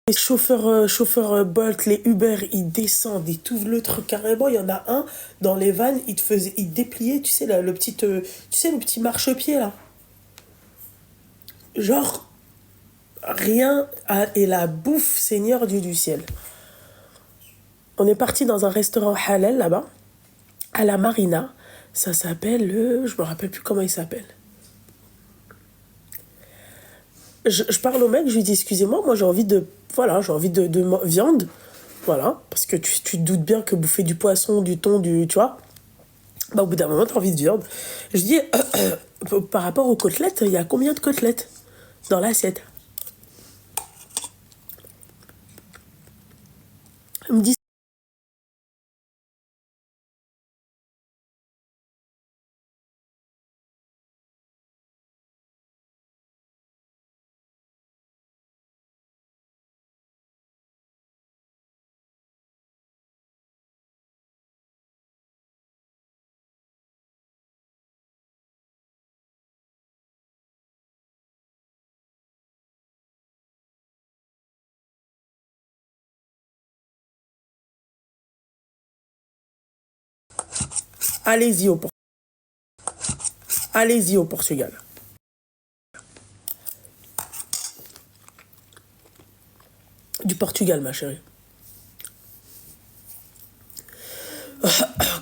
Les chauffeurs Bolt, les Uber, ils descendent, ils t'ouvrent le truc carrément. Il y en a un dans les vannes, il dépliait, tu sais, tu sais, le petit marchepied là. Genre, et la bouffe, Seigneur Dieu du ciel. On est parti dans un restaurant halal là-bas, à la Marina. Ça s'appelle je me rappelle plus comment il s'appelle. Je parle au mec, je lui dis excusez-moi, moi j'ai envie de. Voilà, j'ai envie de viande. Voilà, parce que tu te doutes bien que bouffer du poisson, du thon, tu vois, bah au bout d'un moment t'as envie de viande. Je dis par rapport aux côtelettes, il y a combien de côtelettes dans l'assiette? Il me dit allez-y allez-y au Portugal. Du Portugal, ma chérie.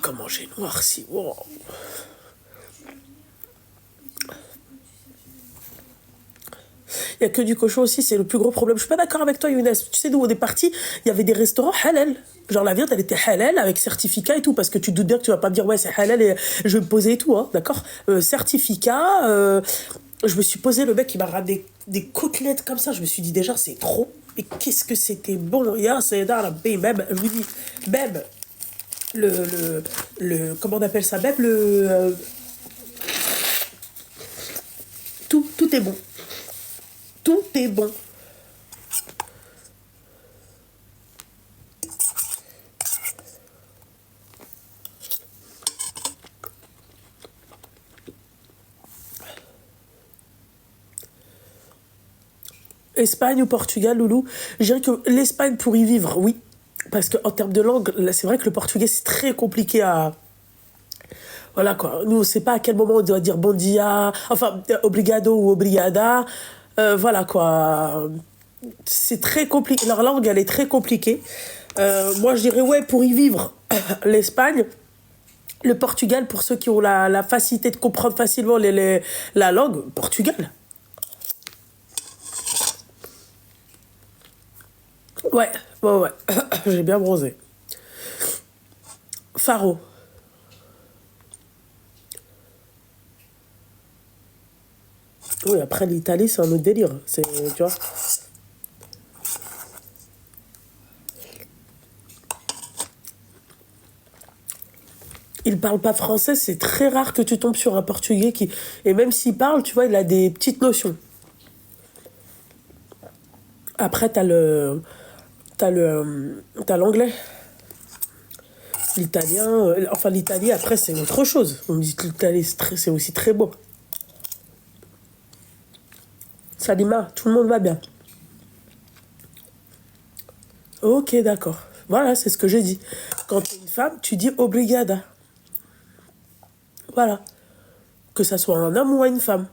Comment j'ai noirci. Wow. Il y a que du cochon aussi, c'est le plus gros problème. Je suis pas d'accord avec toi, Younes. Tu sais d'où on est parti? Il y avait des restaurants halal. Genre la viande, elle était halal avec certificat et tout, parce que tu te doutes bien que tu vas pas me dire ouais c'est halal et je vais me poser et tout, hein, d'accord? Certificat. Je me suis posé, le mec il m'a ramené des côtelettes comme ça. Je me suis dit déjà c'est trop. Et qu'est-ce que c'était bon. Ya, c'est dans la baie, même. Je vous dis même comment on appelle ça? Même tout est bon. Tout est bon. Espagne ou Portugal, Loulou? Je dirais que l'Espagne pour y vivre, oui. Parce qu'en termes de langue, là, c'est vrai que le portugais, c'est très compliqué à. Voilà quoi. Nous, on sait pas à quel moment on doit dire bon dia, enfin, obrigado ou obrigada. Voilà quoi. C'est très compliqué. Leur langue, elle est très compliquée. Moi, je dirais, ouais, pour y vivre, l'Espagne. Le Portugal, pour ceux qui ont la facilité de comprendre facilement la langue, Portugal. Ouais, ouais, ouais. J'ai bien bronzé. Faro. Oui, après l'Italie, c'est un autre délire. C'est, tu vois. Il parle pas français, c'est très rare que tu tombes sur un Portugais qui. Et même s'il parle, tu vois, il a des petites notions. Après, t'as l'anglais, l'italien. Enfin, l'Italie, après, c'est autre chose. On me dit que l'Italie, c'est aussi très beau. Salima, tout le monde va bien. Ok, d'accord. Voilà, c'est ce que j'ai dit. Quand tu es une femme, tu dis obrigada. Voilà. Que ça soit un homme ou une femme.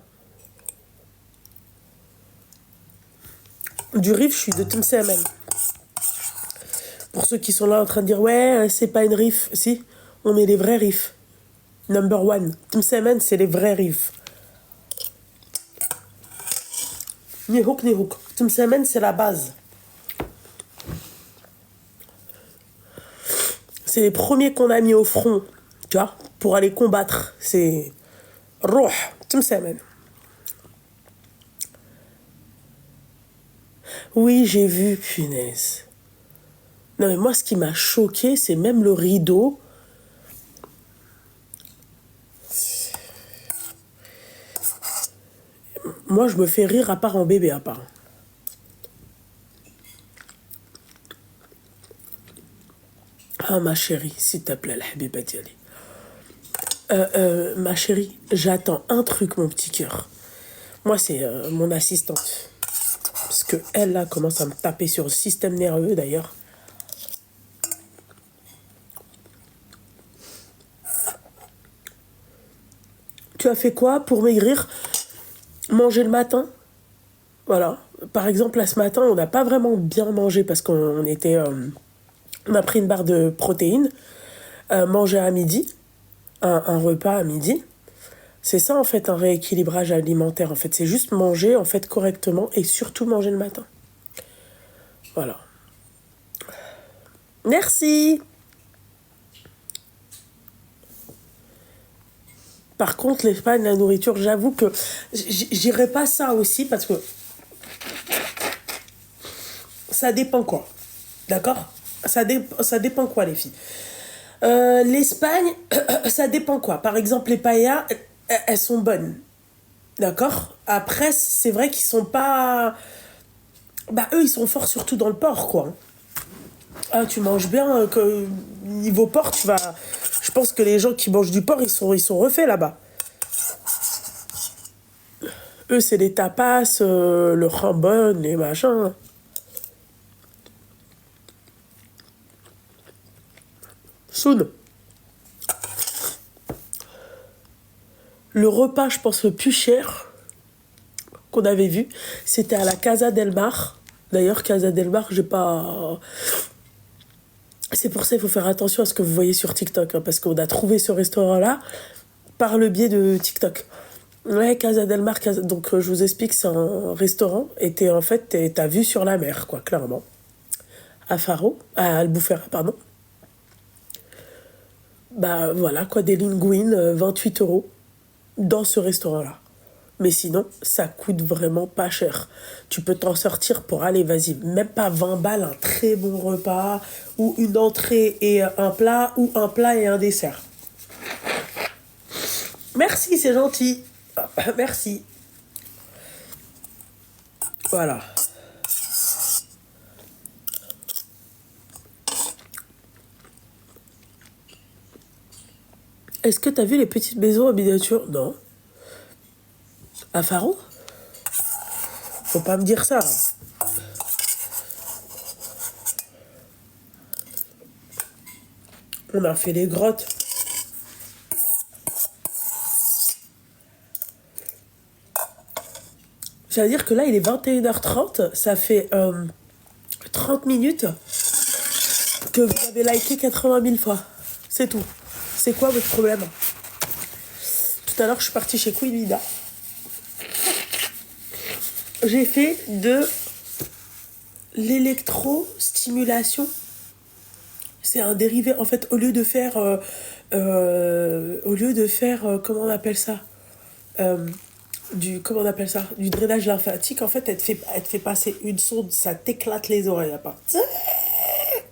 Du riff, je suis de Tlemcen. Pour ceux qui sont là en train de dire ouais, c'est pas une riff. Si, on est les vrais riffs. Number one. Tlemcen, c'est les vrais riffs. Ni hook ni hook. Tlemcen, c'est la base. C'est les premiers qu'on a mis au front, tu vois, pour aller combattre. C'est Roh, Tlemcen. Oui, j'ai vu, punaise. Non, mais moi, ce qui m'a choqué, c'est même le rideau. Moi, je me fais rire à part en bébé, à part. Ah, ma chérie, s'il te plaît, la habiba diali. Ma chérie, j'attends un truc, mon petit cœur. Moi, c'est mon assistante. Parce que elle, là, commence à me taper sur le système nerveux, d'ailleurs. Tu as fait quoi pour maigrir? Manger le matin. Voilà. Par exemple, là, ce matin, on n'a pas vraiment bien mangé parce qu'on était... on a pris une barre de protéines. Manger à midi. Un repas à midi. C'est ça, en fait, un rééquilibrage alimentaire. En fait, c'est juste manger, en fait, correctement et surtout manger le matin. Voilà. Merci. Par contre, l'Espagne, la nourriture, j'avoue que j'irai pas ça aussi parce que ça dépend quoi. D'accord? Ça dépend quoi, les filles. L'Espagne, ça dépend quoi. Par exemple, les paellas, elles sont bonnes. D'accord? Après, c'est vrai qu'ils sont pas... Bah, eux, ils sont forts surtout dans le porc, quoi. Ah, tu manges bien, niveau porc, tu vas... Je pense que les gens qui mangent du porc, ils sont refaits là-bas. Eux, c'est les tapas, le jambon, les machins. Soun. Le repas, je pense, le plus cher qu'on avait vu, c'était à la Casa del Mar. D'ailleurs, Casa del Mar, j'ai pas... C'est pour ça qu'il faut faire attention à ce que vous voyez sur TikTok, hein, parce qu'on a trouvé ce restaurant-là par le biais de TikTok. Ouais, Casa del Mar, donc je vous explique, c'est un restaurant, et en fait, t'as vue sur la mer, quoi, clairement. À Faro, à Albufera, pardon. Bah voilà, quoi, des linguines, 28 euros, dans ce restaurant-là. Mais sinon, ça coûte vraiment pas cher. Tu peux t'en sortir pour aller, vas-y, même pas 20 balles, un très bon repas, ou une entrée et un plat, ou un plat et un dessert. Merci, c'est gentil. Merci. Voilà. Est-ce que t'as vu les petites maisons en miniature? Non. À Faro? Faut pas me dire ça. On a fait les grottes. C'est-à-dire que là, il est 21h30. Ça fait 30 minutes que vous avez liké 80 000 fois. C'est tout. C'est quoi votre problème? Tout à l'heure, je suis partie chez Queen Lida. J'ai fait de l'électrostimulation. C'est un dérivé. En fait, au lieu de faire... comment on appelle ça? Comment on appelle ça? Du drainage lymphatique. En fait, elle te fait passer une sonde. Ça t'éclate les oreilles à part.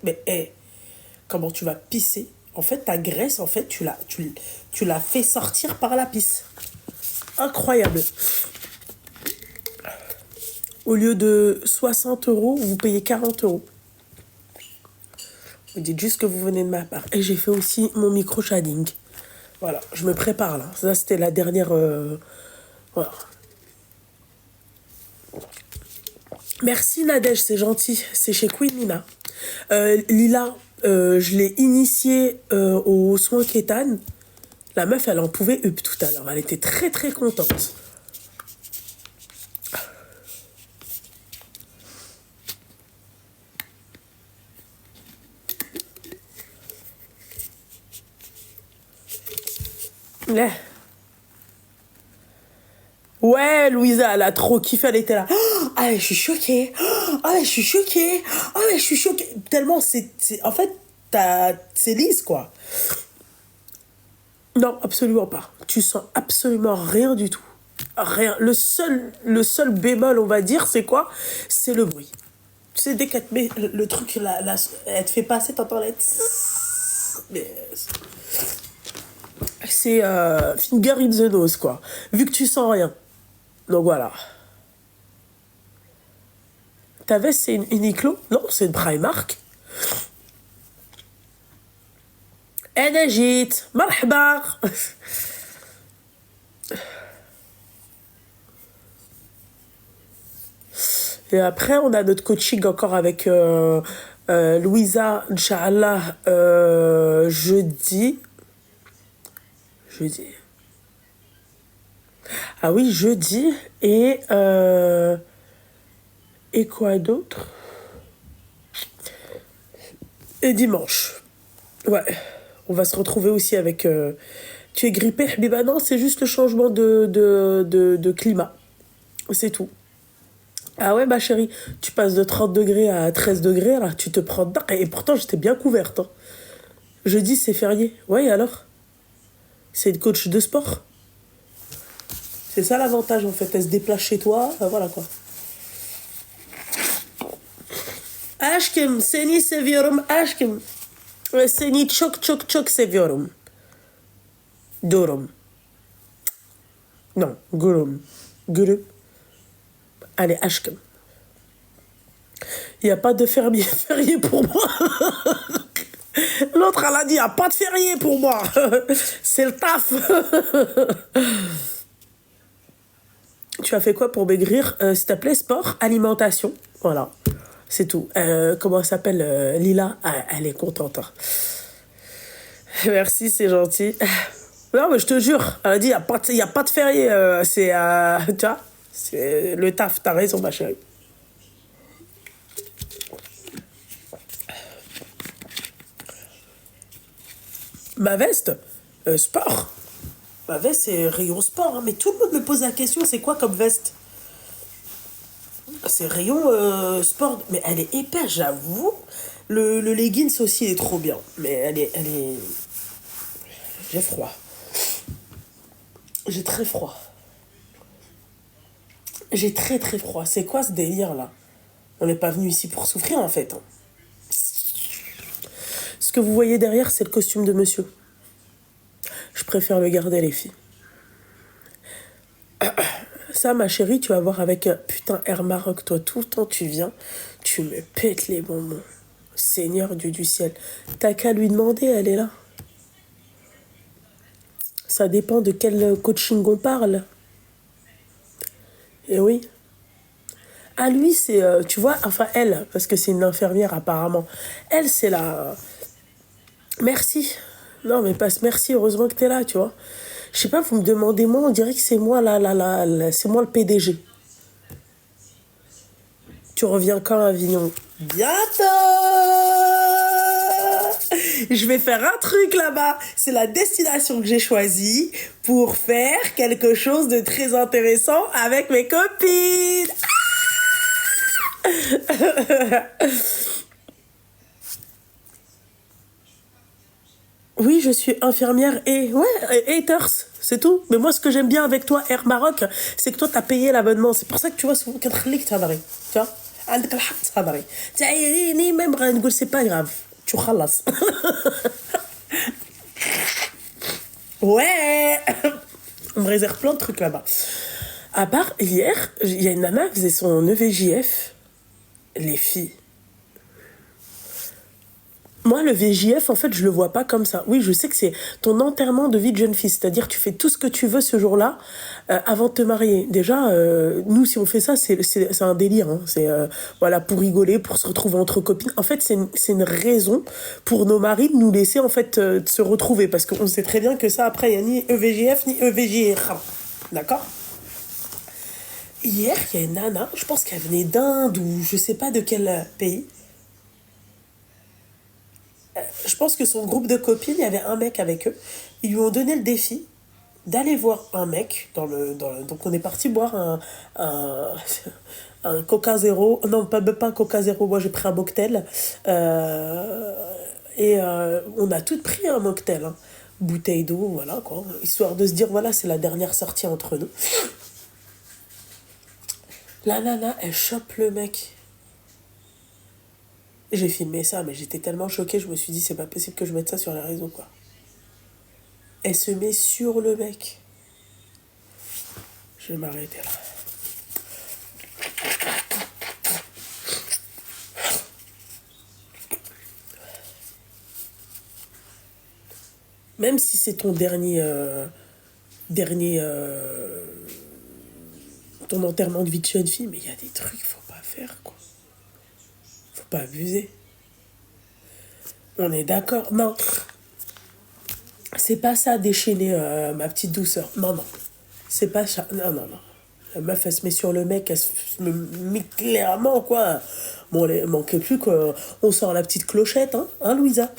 Mais, comment tu vas pisser? En fait, ta graisse, en fait, tu l'as fait sortir par la pisse. Incroyable. Au lieu de 60 euros, vous payez 40 euros. Vous dites juste que vous venez de ma part. Et j'ai fait aussi mon micro-shading. Voilà, je me prépare là. Ça, c'était la dernière... Voilà. Merci Nadège, c'est gentil. C'est chez Queen Lina. Lila, je l'ai initiée aux soins kétane. La meuf, elle en pouvait up tout à l'heure. Elle était très très contente. Ouais. Ouais, Louisa, elle a trop kiffé, elle était là. Ah, je suis choquée. Ah, je suis choquée. Ah, je suis choquée. Tellement, en fait, c'est lisse, quoi. Non, absolument pas. Tu sens absolument rien du tout. Rien. Le seul bémol, on va dire, c'est quoi? C'est le bruit. Tu sais, dès qu'elle te met le truc, elle te fait passer, t'entends les... Mais c'est finger in the nose, quoi. Vu que tu sens rien. Donc voilà. Ta veste, c'est une Uniqlo? Non, c'est une Primark. أنا جيت مرحبا. Et après, on a notre coaching encore avec Louisa, Inch'Allah, jeudi. Jeudi. Ah oui, jeudi. Et quoi d'autre? Et dimanche. Ouais. On va se retrouver aussi avec... Tu es grippé, Habiba? Non, c'est juste le changement de climat. C'est tout. Ah ouais, ma chérie, tu passes de 30 degrés à 13 degrés, là, tu te prends dedans. Et pourtant, j'étais bien couverte, hein. Jeudi, c'est férié. Ouais, et alors? C'est une coach de sport. C'est ça l'avantage, en fait. Elle se déplace chez toi, voilà quoi. Aşkım, seni seviyorum, aşkım. Ve seni çok çok çok seviyorum. Durum. Non, gurum. Gurum. Allez, aşkım. Il n'y a pas de fermier férié pour moi. L'autre, elle a dit, il n'y a pas de férié pour moi. C'est le taf. Tu as fait quoi pour maigrir? S'il te plaît, sport, alimentation. Voilà, c'est tout. Comment elle s'appelle? Lila, ah, elle est contente, hein. Merci, c'est gentil. Non, mais je te jure, elle a dit, il n'y a pas de férié. C'est, tu vois, c'est le taf, t'as raison, ma chérie. Ma veste, sport. Ma veste, c'est rayon sport, hein. Mais tout le monde me pose la question, c'est quoi comme veste? C'est rayon sport. Mais elle est épaisse, j'avoue. Le leggings aussi est trop bien. Mais elle est... J'ai froid. J'ai très froid. J'ai très très froid. C'est quoi ce délire là? On n'est pas venu ici pour souffrir en fait, hein. Ce que vous voyez derrière, c'est le costume de monsieur. Je préfère le garder, les filles. Ça, ma chérie, tu vas voir avec putain Air Maroc, toi, tout le temps tu viens, tu me pètes les bonbons. Seigneur Dieu du ciel. T'as qu'à lui demander, elle est là. Ça dépend de quel coaching on parle. Et oui. Ah, lui, c'est, tu vois, enfin, elle, parce que c'est une infirmière apparemment. Elle, c'est la... Merci. Non, mais passe merci, heureusement que t'es là, tu vois. Je sais pas, vous me demandez moi, on dirait que c'est moi c'est moi le PDG. Tu reviens quand à Avignon? Bientôt. Je vais faire un truc là-bas. C'est la destination que j'ai choisie pour faire quelque chose de très intéressant avec mes copines. Oui, je suis infirmière et... Ouais, haters, c'est tout. Mais moi, ce que j'aime bien avec toi, Air Maroc, c'est que toi, t'as payé l'abonnement. C'est pour ça que tu vois, souvent, كنخليك تهضري. Tu vois, عندك الحق تهضري. تعيريني même نقول c'est pas grave. Tu خلص. Ouais. On me réserve plein de trucs là-bas. À part, hier, il y a une nana qui faisait son EVJF. Les filles. Moi, le VJF, en fait, je le vois pas comme ça. Oui, je sais que c'est ton enterrement de vie de jeune fille. C'est-à-dire, tu fais tout ce que tu veux ce jour-là avant de te marier. Déjà, nous, si on fait ça, c'est un délire, hein. C'est voilà, pour rigoler, pour se retrouver entre copines. En fait, c'est une raison pour nos maris de nous laisser, en fait, de se retrouver. Parce qu'on sait très bien que ça, après, il n'y a ni EVJF, ni EVJR. D'accord? Hier, il y a une nana, je pense qu'elle venait d'Inde ou je sais pas de quel pays. Je pense que son groupe de copines, il y avait un mec avec eux. Ils lui ont donné le défi d'aller voir un mec donc on est parti boire un, un Coca Zéro. Non, pas un Coca Zéro, moi j'ai pris un mocktail. On a toutes pris un mocktail, hein. Bouteille d'eau, voilà quoi. Histoire de se dire, voilà, c'est la dernière sortie entre nous. La nana, elle chope le mec. J'ai filmé ça, mais j'étais tellement choquée, je me suis dit, c'est pas possible que je mette ça sur les réseaux, quoi. Elle se met sur le mec. Je vais m'arrêter là. Même si c'est ton ton enterrement de vie de jeune fille, mais il y a des trucs, faut pas pas faire, quoi. Faut pas abuser. On est d'accord. Non, c'est pas ça, déchaîner ma petite douceur. Non, non. C'est pas ça. Non, non, non. La meuf, elle se met sur le mec, elle se met clairement, quoi. Bon, il manquait plus qu'on sort la petite clochette, hein, Louisa?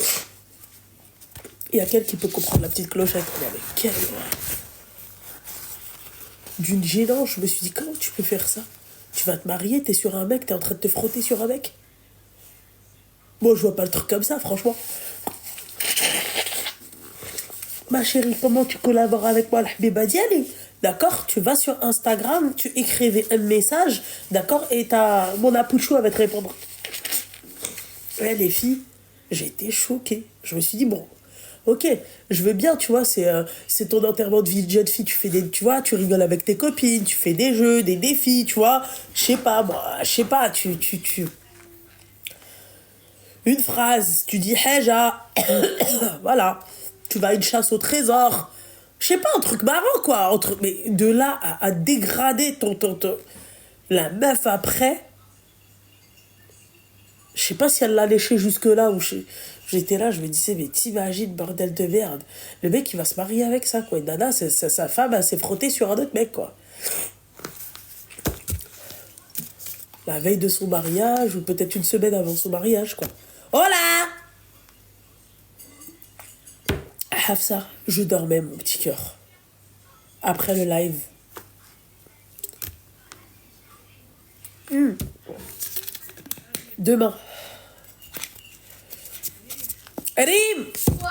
Il y a quelqu'un qui peut comprendre la petite clochette. Non, mais quelle horreur. D'une gênance, je me suis dit, comment tu peux faire ça? Tu vas te marier, t'es sur un mec, t'es en train de te frotter sur un mec? Bon, je vois pas le truc comme ça, franchement. Ma chérie, comment tu collabores avec moi, l'Habiba Diali? D'accord? Tu vas sur Instagram, tu écrivais un message, d'accord? Et mon apouchou va te répondre. Ouais, les filles, j'étais choquée. Je me suis dit, bon, ok, je veux bien, tu vois, c'est ton enterrement de vie de jeune fille, tu vois, tu rigoles avec tes copines, tu fais des jeux, des défis, tu vois. Je sais pas, moi, je sais pas, une phrase, tu dis Heja, voilà, tu vas à une chasse au trésor. Je sais pas, un truc marrant, quoi. Mais de là à dégrader la meuf après, je sais pas si elle l'a léché jusque-là ou j'étais là, je me disais, mais t'imagines, bordel de merde. Le mec, il va se marier avec ça, quoi. Et Nana, sa femme, elle s'est frottée sur un autre mec, quoi. La veille de son mariage, ou peut-être une semaine avant son mariage, quoi. Hola! Hafsa, je dormais, mon petit cœur. Après le live. Demain. Rim! Quoi?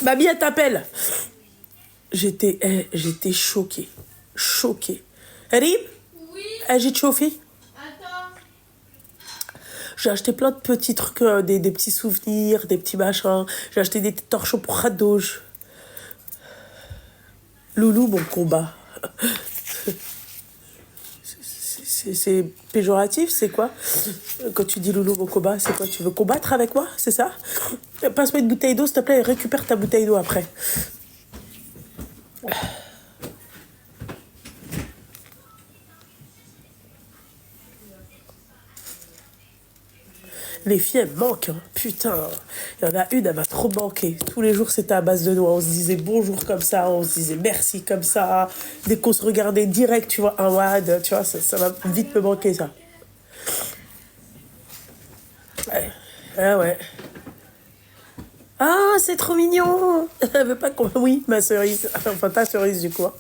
Mamie, elle t'appelle. J'étais choquée. Choquée. Rim? Oui. J'ai chauffé. Attends. J'ai acheté plein de petits trucs, des petits souvenirs, des petits machins. J'ai acheté des torchons pour Khadouj. Loulou, mon combat. C'est péjoratif, c'est quoi? Quand tu dis Loulou, mon combat, c'est quoi? Tu veux combattre avec moi, c'est ça? Passe-moi une bouteille d'eau, s'il te plaît, et récupère ta bouteille d'eau après. Les filles, elles manquent, hein. Putain. Il y en a une, elle m'a trop manqué. Tous les jours, c'était à base de noix. On se disait bonjour comme ça, on se disait merci comme ça. Dès qu'on se regardait direct, tu vois, un wad, tu vois, ça va vite me manquer, ça. Ouais. Ah ouais. Ah, c'est trop mignon. Elle veut pas qu'on... Oui, ma cerise. Enfin, ta cerise, du coup. Hein.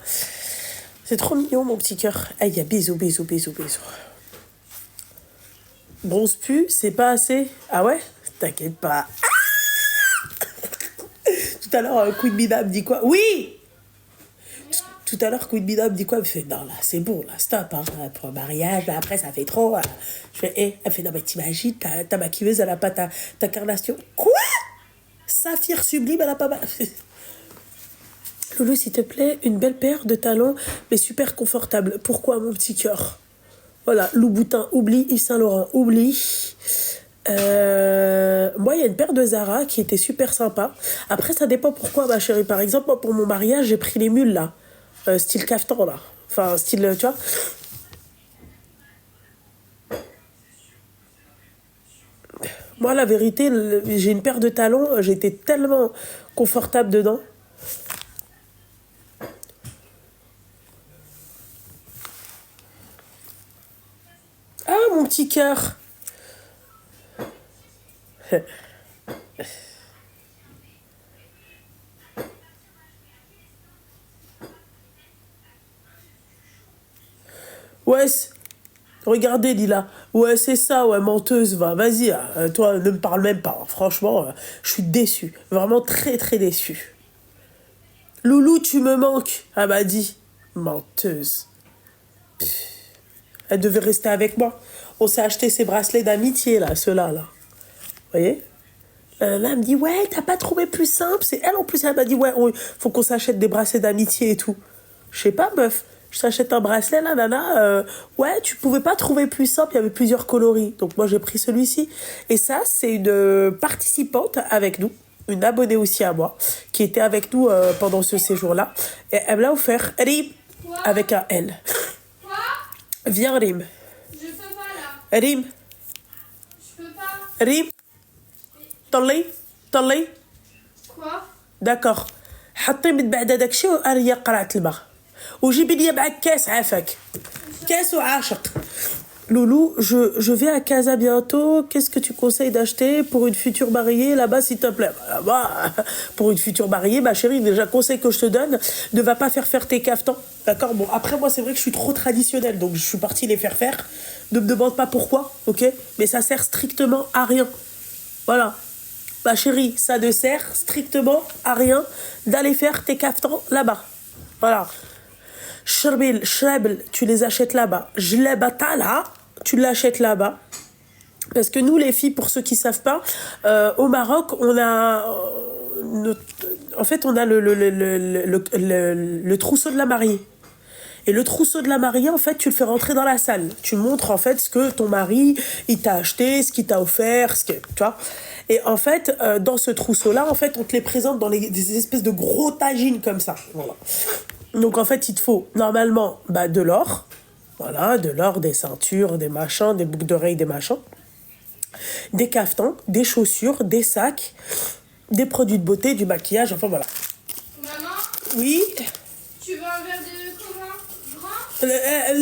C'est trop mignon, mon petit cœur. Aïe, bisous, bisous, bisous, bisous. Bronze pu, c'est pas assez. Ah ouais? T'inquiète pas. Tout à l'heure, Queen Bida me dit quoi? Oui! Tout à l'heure, Queen Bida me dit quoi? Elle me fait, non, là, c'est bon, là, stop, hein. Pour un mariage, là, après, ça fait trop. Je fais, elle fait, non, mais t'imagines, ta maquilleuse, elle a pas ta carnation. Quoi? Saphir sublime, elle a pas... Loulou, s'il te plaît, une belle paire de talons, mais super confortable. Pourquoi, mon petit cœur? Voilà, Louboutin, oublie. Yves Saint-Laurent, oublie. Moi, il y a une paire de Zara qui était super sympa. Après, ça dépend pourquoi, ma chérie. Par exemple, moi, pour mon mariage, j'ai pris les mules, là. Style caftan, là. Enfin, style, tu vois. Moi, la vérité, j'ai une paire de talons. J'étais tellement confortable dedans. Ah, mon petit cœur. Ouais, regardez, Lila. Ouais, c'est ça, ouais, menteuse, va. Vas-y, toi, ne me parle même pas. Hein. Franchement, je suis déçue. Vraiment très, très déçue. Loulou, tu me manques. Elle m'a dit. Menteuse. Elle devait rester avec moi. On s'est acheté ces bracelets d'amitié, là, ceux-là, là. Vous voyez? Là, elle me dit, ouais, t'as pas trouvé plus simple? C'est elle, en plus, elle m'a dit, ouais, faut qu'on s'achète des bracelets d'amitié et tout. Je sais pas, meuf. Je t'achète un bracelet, là, nana. Ouais, tu pouvais pas trouver plus simple, il y avait plusieurs coloris. Donc, moi, j'ai pris celui-ci. Et ça, c'est une participante avec nous, une abonnée aussi à moi, qui était avec nous pendant ce séjour-là. Et elle me l'a offert. Rim, Quoi? avec un L. Quoi? Viens, Rim. Je peux pas là. Rim, Je peux pas. Rim, طلي طلي. Quoi? داكوغ. حطي من بعد هذاك الشيء واريا قرعة الماء. وجيبي لي معاك كاس عافاك. كاس وعاشق. Loulou, je vais à Casa bientôt. Qu'est-ce que tu conseilles d'acheter pour une future mariée là-bas, s'il te plaît? Là-bas, pour une future mariée, ma chérie, déjà, conseil que je te donne, ne va pas faire tes cafetans. D'accord? Bon, après, moi, c'est vrai que je suis trop traditionnelle, donc je suis partie les faire faire. Ne me demande pas pourquoi, ok? Mais ça sert strictement à rien. Voilà. Ma chérie, ça ne sert strictement à rien d'aller faire tes cafetans là-bas. Voilà. Sherbil, Shrebel, tu les achètes là-bas. Jleba Tala, tu l'achètes là-bas. Parce que nous, les filles, pour ceux qui ne savent pas, au Maroc, on a... en fait, on a le trousseau de la mariée. Et le trousseau de la mariée, en fait, tu le fais rentrer dans la salle. Tu montres, en fait, ce que ton mari, il t'a acheté, ce qu'il t'a offert, ce que... Tu vois. Et en fait, dans ce trousseau-là, en fait, on te les présente dans des espèces de gros tagines comme ça. Voilà. Donc, en fait, il te faut, normalement, de l'or. Voilà, de l'or, des ceintures, des machins, des boucles d'oreilles, des machins. Des cafetans, des chaussures, des sacs, des produits de beauté, du maquillage, enfin, voilà. Maman, Oui. tu veux un verre de comment? Grand?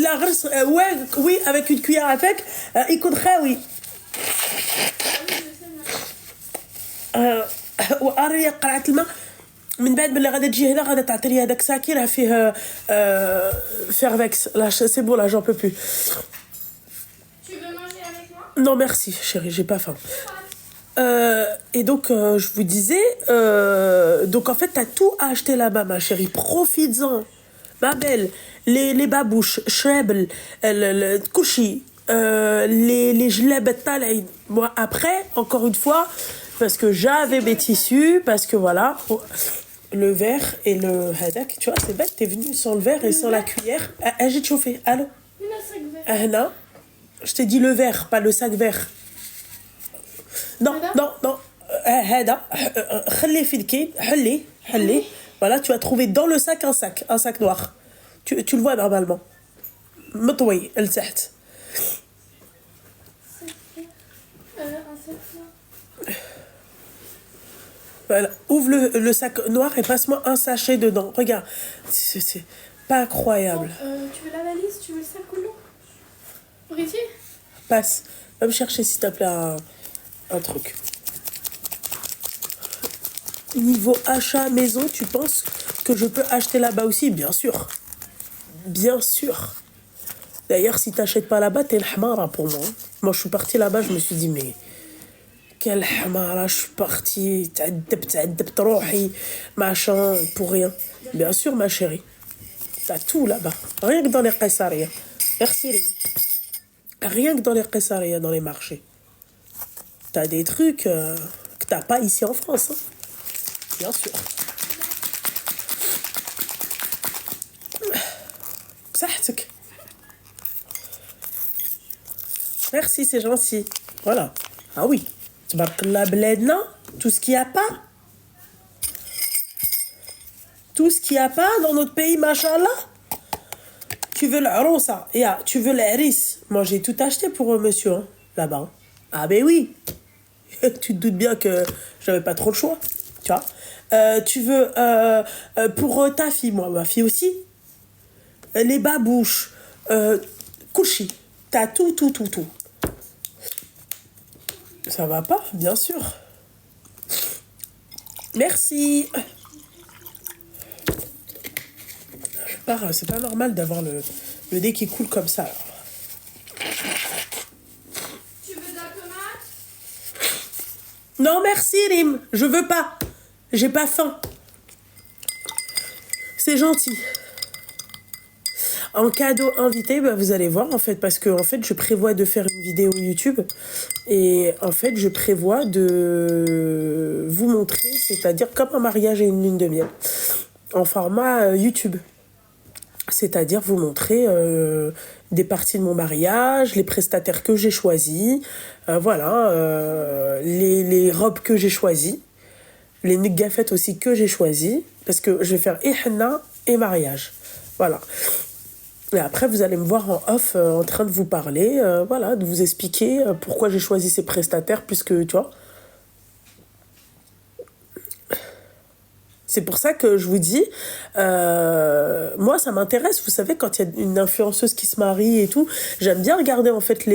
La rince, ouais, oui, avec une cuillère avec. Il coûterait, oui. وقري قرعة الماء من بعد ملي غادا تجي هنا غادا تعطي لي هذاك ساكي راه فيه فيرفكس لا سي بون لا جون بو بلو. Tu veux manger avec moi? Non merci chérie, j'ai pas faim. Et donc je vous disais donc en fait t'as tout à acheter là-bas ma chérie, profites-en ma belle. Les babouches, Shrebel, le Kouchi, les jleb tal'in. Moi après encore une fois parce que j'avais mes tissus, parce que voilà, le verre et le hadak, tu vois, c'est bête, t'es venu sans le verre et sans la cuillère. J'ai chauffé, allô? Une sac vert. Non, je t'ai dit le verre, pas le sac vert. Non, non, non. هذا خليه في الكيد حلي. Voilà, tu as trouvé dans le sac un sac noir. Tu le vois normalement. مطوي لتحت. Un sac noir. Voilà. Ouvre le sac noir et passe-moi un sachet dedans. Regarde, c'est pas incroyable. Tu veux la valise? Tu veux le sac ou l'eau? Par ici? Passe. Va me chercher s'il te plaît un truc. Niveau achat maison, tu penses que je peux acheter là-bas aussi? Bien sûr. Bien sûr. D'ailleurs, si t'achètes pas là-bas, t'es le hamara pour moi. Moi, je suis partie là-bas, je me suis dit, mais... quel hamara, je suis partie, تعذبت روحي, machin, pour rien. Bien sûr, ma chérie. T'as tout là-bas. Rien que dans les Qessaria. Merci, Rim. Rien que dans les Qessaria, dans les marchés. T'as des trucs que t'as pas ici en France. Hein. Bien sûr. صحتك. Merci, c'est gentil. Voilà. Ah oui. Tabarakallah bledna, tout ce qu'il n'y a pas. Tout ce qu'il n'y a pas dans notre pays, machallah. Tu veux l'arousa, tu veux l'aris. Moi, j'ai tout acheté pour monsieur, hein, là-bas. Ah ben oui. Tu te doutes bien que j'avais pas trop le choix. Tu vois. Tu veux pour ta fille, moi, ma fille aussi. Les babouches, couchi. T'as tout. Ça va pas, bien sûr. Merci. C'est pas normal d'avoir le nez qui coule comme ça. Tu veux de la tomate? Non, merci, Rim. Je veux pas. J'ai pas faim. C'est gentil. En cadeau invité, vous allez voir en fait, parce que en fait, je prévois de faire une vidéo YouTube et en fait, je prévois de vous montrer, c'est-à-dire comme un mariage et une lune de miel, en format YouTube. C'est-à-dire vous montrer des parties de mon mariage, les prestataires que j'ai choisis, voilà, les robes que j'ai choisies, les nigafettes aussi que j'ai choisies, parce que je vais faire et henna et mariage. Voilà. Et après, vous allez me voir en off en train de vous parler, voilà, de vous expliquer pourquoi j'ai choisi ces prestataires, puisque, tu vois, c'est pour ça que je vous dis, moi, ça m'intéresse. Vous savez, quand il y a une influenceuse qui se marie et tout, j'aime bien regarder, en fait,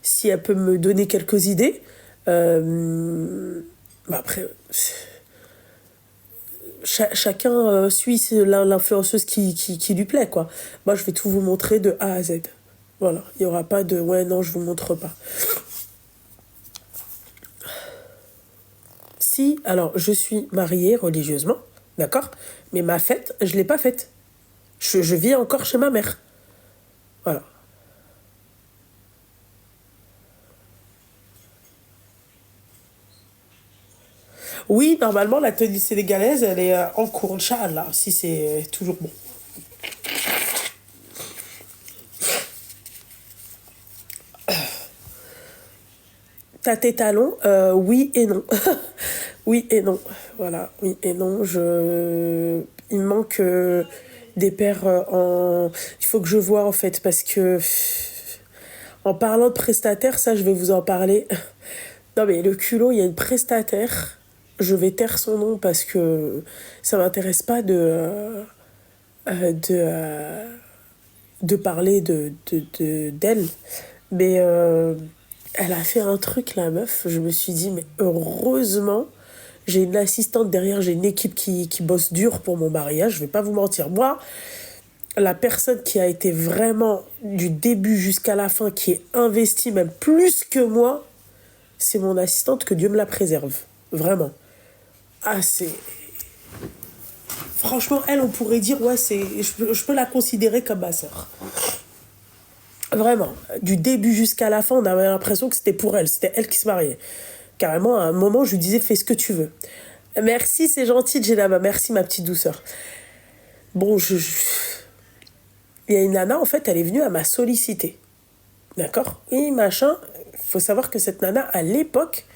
si elle peut me donner quelques idées. Bah après, chacun suit l'influenceuse qui lui plaît, quoi. Moi, je vais tout vous montrer de A à Z. Voilà, il n'y aura pas de ouais, non, je vous montre pas. Si, alors, je suis mariée religieusement, d'accord? Mais ma fête, je ne l'ai pas faite. Je vis encore chez ma mère. Voilà. Oui, normalement, la tenue sénégalaise, elle est en cours, Inch'Allah, si c'est toujours bon. T'as tes talons? Oui et non. Oui et non. Voilà, oui et non. Il me manque des paires en... Il faut que je vois en fait, parce que en parlant de prestataire, ça je vais vous en parler. Non mais le culot, il y a une prestataire. Je vais taire son nom parce que ça m'intéresse pas euh, de, euh, de parler d'elle. Mais elle a fait un truc, la meuf. Je me suis dit, mais heureusement, j'ai une assistante derrière, j'ai une équipe qui bosse dur pour mon mariage. Je vais pas vous mentir. Moi, la personne qui a été vraiment du début jusqu'à la fin, qui est investie même plus que moi, c'est mon assistante, que Dieu me la préserve. Vraiment. Ah, c'est... Franchement, elle, on pourrait dire, ouais, je peux la considérer comme ma sœur. Vraiment. Du début jusqu'à la fin, on avait l'impression que c'était pour elle. C'était elle qui se mariait. Carrément, à un moment, je lui disais, fais ce que tu veux. Merci, c'est gentil, Jenaba. Merci, ma petite douceur. Bon, il y a une nana, en fait, elle est venue, elle m'a sollicité. D'accord? Oui, machin. Il faut savoir que cette nana, à l'époque,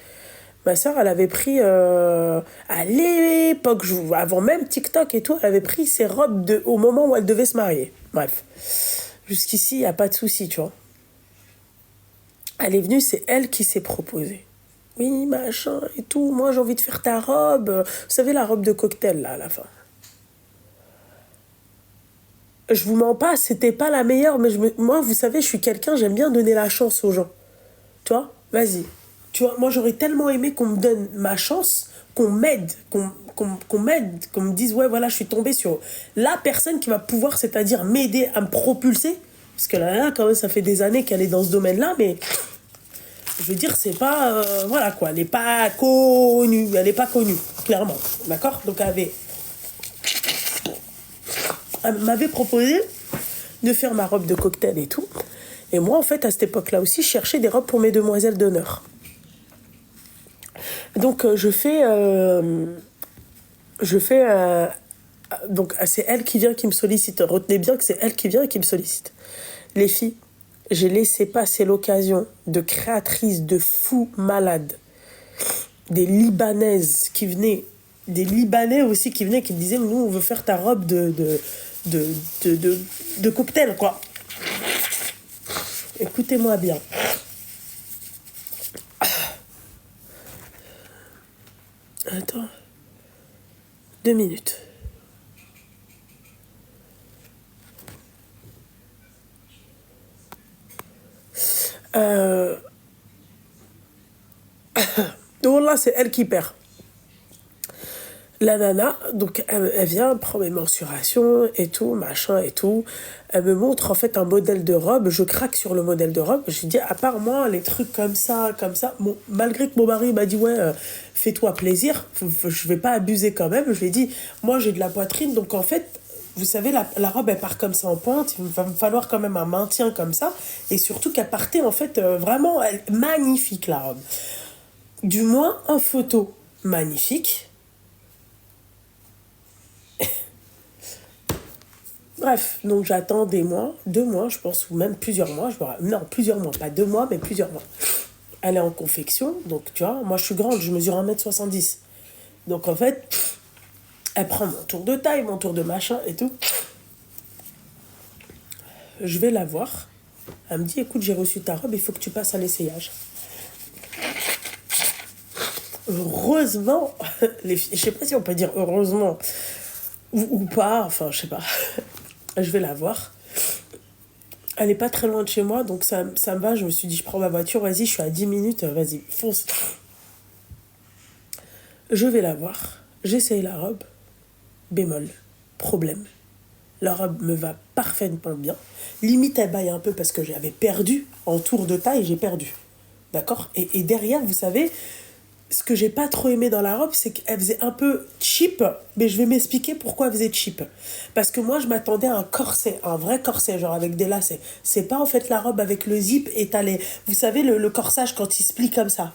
ma soeur, elle avait pris, à l'époque, avant même TikTok et tout, elle avait pris ses robes au moment où elle devait se marier. Bref. Jusqu'ici, il n'y a pas de souci, tu vois. Elle est venue, c'est elle qui s'est proposée. Oui, machin et tout. Moi, j'ai envie de faire ta robe. Vous savez, la robe de cocktail, là, à la fin. Je vous mens pas, c'était pas la meilleure, mais moi, vous savez, je suis quelqu'un, j'aime bien donner la chance aux gens. Tu vois, vas-y. Tu vois, moi, j'aurais tellement aimé qu'on me donne ma chance, qu'on m'aide, qu'on m'aide, qu'on me dise, ouais, voilà, je suis tombée sur la personne qui va pouvoir, c'est-à-dire m'aider à me propulser. Parce que là, quand même, ça fait des années qu'elle est dans ce domaine-là, mais je veux dire, c'est pas... voilà, quoi, elle est pas connue, clairement. D'accord? Donc, elle m'avait proposé de faire ma robe de cocktail et tout. Et moi, en fait, à cette époque-là aussi, je cherchais des robes pour mes demoiselles d'honneur. Donc, donc, c'est elle qui vient, qui me sollicite. Retenez bien que c'est elle qui vient et qui me sollicite. Les filles, j'ai laissé passer l'occasion de créatrices de fous malades. Des Libanaises qui venaient. Des Libanais aussi qui venaient, qui me disaient, nous, on veut faire ta robe de cocktail, quoi. Écoutez-moi bien. Attends. 2 minutes. Donc là, c'est elle qui perd. La nana, donc elle vient, prend mes mensurations et tout, machin et tout. Elle me montre en fait un modèle de robe. Je craque sur le modèle de robe. Je lui dis, à part moi, les trucs comme ça. Bon, malgré que mon mari m'a dit, ouais, fais-toi plaisir. Je vais pas abuser quand même. Je lui ai dit, moi j'ai de la poitrine, donc en fait, vous savez, la robe, elle part comme ça en pointe. Il va me falloir quand même un maintien comme ça. Et surtout qu'elle partait, en fait, vraiment magnifique, la robe. Du moins, en photo, magnifique. Bref, donc j'attends des mois, 2 mois, je pense, ou même plusieurs mois. Non, plusieurs mois, pas 2 mois, mais plusieurs mois. Elle est en confection, donc tu vois, moi je suis grande, je mesure 1,70 m. Donc en fait, elle prend mon tour de taille, mon tour de machin et tout. je vais la voir. Elle me dit, écoute, j'ai reçu ta robe, il faut que tu passes à l'essayage. Heureusement, je sais pas si on peut dire heureusement ou pas, enfin, je sais pas. Je vais la voir. Elle est pas très loin de chez moi, donc ça me va. Je me suis dit, je prends ma voiture, vas-y, je suis à 10 minutes, vas-y, fonce. Je vais la voir, j'essaye la robe, bémol, problème. La robe me va parfaitement bien. Limite, elle baille un peu parce que j'avais perdu en tour de taille, j'ai perdu. D'accord, et derrière, vous savez, ce que j'ai pas trop aimé dans la robe, c'est qu'elle faisait un peu cheap, mais je vais m'expliquer pourquoi elle faisait cheap. Parce que moi, je m'attendais à un corset, un vrai corset, genre avec des lacets. C'est pas en fait la robe avec le zip et t'as les... Vous savez, le corsage quand il se plie comme ça.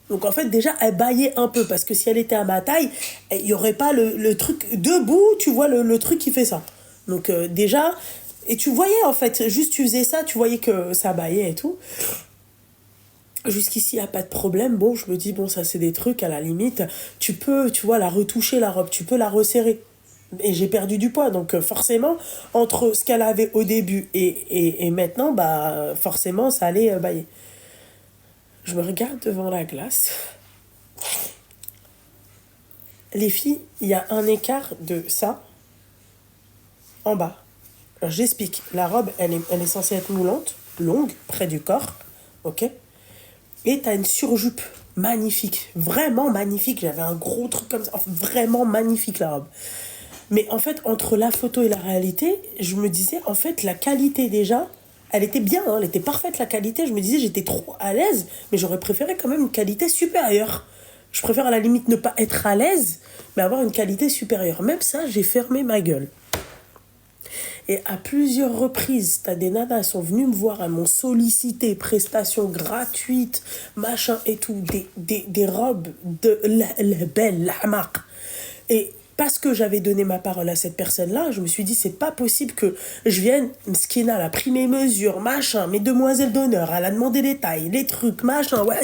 Donc en fait, déjà, elle baillait un peu, parce que si elle était à ma taille, il n'y aurait pas le truc debout, tu vois, le truc qui fait ça. Donc déjà, et tu voyais en fait, juste tu faisais ça, tu voyais que ça baillait et tout. Jusqu'ici, il n'y a pas de problème. Bon, je me dis, bon, ça c'est des trucs, à la limite, tu peux, tu vois, la retoucher, la robe, tu peux la resserrer. Et j'ai perdu du poids, donc forcément, entre ce qu'elle avait au début et maintenant, bah forcément, ça allait bailler. Je me regarde devant la glace. Les filles, il y a un écart de ça en bas. Alors, j'explique. La robe, elle est censée être moulante, longue, près du corps. Ok. Et t'as une surjupe magnifique. Vraiment magnifique. J'avais un gros truc comme ça. Enfin, vraiment magnifique, la robe. Mais en fait, entre la photo et la réalité, je me disais, en fait, la qualité déjà, elle était bien, hein, elle était parfaite, la qualité. Je me disais, j'étais trop à l'aise, mais j'aurais préféré quand même une qualité supérieure. Je préfère à la limite ne pas être à l'aise, mais avoir une qualité supérieure. Même ça, j'ai fermé ma gueule. Et à plusieurs reprises, t'as des nanas sont venues me voir, elles m'ont sollicité, prestations gratuites, machin et tout, des robes de la belle, la hamaq. Et parce que j'avais donné ma parole à cette personne-là, je me suis dit, c'est pas possible que je vienne, Mskina, elle a pris mes mesures, machin, mes demoiselles d'honneur, elle a demandé les tailles, les trucs, machin, ouais,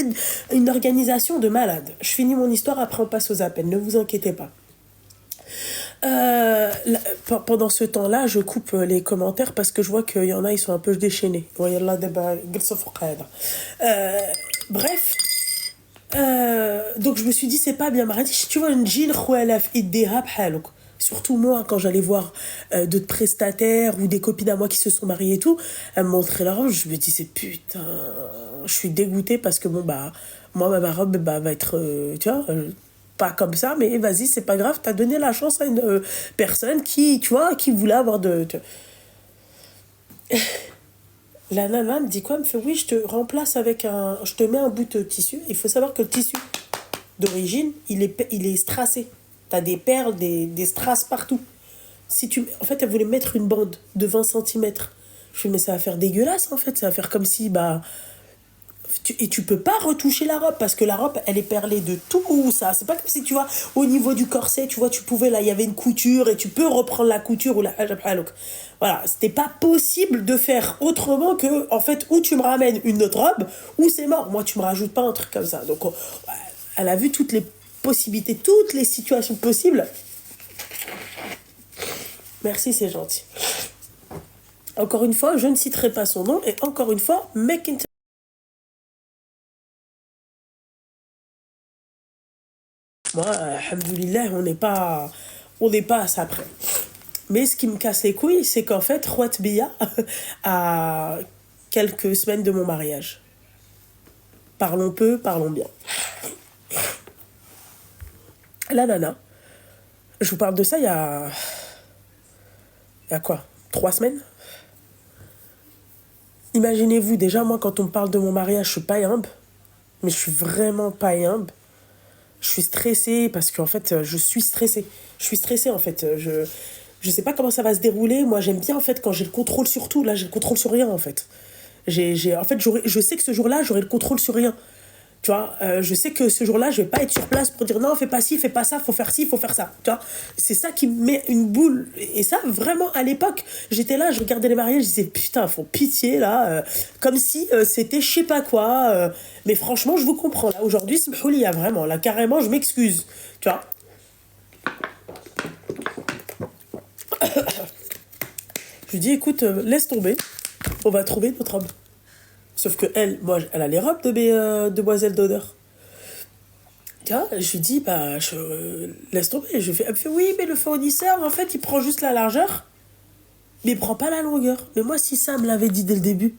une organisation de malade. Je finis mon histoire, après on passe aux appels, ne vous inquiétez pas. Pendant ce temps-là, je coupe les commentaires parce que je vois qu'il y en a, ils sont un peu déchaînés. Bref, donc je me suis dit, c'est pas bien. Tu vois, une jean khoualaf idéha bhalok. Surtout moi, quand j'allais voir d'autres prestataires ou des copines à moi qui se sont mariées et tout, elles me montraient la robe, je me disais, putain, je suis dégoûtée parce que bon, bah, moi, ma robe, bah, va être, tu vois, pas comme ça, mais vas-y, c'est pas grave, t'as donné la chance à une personne qui, tu vois, qui voulait avoir de... La nana me dit quoi? Elle me fait, oui, je te remplace avec un... Je te mets un bout de tissu. Il faut savoir que le tissu d'origine, il est strassé. T'as des perles, des strass partout. Si tu... En fait, elle voulait mettre une bande de 20 centimètres. Je fais, mais ça va faire dégueulasse, en fait. Ça va faire comme si, bah... Et tu peux pas retoucher la robe parce que la robe elle est perlée de tout ça. C'est pas comme si tu vois au niveau du corset, tu vois, tu pouvais là, il y avait une couture et tu peux reprendre la couture ou la voilà, c'était pas possible de faire autrement que en fait ou tu me ramènes une autre robe ou c'est mort. Moi tu me rajoutes pas un truc comme ça. Donc elle a vu toutes les possibilités, toutes les situations possibles. Merci, c'est gentil. Encore une fois, je ne citerai pas son nom et encore une fois, make moi, alhamdoulilah, on n'est pas à ça près. Mais ce qui me casse les couilles, c'est qu'en fait, Rouat Bia a quelques semaines de mon mariage. Parlons peu, parlons bien. La nana, je vous parle de ça il y a quoi? 3 semaines? Imaginez-vous, déjà, moi, quand on me parle de mon mariage, je suis pas humble. Mais je suis vraiment pas humble. Je suis stressée parce qu'en fait, je suis stressée. Je suis stressée, en fait. Je sais pas comment ça va se dérouler. Moi, j'aime bien, en fait, quand j'ai le contrôle sur tout. Là, j'ai le contrôle sur rien, en fait. En fait, je sais que ce jour-là, j'aurai le contrôle sur rien. Tu vois, je sais que ce jour-là, je vais pas être sur place pour dire non, fais pas ci, fais pas ça, faut faire ci, faut faire ça. Tu vois, c'est ça qui me met une boule. Et ça, vraiment, à l'époque, j'étais là, je regardais les mariages, je disais putain, faut pitié là, comme si c'était je sais pas quoi. Mais franchement, je vous comprends. Là, aujourd'hui, Smhoulia, vraiment, là, carrément, je m'excuse. Tu vois. Je lui dis, écoute, laisse tomber. On va trouver notre robe. Sauf que elle, moi, elle a les robes de mes demoiselles d'honneur. Tu vois, je lui dis, bah, laisse tomber. Elle me fait, oui, mais le fournisseur, en fait, il prend juste la largeur, mais il prend pas la longueur. Mais moi, si ça me l'avait dit dès le début,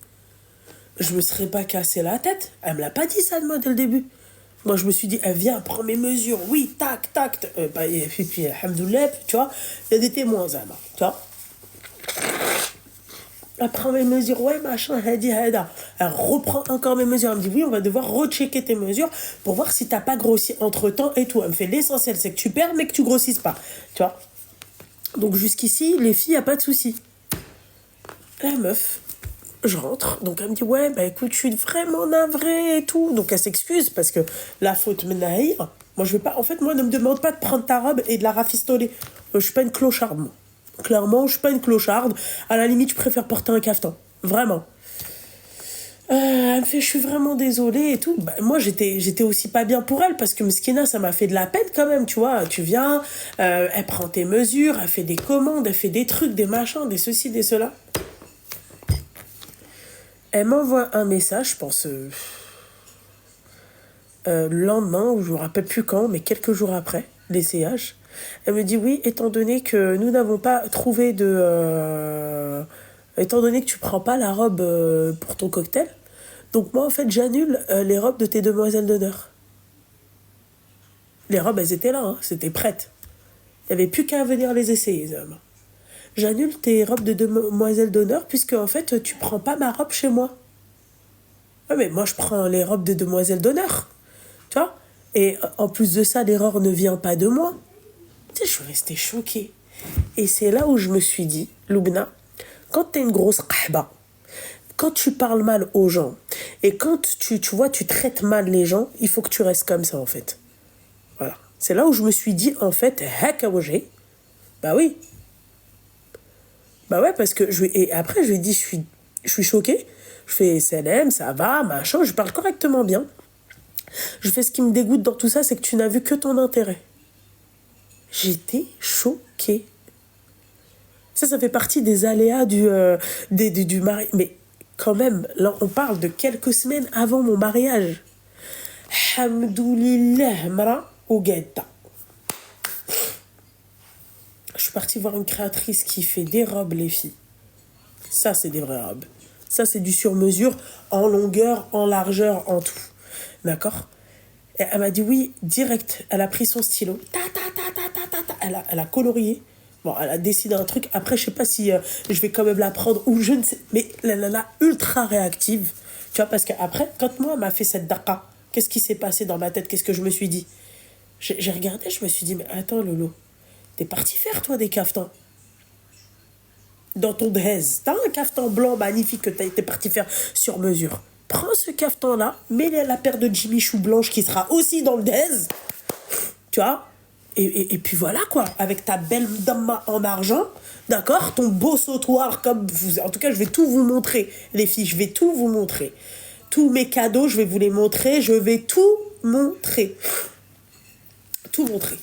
je me serais pas cassé la tête. Elle me l'a pas dit ça de moi dès le début. Moi, je me suis dit, elle vient, prend mes mesures. Oui, tac, tac. Et puis, alhamdoulilah, tu vois, il y a des témoins, Zama. Tu vois. Elle prend mes mesures, ouais, machin, elle dit, elle reprend encore mes mesures. Elle me dit, oui, on va devoir rechecker tes mesures pour voir si t'as pas grossi entre temps et tout. Elle me fait, l'essentiel, c'est que tu perds, mais que tu grossisses pas. Tu vois. Donc, jusqu'ici, les filles, y a pas de souci. La meuf, je rentre, donc elle me dit, ouais, bah écoute, je suis vraiment navrée et tout. Donc, elle s'excuse parce que la faute me naïre. Moi, je vais pas, en fait, moi, ne me demande pas de prendre ta robe et de la rafistoler. Je suis pas une clocharde, moi. Clairement, je suis pas une clocharde. À la limite, je préfère porter un caftan. Vraiment. Elle me fait, je suis vraiment désolée et tout. Bah, moi, j'étais aussi pas bien pour elle parce que Mskina, ça m'a fait de la peine quand même, tu vois. Tu viens, elle prend tes mesures, elle fait des commandes, elle fait des trucs, des machins, des ceci, des cela. Elle m'envoie un message, je pense, le lendemain, ou je me rappelle plus quand, mais quelques jours après, l'essayage. Elle me dit, oui, étant donné que nous n'avons pas trouvé de... étant donné que tu prends pas la robe pour ton cocktail, donc moi, en fait, j'annule les robes de tes demoiselles d'honneur. Les robes, elles étaient là, hein, c'était prêtes. Il n'y avait plus qu'à venir les essayer, les hommes. J'annule tes robes de demoiselles d'honneur puisque, en fait, tu prends pas ma robe chez moi. Ouais, mais moi, je prends les robes de demoiselles d'honneur. Tu vois. Et en plus de ça, l'erreur ne vient pas de moi. Tu sais, je suis restée choquée. Et c'est là où je me suis dit, Loubna, quand t'es une grosse qahba, quand tu parles mal aux gens, et quand tu vois, tu traites mal les gens, il faut que tu restes comme ça, en fait. Voilà. C'est là où je me suis dit, en fait, hakawaje. Bah oui. Bah ouais, parce que et après, je lui ai dit, je suis choquée. Je fais SLM, ça va, machin, je parle correctement bien. Je fais ce qui me dégoûte dans tout ça, c'est que tu n'as vu que ton intérêt. J'étais choquée. Ça fait partie des aléas du mariage. Mais quand même, là, on parle de quelques semaines avant mon mariage. Hamdoulillah, mara ou guetta. Je suis partie voir une créatrice qui fait des robes, les filles. Ça, c'est des vraies robes. Ça, c'est du sur-mesure, en longueur, en largeur, en tout. D'accord? Et elle m'a dit oui, direct. Elle a pris son stylo. Elle a colorié. Bon, elle a dessiné un truc. Après, je sais pas si je vais quand même la prendre ou je ne sais. Mais elle a ultra réactive. Tu vois, parce qu'après, quand moi, elle m'a fait cette daqa, qu'est-ce qui s'est passé dans ma tête? Qu'est-ce que je me suis dit? J'ai regardé, je me suis dit, mais attends, Lolo, t'es parti faire, toi, des caftans dans ton dhez. T'as un caftan blanc magnifique que t'as été parti faire sur mesure. Prends ce caftan-là, mets la paire de Jimmy Chou blanche qui sera aussi dans le dhez. Tu vois, et puis voilà quoi, avec ta belle dame en argent, d'accord, ton beau sautoir, comme vous, en tout cas je vais tout vous montrer, les filles, je vais tout vous montrer. Tous mes cadeaux, je vais vous les montrer, je vais tout montrer. Tout montrer.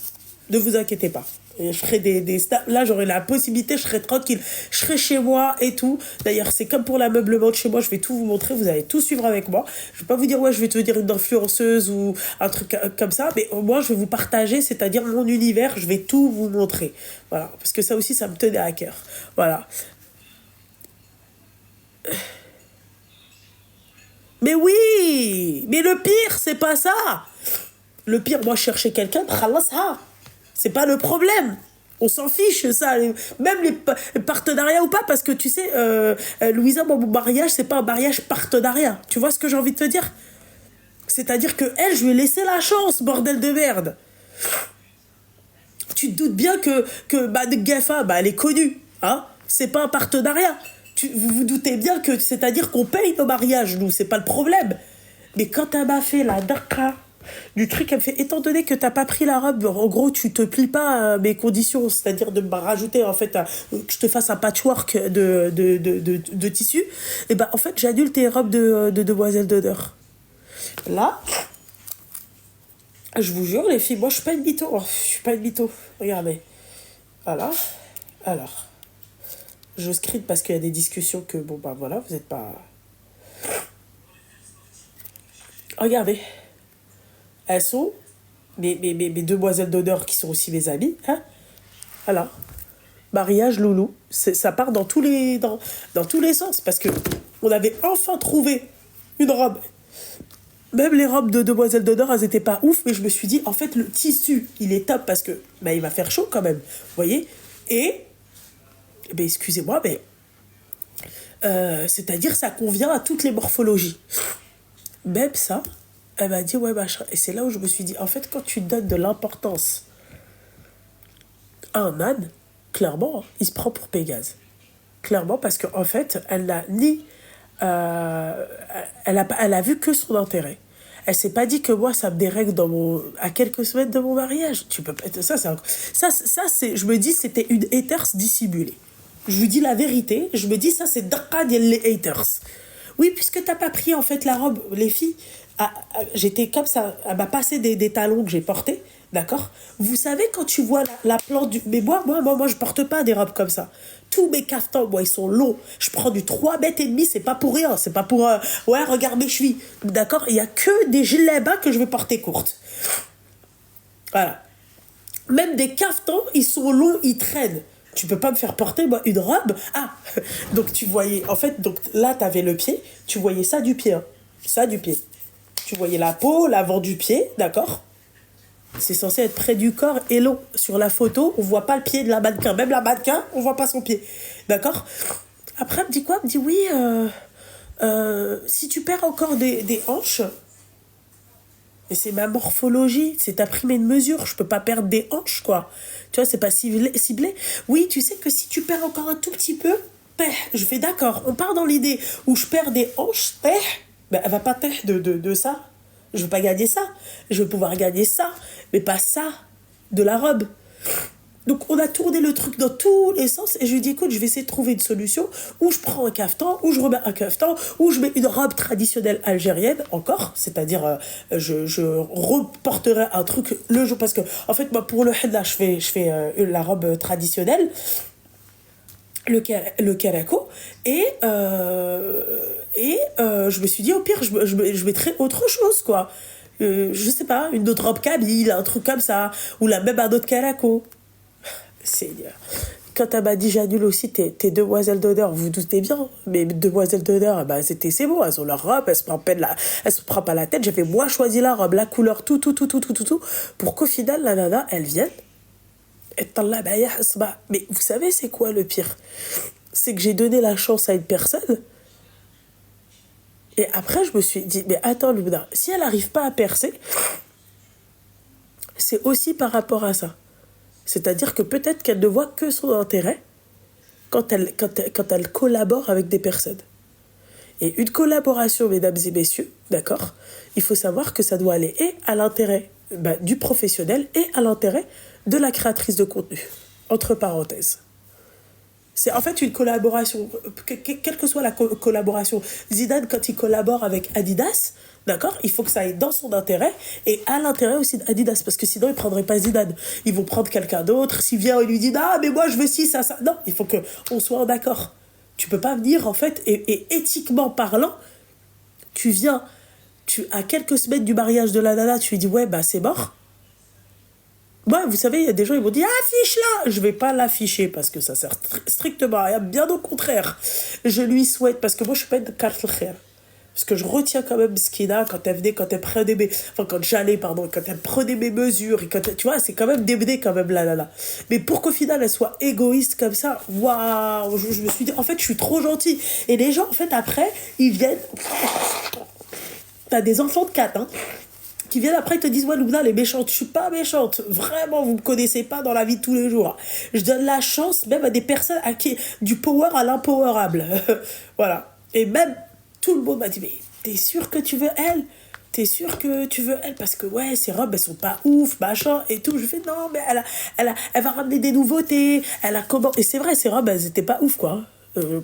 Ne vous inquiétez pas. Et je ferai là, j'aurai la possibilité, je serai tranquille. Je serai chez moi et tout. D'ailleurs, c'est comme pour l'ameublement de chez moi, je vais tout vous montrer, vous allez tout suivre avec moi. Je vais pas vous dire, ouais, je vais te dire une influenceuse ou un truc comme ça, mais au moins, je vais vous partager, c'est-à-dire mon univers, je vais tout vous montrer. Voilà. Parce que ça aussi, ça me tenait à cœur. Voilà. Mais oui! Mais le pire, c'est pas ça! Le pire, moi, je cherchais quelqu'un, khalasha. C'est pas le problème. On s'en fiche, ça. Même les partenariats ou pas, parce que tu sais, Louisa, mon mariage, c'est pas un mariage partenariat. Tu vois ce que j'ai envie de te dire? C'est-à-dire que elle, je lui ai laissé la chance, bordel de merde. Tu te doutes bien que Gafa, elle est connue. Hein? C'est pas un partenariat. Vous vous doutez bien que c'est-à-dire qu'on paye nos mariages, nous, c'est pas le problème. Mais quand elle m'a fait la daqa du truc, elle me fait, étant donné que t'as pas pris la robe, en gros, tu te plies pas à mes conditions, c'est-à-dire de me rajouter, en fait, que je te fasse un patchwork de tissu, et en fait, j'annule tes robes de demoiselle d'honneur. Là, je vous jure, les filles, moi, je suis pas une mytho. Je suis pas une mytho. Regardez. Voilà. Alors. Je screen parce qu'il y a des discussions que, bon, bah voilà, vous n'êtes pas... Regardez, elles sont mes demoiselles d'honneur qui sont aussi mes amies, hein. Voilà. Mariage loulou. Ça part dans tous les sens parce que on avait enfin trouvé une robe. Même les robes de demoiselles d'honneur, elles étaient pas ouf, mais je me suis dit, en fait, le tissu, il est top parce que bah, il va faire chaud quand même. Vous voyez. Et, ben, excusez-moi, mais c'est-à-dire ça convient à toutes les morphologies. Même ça, elle m'a dit, ouais, machin. Et c'est là où je me suis dit, en fait, quand tu donnes de l'importance à un âne, clairement, hein, il se prend pour Pégase. Clairement, parce qu'en fait, elle n'a ni... euh, elle a vu que son intérêt. Elle s'est pas dit que moi, ça me dérègle à quelques semaines de mon mariage. Tu peux pas... C'est, je me dis, c'était une haters dissimulée. Je vous dis la vérité. Je me dis, ça, c'est Dakar les haters. Oui, puisque t'as pas pris, en fait, la robe, les filles... j'étais comme ça, elle m'a passé des talons que j'ai portés, d'accord. Vous savez, quand tu vois la plante du... Mais moi, je porte pas des robes comme ça. Tous mes caftans, moi, ils sont longs. Je prends du 3,5 m, c'est pas pour rien. C'est pas pour... ouais, regarde mes chevilles. D'accord. Il y a que des gilets bas que je vais porter courtes. Voilà. Même des caftans, ils sont longs, ils traînent. Tu peux pas me faire porter, moi, une robe. Ah, donc tu voyais... En fait, donc là, t'avais le pied. Tu voyais ça du pied. Hein. Ça du pied. Tu voyais la peau, l'avant du pied, d'accord. C'est censé être près du corps et long. Sur la photo, on voit pas le pied de la mannequin. Même la mannequin, on voit pas son pied. D'accord. Après, elle me dit quoi? Elle me dit oui, si tu perds encore des hanches, mais c'est ma morphologie, c'est ta primée de mesure, je peux pas perdre des hanches, quoi. Tu vois, c'est pas ciblé. Oui, tu sais que si tu perds encore un tout petit peu, je fais d'accord. On part dans l'idée où je perds des hanches, ben, elle va pas de ça. Je veux pas gagner ça. Je veux pouvoir gagner ça, mais pas ça, de la robe. Donc on a tourné le truc dans tous les sens et je lui dis écoute, je vais essayer de trouver une solution où je prends un caftan, où je remets un caftan, où je mets une robe traditionnelle algérienne encore, c'est-à-dire je reporterai un truc le jour parce que en fait moi pour le henna je fais la robe traditionnelle, le karako je me suis dit au pire je mettrais autre chose quoi. Je sais pas, une autre robe kabyle, un truc comme ça, ou la même un autre karako. Seigneur. Quand elle m'a dit j'annule aussi tes demoiselles d'honneur, vous doutez bien, mes demoiselles d'honneur, bah c'est bon, elles ont leur robe, elles se prennent pas la tête, j'avais moi choisi la robe, la couleur, tout, pour qu'au final, la nana, elle vienne, et tallah, mais vous savez c'est quoi le pire? C'est que j'ai donné la chance à une personne, et après je me suis dit, mais attends Loubna, si elle n'arrive pas à percer, c'est aussi par rapport à ça. C'est-à-dire que peut-être qu'elle ne voit que son intérêt quand elle collabore avec des personnes. Et une collaboration, mesdames et messieurs, d'accord, il faut savoir que ça doit aller et à l'intérêt du professionnel et à l'intérêt de la créatrice de contenu. Entre parenthèses. C'est en fait une collaboration, quelle que soit la collaboration. Zidane, quand il collabore avec Adidas, d'accord, il faut que ça aille dans son intérêt et à l'intérêt aussi d'Adidas, parce que sinon, ils ne prendraient pas Zidane. Ils vont prendre quelqu'un d'autre. S'il vient et lui dit « Ah, mais moi, je veux ci, ça, ça ». Non, il faut qu'on soit en accord. Tu peux pas venir, en fait, et éthiquement parlant, tu viens, à quelques semaines du mariage de la nana, tu lui dis « Ouais, bah, c'est mort ». Moi, vous savez, il y a des gens, ils vont dire affiche-la. Je vais pas l'afficher parce que ça sert strictement à rien. Bien au contraire, je lui souhaite, parce que moi, je suis pas une carte khair. Parce que je retiens quand même ce qu'il a quand elle venait, quand elle prenait quand elle prenait mes mesures. Et tu vois, c'est quand même démené quand même là. Mais pour qu'au final, elle soit égoïste comme ça, waouh, je me suis dit, en fait, je suis trop gentille. Et les gens, en fait, après, ils viennent. T'as des enfants de 4, hein. Qui viennent après, ils te disent, ouais, Loubna, elle est méchante. Je suis pas méchante. Vraiment, vous me connaissez pas dans la vie de tous les jours. Je donne la chance même à des personnes à qui, du power à l'impowerable. Voilà. Et même, tout le monde m'a dit, mais t'es sûr que tu veux elle? T'es sûr que tu veux elle? Parce que, ouais, ces robes, elles sont pas ouf, machin, et tout. Je fais, non, mais elle va ramener des nouveautés. Elle a comment? Et c'est vrai, ces robes, elles étaient pas ouf, quoi.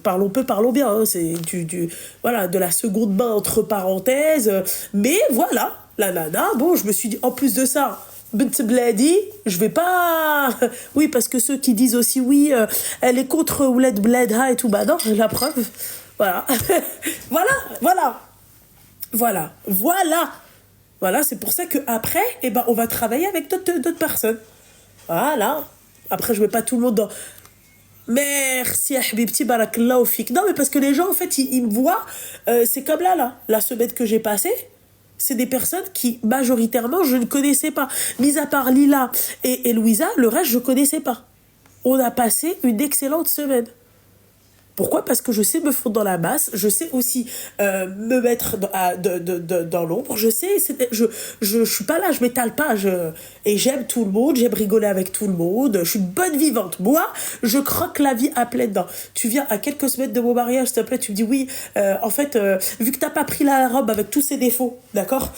Parlons peu, parlons bien. Hein. C'est voilà, de la seconde main entre parenthèses. Mais voilà. La nana, bon, je me suis dit, en plus de ça, Bint Bladi, je vais pas. Oui, parce que ceux qui disent aussi, oui, elle est contre Ouled Bladha et tout, bah non, la preuve. Voilà. Voilà, voilà. Voilà, voilà. Voilà, c'est pour ça qu'après, eh ben, on va travailler avec d'autres personnes. Voilà. Après, je mets pas tout le monde dans. Merci, Habibti, barakallahu fik. Non, mais parce que les gens, en fait, ils me voient. C'est comme là, la semaine que j'ai passée. C'est des personnes qui, majoritairement, je ne connaissais pas. Mis à part Lila et Louisa, le reste, je ne connaissais pas. On a passé une excellente semaine. Pourquoi? Parce que je sais me fondre dans la masse, je sais aussi me mettre dans l'ombre, je sais, je suis pas là, je m'étale pas, et j'aime tout le monde, j'aime rigoler avec tout le monde, je suis une bonne vivante. Moi, je croque la vie à pleines dents. Tu viens à quelques semaines de mon mariage, s'il te plaît, tu me dis oui, en fait, vu que t'as pas pris la robe avec tous ses défauts, d'accord?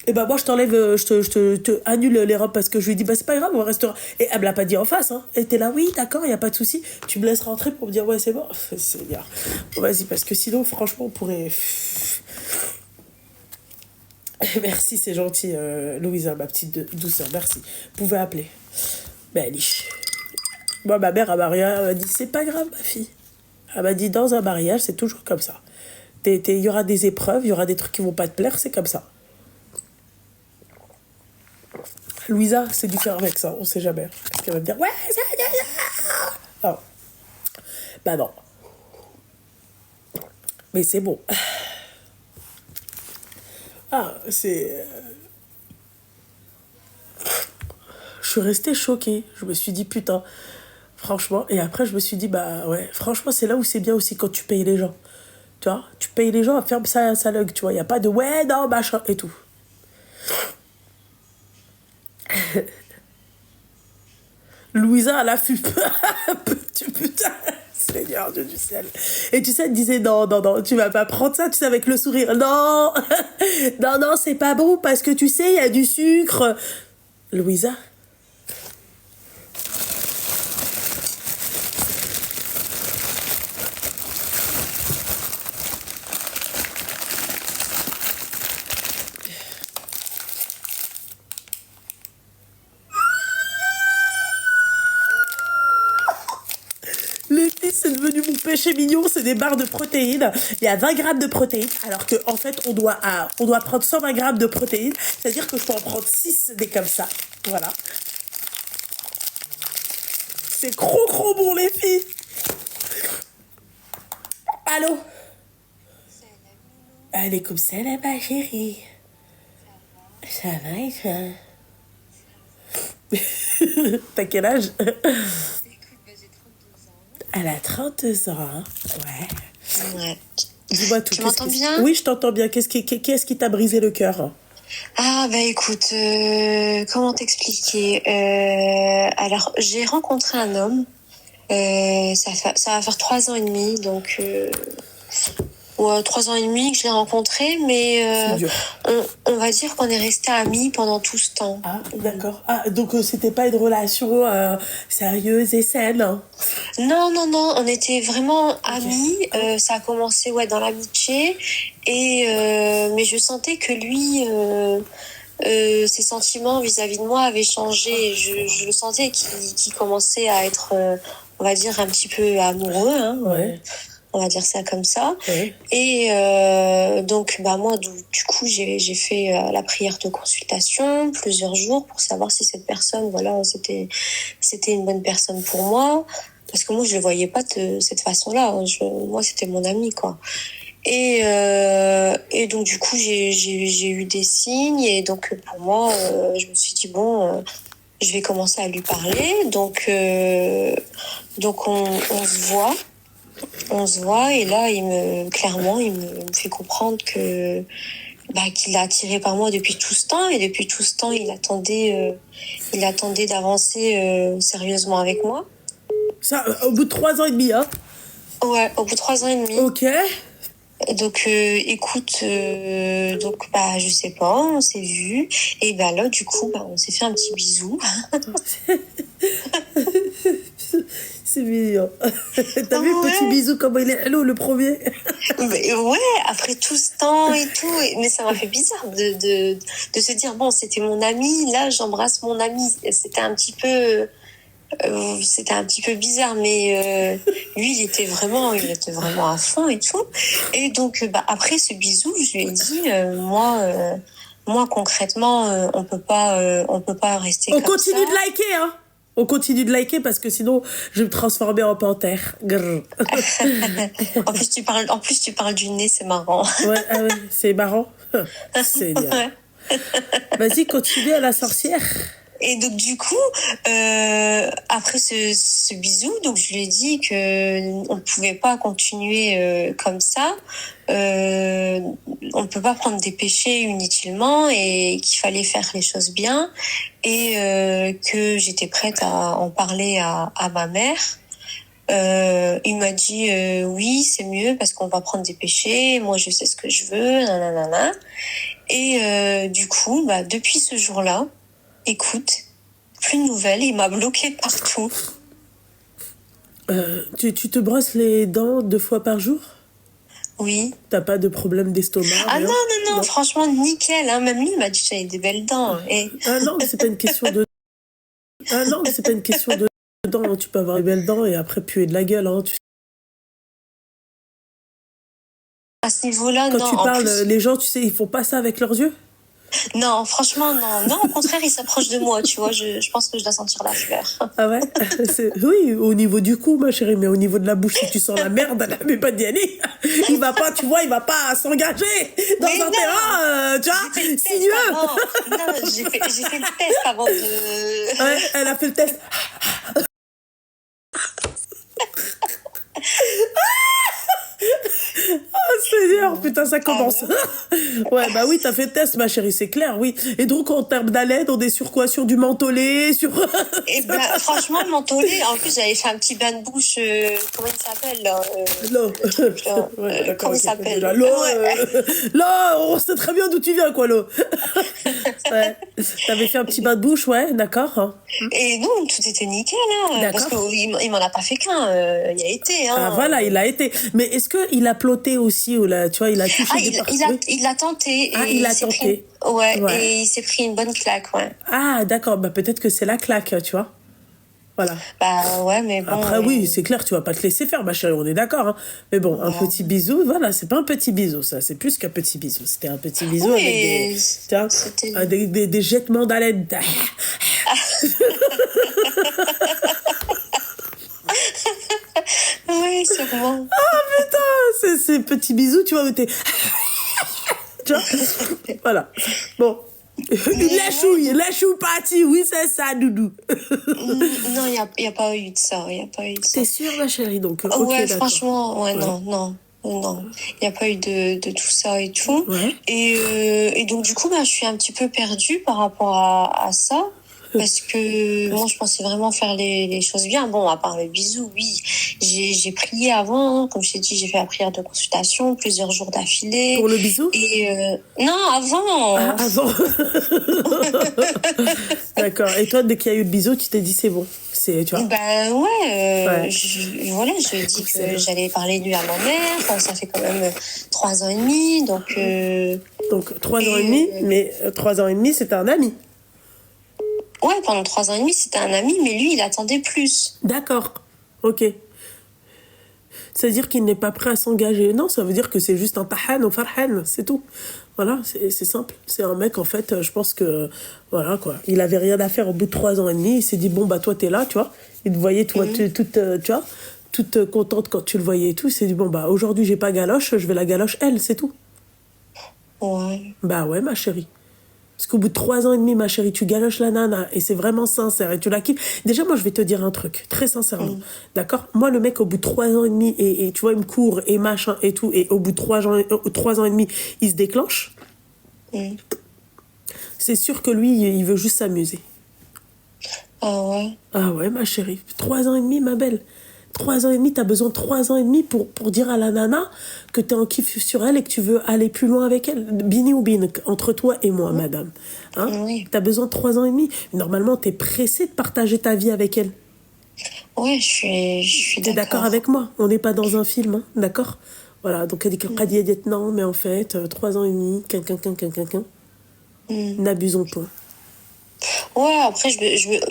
Et ben moi je t'enlève, je te annule les robes parce que je lui dis bah c'est pas grave, on restera. Et elle me l'a pas dit en face, hein. Elle était là, oui d'accord, y a pas de souci. Tu me laisses rentrer pour me dire ouais c'est bon. Seigneur. Bon, vas-y parce que sinon franchement on pourrait. Merci, c'est gentil, Louisa, ma petite douceur, merci. Vous pouvez appeler. Ben Liche. Moi ma mère à mariage elle m'a dit c'est pas grave ma fille. Elle m'a dit dans un mariage c'est toujours comme ça. Il y aura des épreuves, il y aura des trucs qui vont pas te plaire, c'est comme ça. Louisa, c'est du faire avec ça, on sait jamais. Parce qu'elle va me dire, ouais, ça. Non. Bah non. Mais c'est bon. Ah, c'est. Je suis restée choquée. Je me suis dit, putain, franchement. Et après, je me suis dit, bah ouais, franchement, c'est là où c'est bien aussi quand tu payes les gens. Tu vois, tu payes les gens, ferme sa langue, tu vois. Il n'y a pas de ouais, non, machin et tout. Louisa, elle a fui. Putain, Seigneur Dieu du ciel. Et tu sais, elle disait non, non, non, tu vas pas prendre ça, tu sais, avec le sourire. Non, non, non, c'est pas bon parce que tu sais, il y a du sucre. Louisa. Les filles, c'est devenu mon péché mignon, c'est des barres de protéines. Il y a 20 grammes de protéines, alors qu'en fait, on doit prendre 120 grammes de protéines. C'est-à-dire que je peux en prendre 6 des comme ça. Voilà. C'est trop bon, les filles. Allô? Allez, comme ça, là, ma chérie. Ça va et toi? T'as quel âge? Elle a 32 ans. Hein. Ouais. Ouais. Dis-moi tout. Tu m'entends bien? Oui, je t'entends bien. Qu'est-ce qui t'a brisé le cœur? Ah bah écoute, comment t'expliquer? Alors j'ai rencontré un homme. Ça va faire 3 ans et demi, donc ouais, 3 ans et demi que je l'ai rencontré, mais C'est dur. on va dire qu'on est resté amis pendant tout ce temps. Ah, d'accord. Ah, donc c'était pas une relation sérieuse et saine. Hein. Non, on était vraiment amis. Ça a commencé ouais dans l'amitié et mais je sentais que lui, ses sentiments vis-à-vis de moi avaient changé. Je le sentais qu'il commençait à être, on va dire un petit peu amoureux. Hein, Ouais. on va dire ça comme ça. Ouais. Et donc bah moi du coup j'ai fait la prière de consultation plusieurs jours pour savoir si cette personne voilà c'était une bonne personne pour moi, parce que moi je le voyais pas de cette façon-là. Moi c'était mon ami quoi. Et donc du coup j'ai eu des signes, et donc pour moi je me suis dit bon, je vais commencer à lui parler. Donc on se voit, et là clairement il me fait comprendre que qu'il est attiré par moi depuis tout ce temps, et depuis tout ce temps il attendait d'avancer sérieusement avec moi. Ça, au bout de 3 ans et demi, hein? Ouais, au bout de 3 ans et demi. Ok. Donc écoute, donc je sais pas, on s'est vu, et là du coup on s'est fait un petit bisou. C'est mignon. T'as vu le petit Ouais. bisou, comment il est hello, le premier? Mais ouais, après tout ce temps et tout, mais ça m'a fait bizarre de se dire, bon, c'était mon ami, là, j'embrasse mon ami. C'était un petit peu bizarre, mais lui, il était vraiment à fond et tout. Et donc, après ce bisou, je lui ai dit, moi, concrètement, on peut pas rester On comme ça. continue de liker, hein. On continue de liker parce que sinon, je vais me transformer en panthère. Grrr. En plus, tu parles du nez, c'est marrant. Ouais, ah ouais, c'est marrant. Seigneur. Ouais. Vas-y, continue à la sorcière. Et donc du coup, après ce bisou, donc je lui ai dit que on ne pouvait pas continuer comme ça. On ne peut pas prendre des péchés inutilement et qu'il fallait faire les choses bien et que j'étais prête à en parler à ma mère. Il m'a dit oui, c'est mieux parce qu'on va prendre des péchés. Moi, je sais ce que je veux. Nanana. Et du coup, depuis ce jour-là. Écoute, plus de nouvelles, il m'a bloqué partout. Tu te brosses les dents 2 fois par jour? Oui. T'as pas de problème d'estomac? Ah rien? non, franchement, nickel. Hein. Même lui, il m'a dit que j'avais des belles dents. Et... Ah non, mais c'est pas une question de... Ah non, mais c'est pas une question de dents. Tu peux avoir des belles dents et après puer de la gueule. Hein. À ce niveau-là, Quand non. tu En parles, plus... les gens, tu sais, ils font pas ça avec leurs yeux? Non, franchement, non. Non, au contraire, il s'approche de moi, tu vois. Je pense que je dois sentir la fleur. Ah ouais? Oui, au niveau du cou, ma chérie, mais au niveau de la bouche, si tu sens la merde, elle n'avait pas d'y aller. Il va pas, tu vois, il va pas s'engager dans Mais un non, terrain, tu vois, j'ai fait le test sinueux. avant. Non, j'ai fait le test avant de... Ouais, elle a fait le test. Oh Seigneur, putain, ça commence. Ouais, bah oui, t'as fait le test, ma chérie, c'est clair, oui. Et donc, en termes d'haleine, on est sur quoi? Sur du mentholé, sur... Et franchement, le mentholé, en plus, j'avais fait un petit bain de bouche, comment il s'appelle, là L'eau. Ouais, d'accord, comment il ok, s'appelle l'eau, Ouais. là, on sait très bien d'où tu viens, quoi, l'eau. Ouais. T'avais fait un petit bain de bouche, ouais, d'accord. Hein. Et non, tout était nickel, hein, parce D'accord. qu'il m'en a pas fait qu'un, il a été. Hein. Ah, voilà, il a été. Mais est-ce qu'il a ploté aussi, ou là, tu vois, il a touché des parties? Il a tenté. Ah, Et il a s'est tenté. Ouais, Ouais. et il s'est pris une bonne claque, ouais. Ah, d'accord, bah peut-être que c'est la claque, tu vois. Voilà. Bah ouais, mais bon... Après, oui, c'est clair, tu vas pas te laisser faire, ma chérie, on est d'accord. Hein. Mais bon, un petit bisou, voilà, c'est pas un petit bisou, ça, c'est plus qu'un petit bisou. C'était un petit bisou Oui, avec des, tiens, c'était... des jettements d'haleine. Oui, sûrement. Putain, c'est petit bisou, tu vois, où t'es... Tu vois. Voilà. Bon. La chouille partie, oui, c'est ça, doudou. Non, il y a pas eu de ça, il y a pas eu de ça. T'es sûre, ma chérie, donc, ok, Ouais, d'accord. franchement, ouais, non. Il n'y a pas eu de tout ça et tout. Ouais. Et donc, du coup, je suis un petit peu perdue par rapport à ça. Parce que moi, je pensais vraiment faire les choses bien. Bon, à part le bisou, oui. J'ai prié avant. Comme je t'ai dit, j'ai fait la prière de consultation plusieurs jours d'affilée. Pour le bisou? Et non, avant. Ah, avant. D'accord. Et toi, dès qu'il y a eu le bisou, tu t'es dit, c'est bon. C'est, tu vois. Ben ouais, Ouais. je lui ai dit Excellent. que j'allais parler de lui à ma mère. Enfin, ça fait quand même 3 ans et demi, donc... Donc, 3 ans et demi, mais 3 ans et demi, c'était un ami. Ouais, pendant 3 ans et demi, c'était un ami, mais lui, il attendait plus. D'accord. Ok. Ça veut dire qu'il n'est pas prêt à s'engager. Non, ça veut dire que c'est juste un tahan ou farhan, c'est tout. Voilà, c'est simple. C'est un mec, en fait, je pense que... Voilà, quoi. Il avait rien à faire au bout de 3 ans et demi. Il s'est dit, bon, bah, toi, t'es là, tu vois. Il te voyait, toi, toute, tu vois, toute contente quand tu le voyais et tout. Il s'est dit, bon, bah, aujourd'hui, j'ai pas galoche, je vais la galoche elle, c'est tout. Ouais. Bah ouais, ma chérie. Parce qu'au bout de 3 ans et demi, ma chérie, tu galoches la nana et c'est vraiment sincère et tu la kiffes. Déjà, moi, je vais te dire un truc, très sincèrement. D'accord? Moi, le mec, au bout de 3 ans et demi, et tu vois, il me court et machin et tout, et au bout de 3 ans et demi, il se déclenche. C'est sûr que lui, il veut juste s'amuser. Ah ouais. Ah ouais, ma chérie. 3 ans et demi, ma belle. 3 ans et demi, t'as besoin de 3 ans et demi pour dire à la nana que t'es en kiff sur elle et que tu veux aller plus loin avec elle. Bini ou bin, entre toi et moi, madame. Hein? Oui. T'as besoin de 3 ans et demi. Normalement, t'es pressé de partager ta vie avec elle. Ouais, je suis T'es d'accord d'accord. avec moi? On n'est pas dans un film, hein, d'accord? Voilà, donc elle dit qu'elle dit non, mais en fait, 3 ans et demi, quin. Mm. N'abusons pas. Ouais, après,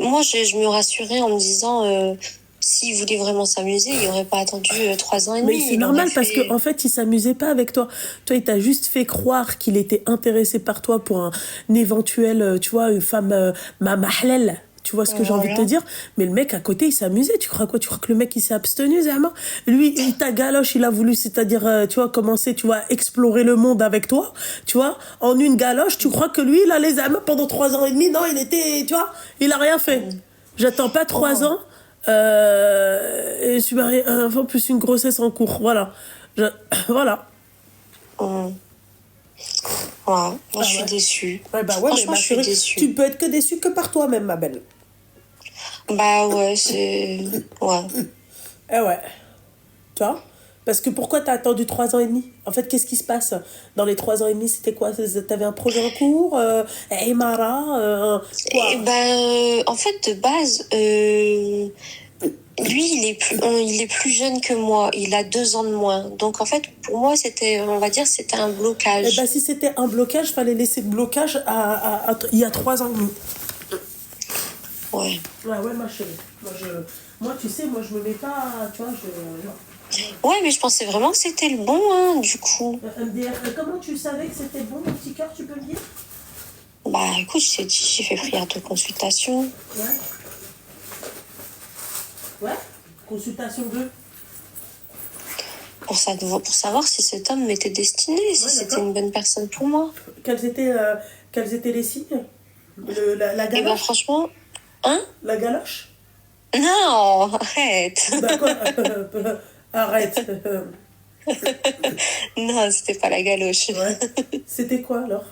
moi, je me rassurais en me disant, s'il voulait vraiment s'amuser, il aurait pas attendu 3 ans et Mais demi. c'est Il aurait normal parce qu'en fait. en fait, il s'amusait pas avec toi. Toi, il t'a juste fait croire qu'il était intéressé par toi pour un éventuel, tu vois, une femme mahlel. Tu vois ce que j'ai envie de te Voilà. dire? Mais le mec à côté, il s'amusait. Tu crois quoi? Tu crois que le mec, il s'est abstenu, Zama? Lui, il t'a galoche, il a voulu, c'est-à-dire, tu vois, commencer, tu vois, explorer le monde avec toi. Tu vois, en une galoche, tu crois que lui, il a les Zama pendant 3 ans et demi? Non, il était, tu vois, il a rien fait. Mm. J'attends pas trois Oh. ans et je suis mariée un enfant plus une grossesse en cours. Voilà. Je- voilà. Mm. Ouais, moi, je Ah suis ouais. déçue. Ouais, bah ouais, mais Franchement, ma je suis chérie, déçue. tu peux être que déçue que par toi-même, ma belle. Bah ouais, c'est. Ouais. Eh ouais. Tu vois? Parce que pourquoi t'as attendu 3 ans et demi? En fait, qu'est-ce qui se passe? Dans les 3 ans et demi, c'était quoi? T'avais un projet en cours? Aymara? Et Quoi? ben, en fait, de base, lui, il est plus jeune que moi. Il a 2 ans de moins. Donc, en fait, pour moi, on va dire, c'était un Eh ben, blocage. si c'était un blocage, fallait laisser le blocage il y a 3 ans et demi. Ouais. Ouais, ouais, ma chérie. Moi, tu sais, moi, je me mets pas, tu vois, Ouais, mais je pensais vraiment que c'était le bon, hein, du coup. MDR, comment tu savais que c'était bon, mon petit cœur, tu peux me dire? Bah, écoute, je t'ai dit, j'ai fait prière de consultation. Ouais. Ouais. Consultation 2. Pour savoir si cet homme m'était destiné, si Ouais, c'était d'accord. une bonne personne pour moi. Quels étaient, euh, quels étaient les signes? La Et ben, galoche? franchement, hein? La galoche? Non, arrête. Bah quoi? Arrête. Non, c'était pas la galoche. Ouais. C'était quoi alors?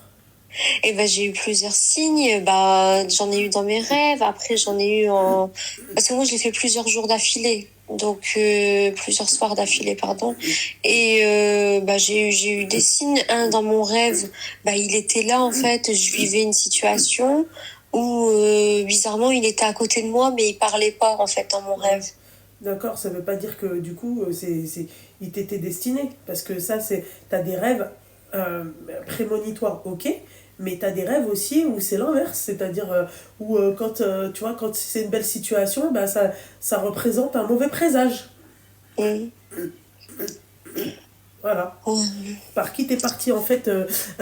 Et ben, j'ai eu plusieurs signes. Bah, j'en ai eu dans mes rêves. Après, j'en ai eu en. Parce que moi, je l'ai fait plusieurs jours d'affilée. Donc, plusieurs soirs d'affilée, pardon. Et bah, j'ai eu des signes. Un, dans mon rêve, bah, il était là, en fait. Je vivais une situation où, bizarrement, il était à côté de moi, mais il parlait pas, en fait, dans mon rêve. D'accord, ça veut pas dire que du coup, il t'était destiné. Parce que ça, t'as des rêves euh, prémonitoires, ok, mais t'as des rêves aussi où c'est l'inverse. C'est-à-dire où quand, tu vois, quand c'est une belle situation, bah, ça représente un mauvais présage. Mm. Voilà. Ouais. Par qui t'es parti en fait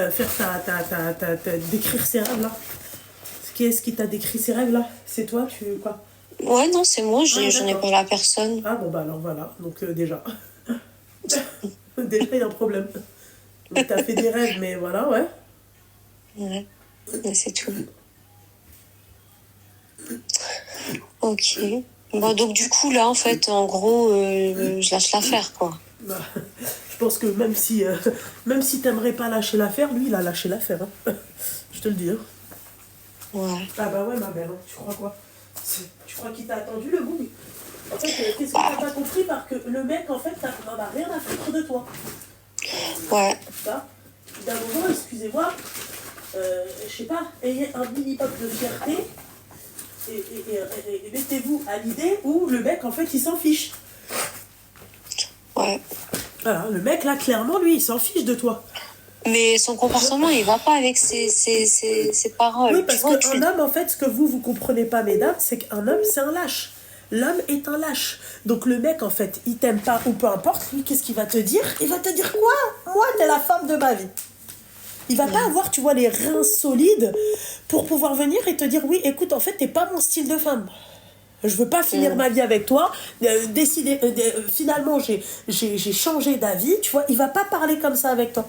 faire décrire ces rêves-là? Qui est-ce qui t'a décrit ces rêves-là? C'est toi, quoi? Ouais, non, c'est moi, Ah, j'en ai d'accord. parlé à personne. Ah bon, bah alors voilà, donc déjà. Déjà, il y a un problème. Donc, t'as fait des rêves, mais voilà, ouais. Ouais, mais c'est tout. Ok. Bon, donc du coup, là, en fait, en gros, je lâche l'affaire, quoi. Bah, je pense que même si t'aimerais pas lâcher l'affaire, lui, il a lâché l'affaire. Hein. Je te le dis. Hein. Ouais. Ah bah ouais, ma belle, hein. Tu crois quoi? Tu crois qu'il t'a attendu le bout? En fait, qu'est-ce que Bah, t'as pas compris? Parce que le mec, en fait, n'en a rien à foutre de toi. ouais. Ça, d'un moment, excusez-moi, je sais pas, ayez un minimum de fierté et mettez-vous à l'idée où le mec, en fait, il s'en fiche. Ouais. Voilà, le mec, là, clairement, lui, il s'en fiche de toi. Mais son comportement, il va pas avec ses paroles. Oui, Tu parce vois, qu'un homme, en fait, ce que vous comprenez pas, mesdames, c'est qu'un homme, c'est un lâche. L'homme est un lâche. Donc le mec, en fait, il t'aime pas ou peu importe, lui, qu'est-ce qu'il va te dire? Il va te dire quoi? Moi, t'es la femme de ma vie. Il va pas avoir, tu vois, les reins solides pour pouvoir venir et te dire, oui, écoute, en fait, t'es pas mon style de femme. Je veux pas finir ma vie avec toi. Finalement, j'ai changé d'avis. Tu vois, il va pas parler comme ça avec toi.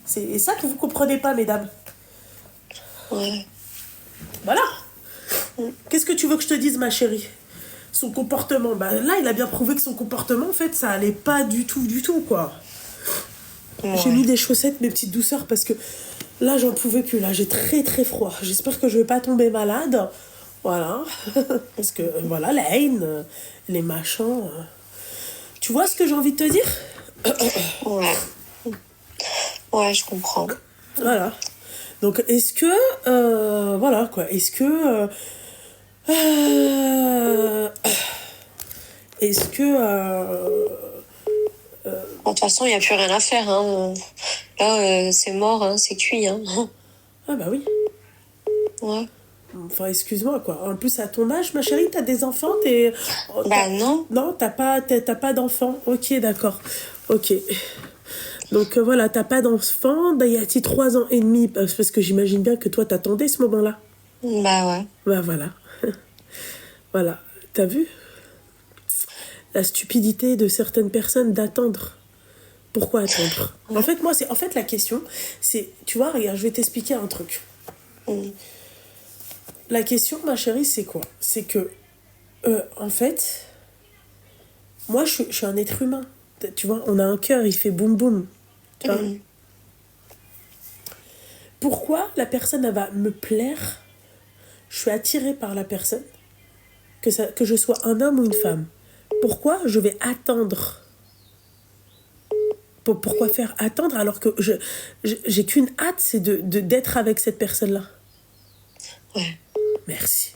C'est ça que vous comprenez pas, mesdames. ouais. Voilà. Qu'est-ce que tu veux que je te dise, ma chérie? Son comportement, bah là, il a bien prouvé que son comportement, en fait, ça allait pas du tout, quoi. J'ai mis Ouais. des chaussettes, mes petites douceurs, parce que là, j'en pouvais plus. Là, j'ai très, très froid. J'espère que je vais pas tomber malade. Voilà. Parce que, voilà, la haine, les machins. Tu vois ce que j'ai envie de te dire? Ouais. Ouais, je comprends. Voilà. Donc, est-ce que... voilà, quoi. Est-ce que... euh, Est-ce que... De toute façon, il n'y a plus rien à faire. Hein. Là, c'est mort, hein, c'est cuit. Hein. Ah bah oui. Ouais. Enfin, excuse-moi, quoi. En plus, à ton âge, ma chérie, t'as des enfants, Bah non. Non, t'as pas d'enfants. Ok, d'accord. Ok. Donc voilà, t'as pas d'enfants. Il y a 3 ans et demi, parce que j'imagine bien que toi, t'attendais ce moment-là. Bah ouais. Bah voilà. Voilà. T'as vu la stupidité de certaines personnes d'attendre. Pourquoi attendre? En fait, la question, c'est... Tu vois, regarde, je vais t'expliquer un truc. La question, ma chérie, c'est quoi? C'est que, en fait, moi, je suis un être humain. Tu vois, on a un cœur, il fait boum boum. Tu vois? Pourquoi la personne, elle va me plaire? Je suis attirée par la personne, que je sois un homme ou une femme. Pourquoi je vais attendre? Pourquoi faire attendre alors que j'ai qu'une hâte, c'est d'être avec cette personne-là? Ouais. Merci.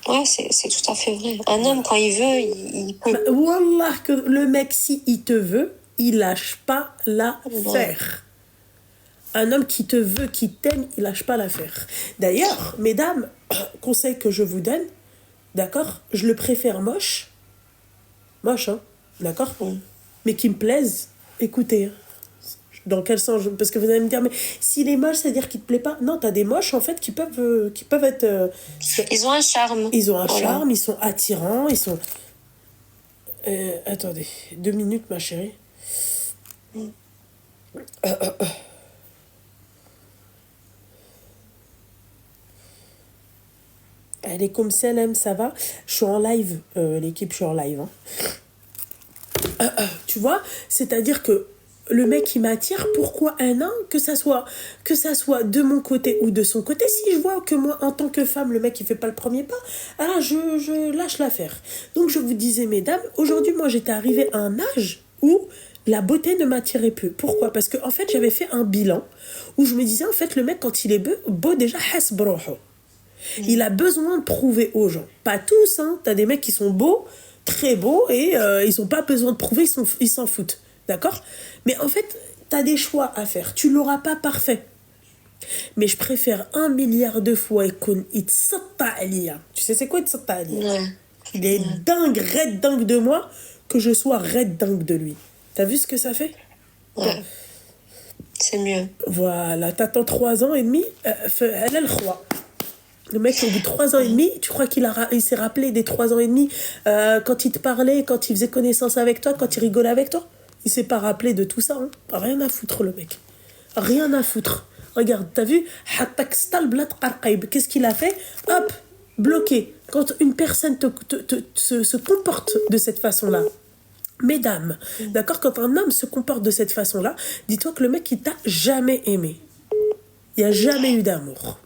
Ouais, c'est tout à fait vrai. Un homme, quand il veut, il peut. Bah, Wallah, que le mec, si il te veut, il lâche pas l'affaire. Un homme qui te veut, qui t'aime, il lâche pas l'affaire. D'ailleurs, mesdames, conseil que je vous donne, d'accord? Je le préfère moche, hein, d'accord? Mais qui me plaise, écoutez, hein. Dans quel sens? Parce que vous allez me dire, mais s'il est moche, c'est-à-dire qu'il te plaît pas? Non, t'as des moches, en fait, qui peuvent être... Ils ont un charme. Ils ont un Voilà. charme, ils sont attirants, ils sont... attendez, 2 minutes, ma chérie. Elle est comme Selem, ça va? Je suis en live, l'équipe, je suis en live. Hein. Tu vois? C'est-à-dire que le mec qui m'attire, pourquoi un homme, que ça soit de mon côté ou de son côté, si je vois que moi, en tant que femme, le mec, il fait pas le premier pas, alors je lâche l'affaire. Donc, je vous disais, mesdames, aujourd'hui, moi, j'étais arrivée à un âge où la beauté ne m'attirait plus. Pourquoi? Parce que, en fait, j'avais fait un bilan où je me disais, en fait, le mec, quand il est beau déjà, hasbroho. Il a besoin de prouver aux gens. Pas tous, hein. T'as des mecs qui sont beaux, très beaux, et ils n'ont pas besoin de prouver, ils s'en foutent. D'accord? Mais en fait, t'as des choix à faire. Tu l'auras pas parfait. Mais je préfère 1 milliard de fois qu'on itsatta aliya. Tu sais c'est quoi itsatta aliya? Ouais. Il est dingue, raide dingue de moi, que je sois raide dingue de lui. T'as vu ce que ça fait? Ouais. C'est mieux. Voilà, t'attends 3 ans et demi, elle a le roi. Le mec, au bout de 3 ans et demi, tu crois il s'est rappelé des 3 ans et demi quand il te parlait, quand il faisait connaissance avec toi, quand il rigolait avec toi? Il s'est pas rappelé de tout ça. Hein. Rien à foutre, le mec. Rien à foutre. Regarde, t'as vu? Qu'est-ce qu'il a fait? Hop, bloqué. Quand une personne se comporte de cette façon-là, mesdames, d'accord? Quand un homme se comporte de cette façon-là, dis-toi que le mec, il t'a jamais aimé. Il n'y a jamais eu d'amour.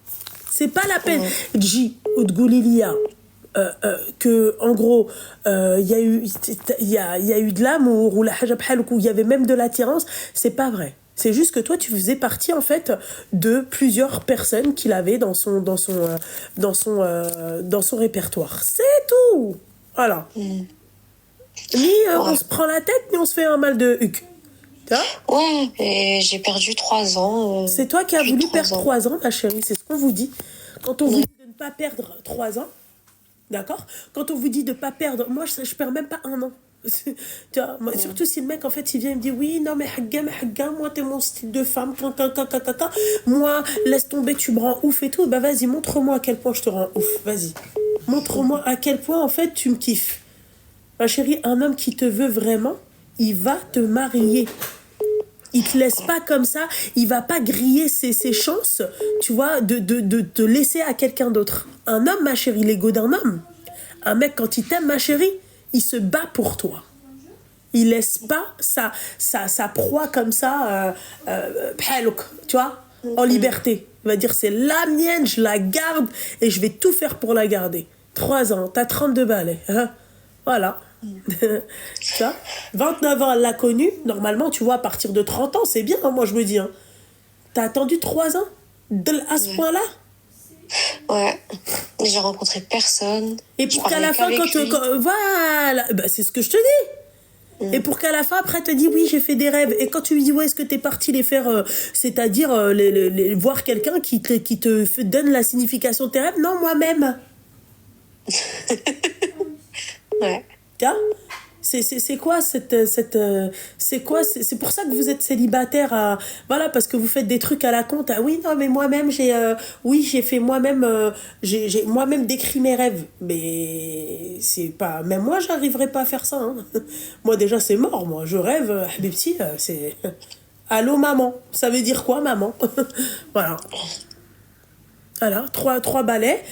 C'est pas la peine. J ou de Goulilia, que en gros il y a eu de l'amour ou la haja bhal ou il y avait même de l'attirance, c'est pas vrai. C'est juste que toi tu faisais partie en fait de plusieurs personnes qu'il avait dans son répertoire. C'est tout. Voilà. Ni on se prend la tête ni on se fait un mal de huc. Ouais, et j'ai perdu 3 ans. C'est toi qui as voulu perdre 3 ans, ma chérie, c'est ce qu'on vous dit. Quand on vous dit de ne pas perdre 3 ans, d'accord? Quand on vous dit de ne pas perdre, moi je perds même pas 1 an. Tu vois, moi, surtout si le mec en fait il vient et me dit oui, non mais Hagga, moi t'es mon style de femme, moi laisse tomber, tu me rends ouf et tout, bah vas-y, montre-moi à quel point je te rends ouf, vas-y. Montre-moi à quel point en fait tu me kiffes. Ma chérie, un homme qui te veut vraiment, il va te marier. Il te laisse pas comme ça, il va pas griller ses chances, tu vois, de te laisser à quelqu'un d'autre. Un homme, ma chérie, l'ego d'un homme. Un mec, quand il t'aime, ma chérie, il se bat pour toi. Il laisse pas sa proie comme ça, tu vois, en liberté. Il va dire, c'est la mienne, je la garde et je vais tout faire pour la garder. 3 ans, t'as 32 balais. Hein, voilà. Tu vois, 29 ans, elle l'a connu. Normalement, tu vois, à partir de 30 ans, c'est bien, hein, moi je me dis. Hein. T'as attendu 3 ans à ce point-là? Ouais. J'ai rencontré personne. Et Je pour qu'à parlais la fin, qu'avec lui. voilà, bah, c'est ce que je te dis. Et pour qu'à la fin, après, elle te dit oui, j'ai fait des rêves. Et quand tu lui dis ouais, est-ce que t'es parti les faire, c'est-à-dire voir quelqu'un qui te donne la signification de tes rêves? Non, moi-même. Ouais. Tiens, c'est quoi c'est quoi c'est pour ça que vous êtes célibataire voilà parce que vous faites des trucs à la compte. Ah oui non mais moi-même j'ai fait moi-même j'ai moi-même décrit mes rêves, mais c'est pas, même moi j'arriverai pas à faire ça hein. Moi déjà c'est mort, moi je rêve habibti, c'est allô maman, ça veut dire quoi maman? Voilà. Voilà, trois balais.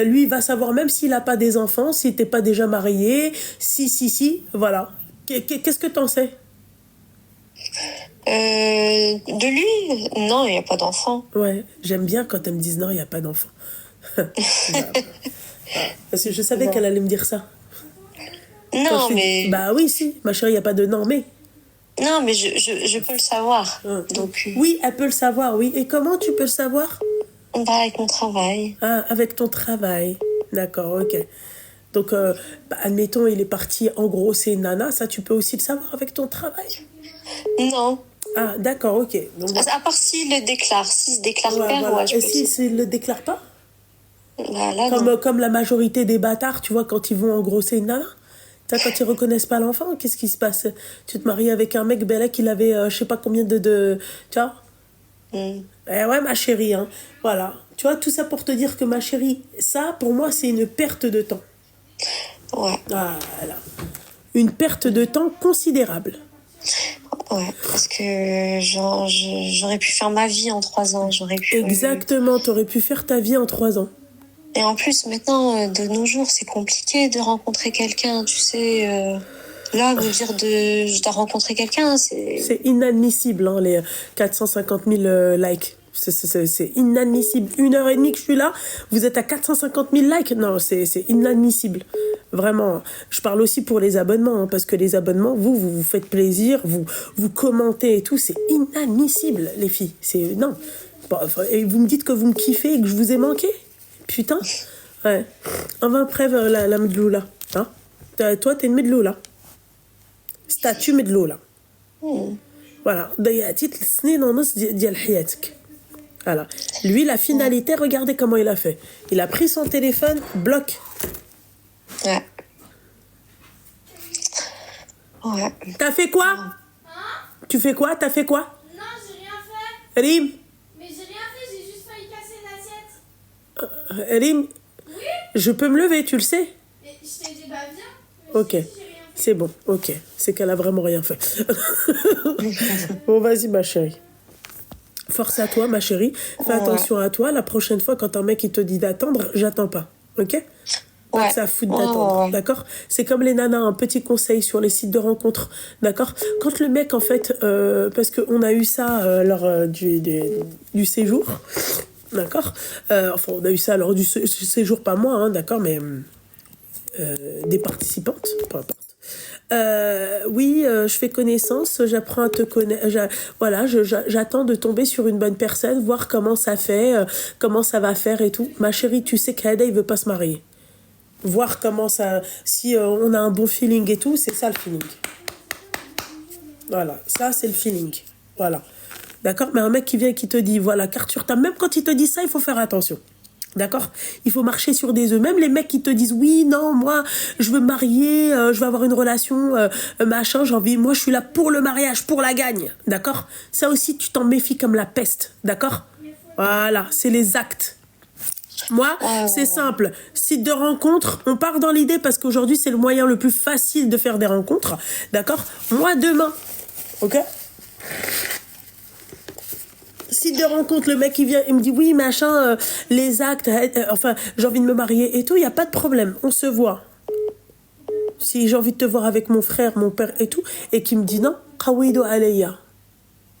Lui, il va savoir même s'il n'a pas des enfants, s'il n'était pas déjà marié, si, voilà. Qu'est-ce que t'en sais? De lui, non, il n'y a pas d'enfant. Ouais, j'aime bien quand elles me disent non, il n'y a pas d'enfant. Parce que je savais Non. qu'elle allait me dire ça. Quand Non, je lui dis, mais bah oui, si, ma chérie, il n'y a pas de non, mais. non, mais je peux le savoir. Donc, Oui, elle peut le savoir, oui. Et comment tu peux le savoir? bah, avec mon travail. Ah, avec ton travail. D'accord, ok. Donc, bah, admettons, il est parti en gros, c'est Nana, ça tu peux aussi le savoir avec ton travail. Non. Ah, d'accord, ok. Donc, À part s'il le déclare. S'il se déclare ouais, père, voilà. ouais, je Et peux s'il ne le déclare pas? Bah, là, non. Comme la majorité des bâtards, tu vois, quand ils vont engrosser une nana. Tu sais, quand ils reconnaissent pas l'enfant, qu'est-ce qui se passe? Tu te maries avec un mec, ben là, qu'il avait, je sais pas combien tu vois? Mm. Eh ouais, ma chérie, hein. Voilà. Tu vois, tout ça pour te dire que ma chérie, ça, pour moi, c'est une perte de temps. Ouais. Ah, voilà. Une perte de temps considérable. Ouais. Parce que j'aurais pu faire ma vie en 3 ans. J'aurais pu. Exactement, t'aurais pu faire ta vie en 3 ans. Et en plus, maintenant, de nos jours, c'est compliqué de rencontrer quelqu'un. Tu sais, là, me dire je dois rencontrer quelqu'un, c'est. C'est inadmissible, hein, les 450 000 likes. C'est inadmissible. 1 heure et demie que je suis là, vous êtes à 450 000 likes. Non, c'est inadmissible. Vraiment. Je parle aussi pour les abonnements, hein, parce que les abonnements, vous faites plaisir, vous commentez et tout. C'est inadmissible, les filles. Non. Bon, et vous me dites que vous me kiffez et que je vous ai manqué? Putain. Ouais. On va après la medloula. Hein? Toi, t'es une medloula. Statut medloula. Voilà. ضيعتي 3 سنين ونص ديال حياتك. Voilà. Lui, la finalité, regardez comment il a fait. Il a pris son téléphone, bloc. Ouais. Ouais. T'as fait quoi? Tu fais quoi? T'as fait quoi? Non, j'ai rien fait. Rim, Mais j'ai rien fait, j'ai juste failli casser une assiette. Rim, je peux me lever, tu le sais? Et je t'ai dit, bah viens. Mais Ok. j'ai rien fait. C'est bon, ok. C'est qu'elle a vraiment rien fait. Bon, vas-y, ma chérie. Force à toi, ma chérie. Fais attention à toi. La prochaine fois, quand un mec il te dit d'attendre, j'attends pas. Ok? Pas Ouais. que ça foute d'attendre. Ouais. D'accord? C'est comme les nanas, un petit conseil sur les sites de rencontres. D'accord? Quand le mec, en fait, parce qu'on a eu ça lors du séjour. D'accord? Enfin, on a eu ça lors du séjour, pas moi, hein, d'accord, mais des participantes, peu importe. Oui, je fais connaissance, j'apprends à te connaître. Voilà, j'attends de tomber sur une bonne personne, voir comment ça fait, comment ça va faire et tout. Ma chérie, tu sais qu'Aida, il veut pas se marier. Voir comment ça. Si on a un bon feeling et tout, c'est ça le feeling. Voilà, ça c'est le feeling. Voilà. D'accord? Mais un mec qui vient et qui te dit, voilà, qu'Arthur, même quand il te dit ça, il faut faire attention. D'accord? Il faut marcher sur des œufs. Même les mecs qui te disent oui, non, moi, je veux me marier, je veux avoir une relation, machin, j'ai envie, moi, je suis là pour le mariage, pour la gagne. D'accord? Ça aussi, tu t'en méfies comme la peste. D'accord? Voilà, c'est les actes. Moi, c'est simple. Site de rencontre, on part dans l'idée parce qu'aujourd'hui, c'est le moyen le plus facile de faire des rencontres. D'accord? Moi, demain, ok? Site de rencontre, le mec il vient, il me dit oui machin, les actes, enfin j'ai envie de me marier et tout, il y a pas de problème, on se voit. Si j'ai envie de te voir avec mon frère, mon père et tout, et qui me dit non, qawidu alayya.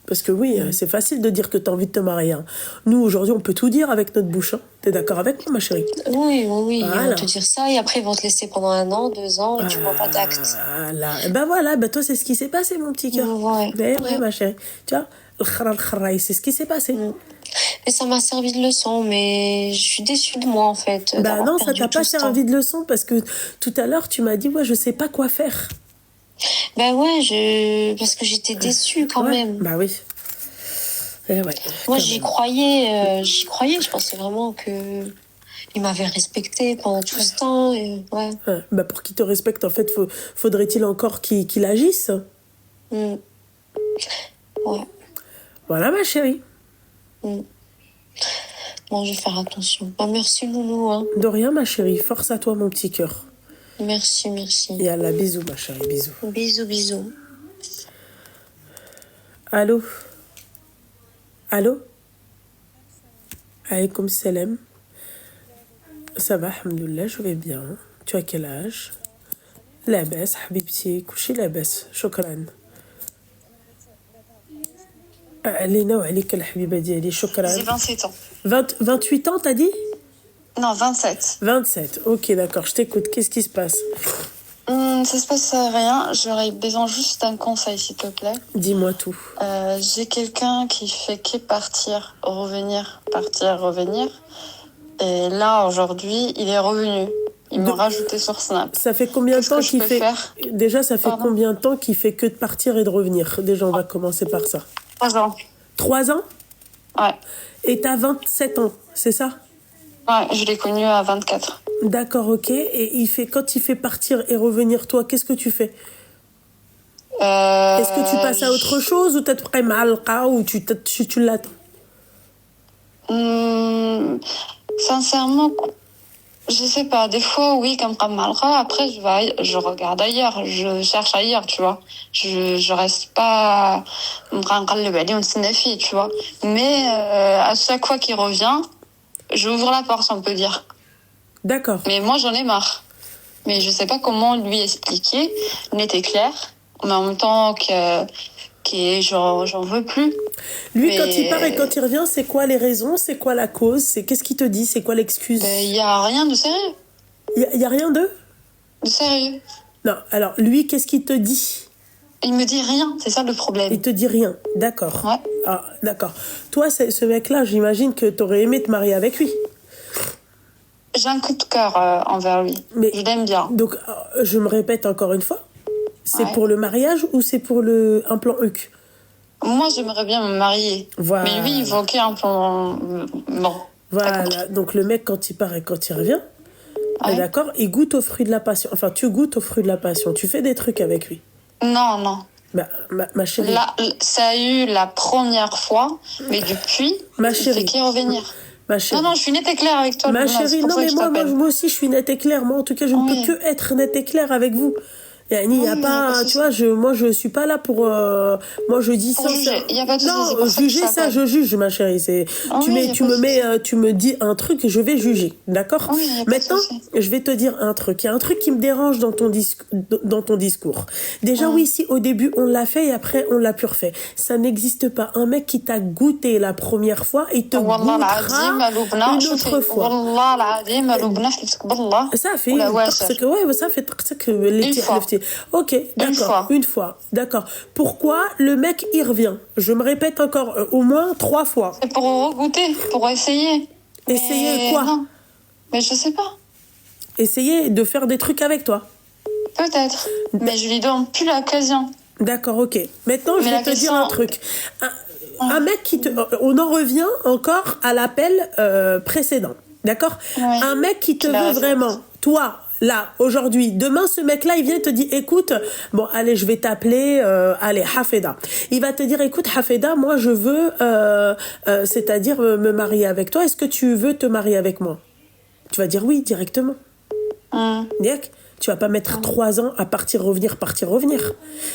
Parce que oui, c'est facile de dire que tu as envie de te marier. Hein. Nous aujourd'hui, on peut tout dire avec notre bouche. Hein. T'es d'accord avec moi, ma chérie? Oui, Voilà. ils vont te dire ça et après ils vont te laisser pendant 1 an, 2 ans et tu vois pas d'actes. Voilà. Ben voilà, ben toi c'est ce qui s'est passé, mon petit cœur. Ouais. Ben ouais, ma chérie. Tu vois, le khara, c'est ce qui s'est passé. Mais ça m'a servi de leçon, mais je suis déçue de moi, en fait, Bah d'avoir non, ça perdu t'a tout pas ce temps. servi de leçon parce que tout à l'heure, tu m'as dit, ouais, je sais pas quoi faire. Ben ouais, parce que j'étais déçue quand Ouais, même. bah oui. Eh ouais, Moi, quand j'y même. croyais, je pensais vraiment que il m'avait respectée pendant tout ce temps, et ouais. Ouais. Bah pour qu'il te respecte, en fait, faudrait-il encore qu'il agisse. Mm. Ouais. Voilà, ma chérie. Mm. Bon, je vais faire attention. Bah, merci, Loulou, hein. De rien, ma chérie. Force à toi, mon petit cœur. Merci, merci. Yallah, bisous, ma chérie, bisous. Bisous, bisous. Allô? Allô? Alaykoum salam. Ça va, alhamdoulilah, je vais bien. Tu as quel âge? لاباس حبيبتي كلشي لاباس شكرا علينا وعليك الحبيبة ديالي شكرا. J'ai 27 ans. 28 ans t'as dit? Non, 27. 27, ok d'accord, je t'écoute, qu'est-ce qui se passe? Ça se passe rien. J'aurais besoin juste d'un conseil, s'il te plaît. Dis-moi tout. J'ai quelqu'un qui fait que partir, revenir, partir, revenir. Et là, aujourd'hui, il est revenu. Il m'a rajouté sur Snap. Ça fait combien de Qu'est-ce temps que je qu'il peux fait faire? Déjà, ça fait Pardon? combien de temps qu'il fait que de partir et de revenir? Déjà, on va commencer par ça. 3 ans. 3 ans? Ouais. Et t'as 27 ans, c'est ça? Ouais, je l'ai connu à 24. D'accord, ok. Et quand il fait partir et revenir, toi, qu'est-ce que tu fais? Est-ce que tu passes à autre chose ou t'as prêt malqa ou tu l'attends? Sincèrement, je sais pas. Des fois, oui, comme Malra. Après, je regarde ailleurs. Je cherche ailleurs, tu vois. Je reste pas, tu vois. Mais à chaque fois qu'il revient, j'ouvre la porte, on peut dire. D'accord. Mais moi, j'en ai marre. Mais je sais pas comment lui expliquer. Il était clair, mais en même temps j'en veux plus. Lui, Mais quand il part et quand il revient, c'est quoi les raisons? C'est quoi la cause? Qu'est-ce qu'il te dit? C'est quoi l'excuse? il y a rien de sérieux. Il y a rien de? De sérieux. Non, alors lui, qu'est-ce qu'il te dit? Il me dit rien, c'est ça le problème. Il te dit rien, d'accord. Ouais. Ah, d'accord. Toi, ce mec-là, j'imagine que t'aurais aimé te marier avec lui. J'ai un coup de cœur envers lui. Mais je l'aime bien. Donc, je me répète encore une fois, c'est Ouais. pour le mariage ou c'est pour un plan HUC? Moi, j'aimerais bien me marier. Voilà. Mais lui, il veut un plan... Bon. Voilà, donc le mec, quand il part et quand il revient, Ouais. d'accord, il goûte au fruit de la passion. Enfin, tu goûtes au fruit de la passion. Tu fais des trucs avec lui. Non, non. Ma chérie. Là, ça a eu la première fois, mais depuis, Ma il chérie. fait qu'y revenir. Ma chérie. Non, je suis nette et claire avec toi. Ma Luna, c'est chérie, pour non ça que mais je t'appelle. moi aussi je suis nette et claire. Moi en tout cas je ne Oui. peux que être nette et claire avec vous. Yani, y a Oui, pas, pas de tu vois, moi je suis pas là pour, moi je dis Pour ça. juger. Y a pas de souci, c'est Non, pour ça que je juger ça, t'appelle. je juge, ma chérie. Tu Oui, y a tu pas me de mets, souci. tu me dis un truc, je vais juger, d'accord? Oui, y a pas de Maintenant, souci. je vais te dire un truc. Il y a un truc qui me dérange dans ton discours. Déjà, oui, si au début on l'a fait et après on l'a plus refait. Ça n'existe pas. Un mec qui t'a goûté la première fois, il te والله العظيم goûtera لبنى une شوفي autre fois. والله العظيم لبنى حلفتك بالله Ça fait ولا parce واسر. que ouais, ça fait que les Une fois. Ok, d'accord, une fois, d'accord. Pourquoi le mec il revient? Je me répète encore au moins 3 fois. C'est pour regoûter, pour essayer. Essayer Mais quoi? non. Mais je sais pas. Essayer de faire des trucs avec toi. Peut-être. Mais je lui donne plus l'occasion. D'accord, ok. Maintenant, je Mais vais la te dire question- un truc. Un mec qui te... On en revient encore à l'appel précédent. D'accord? Ouais. Un mec qui te Tu l'as veut raison. vraiment, toi, là, aujourd'hui, demain, ce mec-là, il vient et te dit, écoute, bon, allez, je vais t'appeler, allez, Hafeda. Il va te dire, écoute, Hafeda, moi, je veux, c'est-à-dire me marier avec toi. Est-ce que tu veux te marier avec moi? Tu vas dire oui, directement. Direct. Tu vas pas mettre 3 ans à partir, revenir.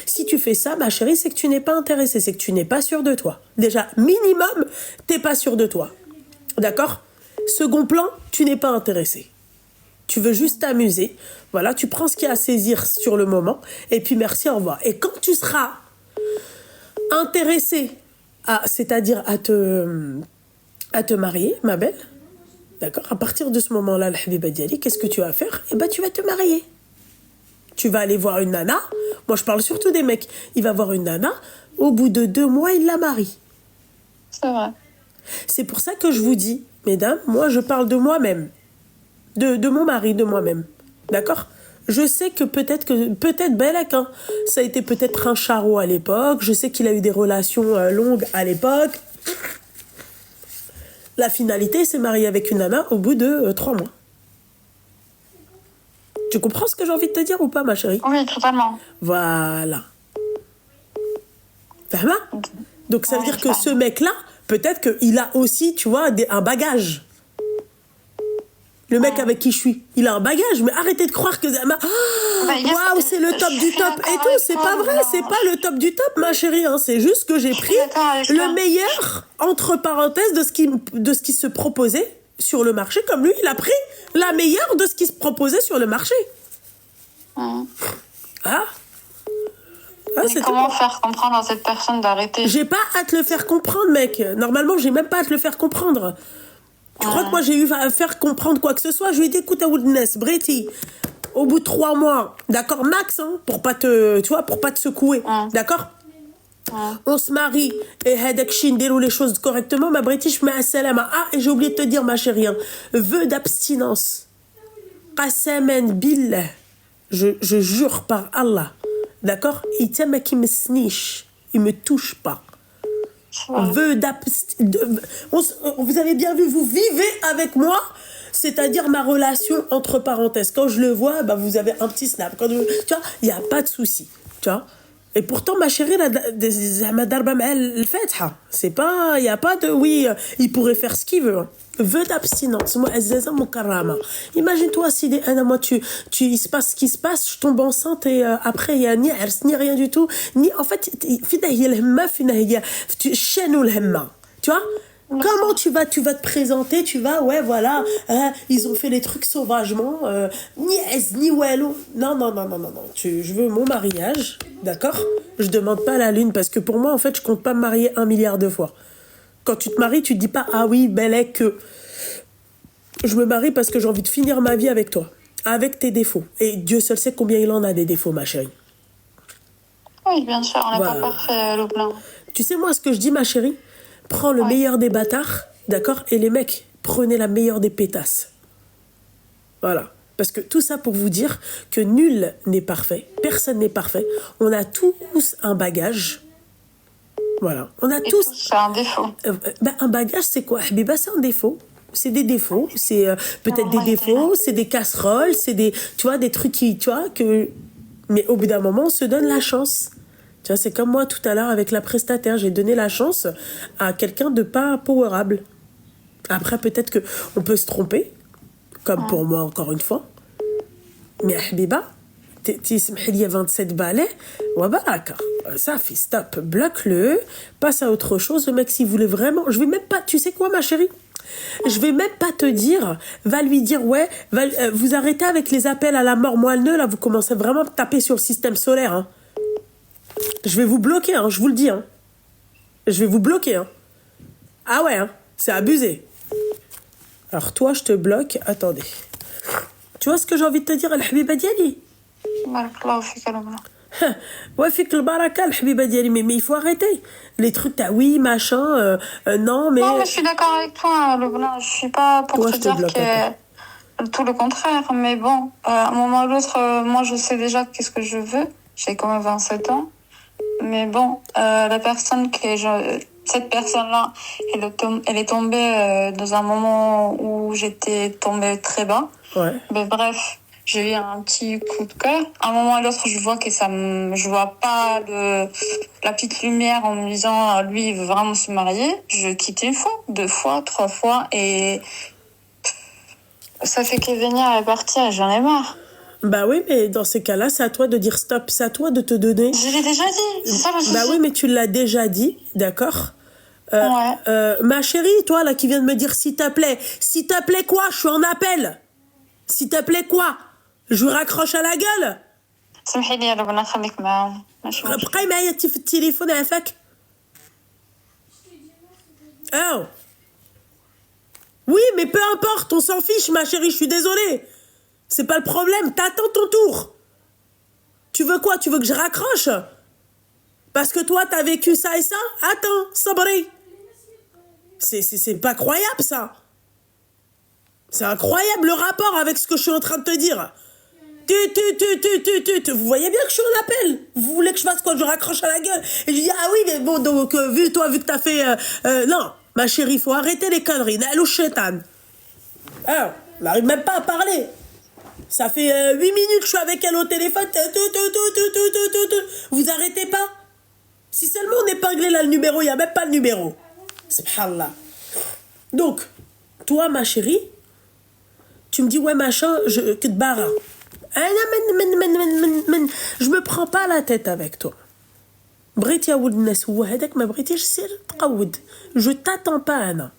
Si tu fais ça, ma chérie, c'est que tu n'es pas intéressée, c'est que tu n'es pas sûre de toi. Déjà, minimum, t'es pas sûre de toi. D'accord? Second plan, tu n'es pas intéressée. Tu veux juste t'amuser. Voilà, tu prends ce qu'il y a à saisir sur le moment. Et puis merci, au revoir. Et quand tu seras intéressée, c'est-à-dire à te marier, ma belle, d'accord? À partir de ce moment-là, la habiba diali, qu'est-ce que tu vas faire? Eh ben, tu vas te marier. Tu vas aller voir une nana. Moi, je parle surtout des mecs. Il va voir une nana. Au bout de 2 mois, il la marie. C'est vrai. C'est pour ça que je vous dis, mesdames, moi je parle de moi-même. De mon mari, de moi-même. D'accord? Je sais que peut-être Belek, hein, ça a été peut-être un charreau à l'époque. Je sais qu'il a eu des relations longues à l'époque. La finalité, il s'est marié avec une nana au bout de 3 mois. Tu comprends ce que j'ai envie de te dire ou pas, ma chérie? Oui, totalement. Voilà. Fahma? Donc ça veut dire que ce mec-là, peut-être qu'il a aussi, tu vois, un bagage. Le mec avec qui je suis, il a un bagage, mais arrêtez de croire que waouh, c'est le top du top et tout. C'est pas vrai, c'est pas le top du top, ma chérie. Hein. C'est juste que j'ai pris le meilleur, entre parenthèses, de ce qui se proposait sur le marché, comme lui, il a pris la meilleure de ce qui se proposait sur le marché. Ah, mais comment faire comprendre à cette personne d'arrêter? J'ai pas à te le faire comprendre, mec. Normalement, j'ai même pas à te le faire comprendre. Tu crois que moi j'ai eu à faire comprendre quoi que ce soit? Je lui ai dit, écoute, à Woodness, Bretty, au bout de 3 mois, d'accord, max, hein, pour pas te secouer, d'accord? On se marie et Hadakchin déroule les choses correctement, ma Bretty, je mets un salam. Ah, et j'ai oublié de te dire, ma chérie, hein, vœu d'abstinence. Qasaman billah, je jure par Allah, d'accord? Il me touche pas. Vœu vous avez bien vu, vous vivez avec moi, c'est-à-dire ma relation entre parenthèses. Quand je le vois, bah, vous avez un petit snap. Tu vois, il n'y a pas de souci. Tu vois. Et pourtant, ma chérie, c'est pas, il n'y a pas de, oui, il pourrait faire ce qu'il veut. Vœu d'abstinence. Moi, imagine-toi si il se passe ce qui se passe, je tombe enceinte et après, il y a ni ers, ni rien du tout. En fait, tu chaînes le hemma. Tu vois? Comment tu vas te présenter? Tu vas, ouais, voilà, ils ont fait les trucs sauvagement, ni es, ni wello. Non. Je veux mon mariage, d'accord? Je demande pas la lune parce que pour moi, en fait, je compte pas me marier 1 milliard de fois. Quand tu te maries, tu te dis pas, ah oui, Belek, que je me marie parce que j'ai envie de finir ma vie avec toi, avec tes défauts. Et Dieu seul sait combien il en a des défauts, ma chérie. Oui, bien sûr, on n'est pas parfait, le blanc. Tu sais, moi, ce que je dis, ma chérie, prends le meilleur des bâtards, d'accord? Et les mecs, prenez la meilleure des pétasses. Voilà. Parce que tout ça pour vous dire que nul n'est parfait, personne n'est parfait. On a tous un bagage. Voilà. On a tous. C'est un défaut. Un bagage, c'est quoi? Habiba, c'est un défaut. C'est des défauts. C'est peut-être des défauts, c'est des casseroles, c'est des, tu vois, des trucs qui, tu vois, que. Mais au bout d'un moment, on se donne la chance. Tu vois, c'est comme moi tout à l'heure avec la prestataire. J'ai donné la chance à quelqu'un de pas powerable. Après, peut-être que on peut se tromper, comme pour moi, encore une fois. Mais Habiba, il y a 27 balais, ça fait stop, bloque-le, passe à autre chose. Le mec, s'il voulait vraiment, je vais même pas, tu sais quoi, ma chérie, je vais même pas te dire, va lui dire, ouais, vous arrêtez avec les appels à la mort moelleux, là, vous commencez vraiment à taper sur le système solaire, hein. Je vais vous bloquer, hein, je vous le dis, hein. Je vais vous bloquer, hein. Ah ouais, hein, c'est abusé. Alors toi, je te bloque, attendez. Tu vois ce que j'ai envie de te dire, Al-Habiba Diali? Ouais, fik le baraka, Al-Habiba Diali, mais il faut arrêter. Les trucs, oui, machin, non, mais... Non, mais je suis d'accord avec toi, Leblanc. Je suis pas pour te dire que tout le contraire, mais bon, à un moment ou l'autre, moi, je sais déjà qu'est-ce que je veux. J'ai quand même 27 ans. Mais bon, la personne cette personne-là, elle est tombée dans un moment où j'étais tombée très bas. Ouais. Mais bref, j'ai eu un petit coup de cœur. À un moment ou l'autre, je vois que je vois pas la petite lumière en me disant, lui, il veut vraiment se marier. Je quitte 1 fois, 2 fois, 3 fois, et ça fait que venir et partir, et j'en ai marre. Bah oui, mais dans ces cas-là, c'est à toi de dire stop, c'est à toi de te donner. Je l'ai déjà dit, c'est ça le souci. Bah oui, mais tu l'as déjà dit, d'accord? Ouais. Ma chérie, toi là qui viens de me dire s'il te plaît quoi? Je suis en appel. S'il te plaît quoi? Je vous raccroche à la gueule. سمحي لي يا ربنا نخليك معاهم. بقاي معايا في التليفون عافاك. Oh. Oui, mais peu importe, on s'en fiche, ma chérie, je suis désolée. C'est pas le problème, t'attends ton tour. Tu veux quoi? Tu veux que je raccroche? Parce que toi, t'as vécu ça et ça? Attends, sabri. C'est pas croyable, ça. C'est incroyable le rapport avec ce que je suis en train de te dire. Vous voyez bien que je suis en appel. Vous voulez que je fasse quoi? Je raccroche à la gueule. Et je dis, ah oui, mais bon, donc, vu que t'as fait... non, ma chérie, il faut arrêter les conneries. Nalou shaitan. Alors, on n'arrive même pas à parler. Ça fait 8 minutes que je suis avec elle au téléphone. Vous arrêtez pas? Si seulement on épinglait là le numéro, il n'y a même pas le numéro. Subhanallah. Donc, toi, ma chérie, tu me dis, ouais, machin, que te barre. Je me prends pas la tête avec toi. بغيت يا ولد الناس هو هذاك ما بغيتيش سير تقود. Je t'attends pas انا.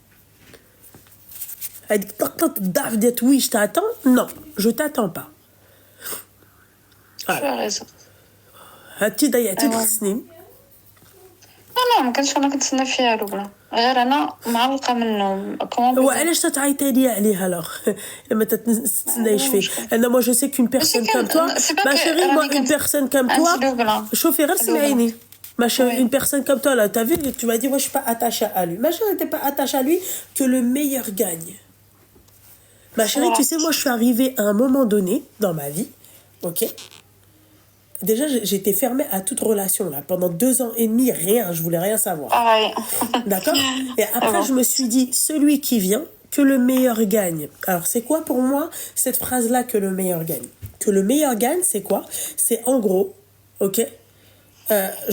هذيك طقطقة الضعف ديال وي je t'attends. Non, je t'attends pas. Tu as raison. هاتي ضيعتي 3 سنين. لا ما كنتش انا كنتسنى فيها لولا غير انا معلقه منهم كومون. وعلاش تتعيطي لي عليها لوغ لما تتسنايش فيه؟ انا مو جو سي كون بيرسون كوم توا ما شيري مو اون بيرسون كوم توا. شوفي غير سمعيني. Ma chérie, une personne comme toi, là, t'as vu, tu m'as dit, moi, je suis pas attachée à lui. Ma chérie, t'es pas attachée à lui, que le meilleur gagne. Ma chérie, tu sais, moi, je suis arrivée à un moment donné dans ma vie, ok? Déjà, j'étais fermée à toute relation, là. Pendant 2 ans et demi, rien, je voulais rien savoir. D'accord? Et après, je me suis dit, celui qui vient, que le meilleur gagne. Alors, c'est quoi pour moi, cette phrase-là, que le meilleur gagne? Que le meilleur gagne, c'est quoi? C'est en gros, ok?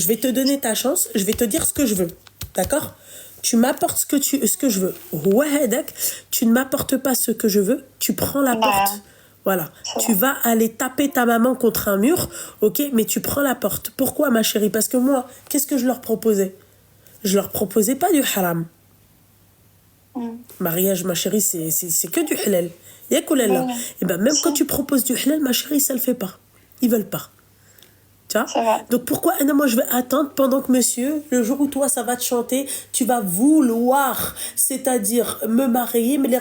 Je vais te donner ta chance, je vais te dire ce que je veux, d'accord? Tu m'apportes ce que je veux. Tu ne m'apportes pas ce que je veux, tu prends la porte. Voilà. Tu vas aller taper ta maman contre un mur, ok? Mais tu prends la porte. Pourquoi, ma chérie? Parce que moi, qu'est-ce que je leur proposais? Je leur proposais pas du haram. Mariage, ma chérie, c'est que du halal. Et ben même quand tu proposes du halal, ma chérie, ça le fait pas. Ils veulent pas. Tu vois? Donc pourquoi moi je vais attendre pendant que monsieur, le jour où toi ça va te chanter, tu vas vouloir, c'est-à-dire me marier, mais tu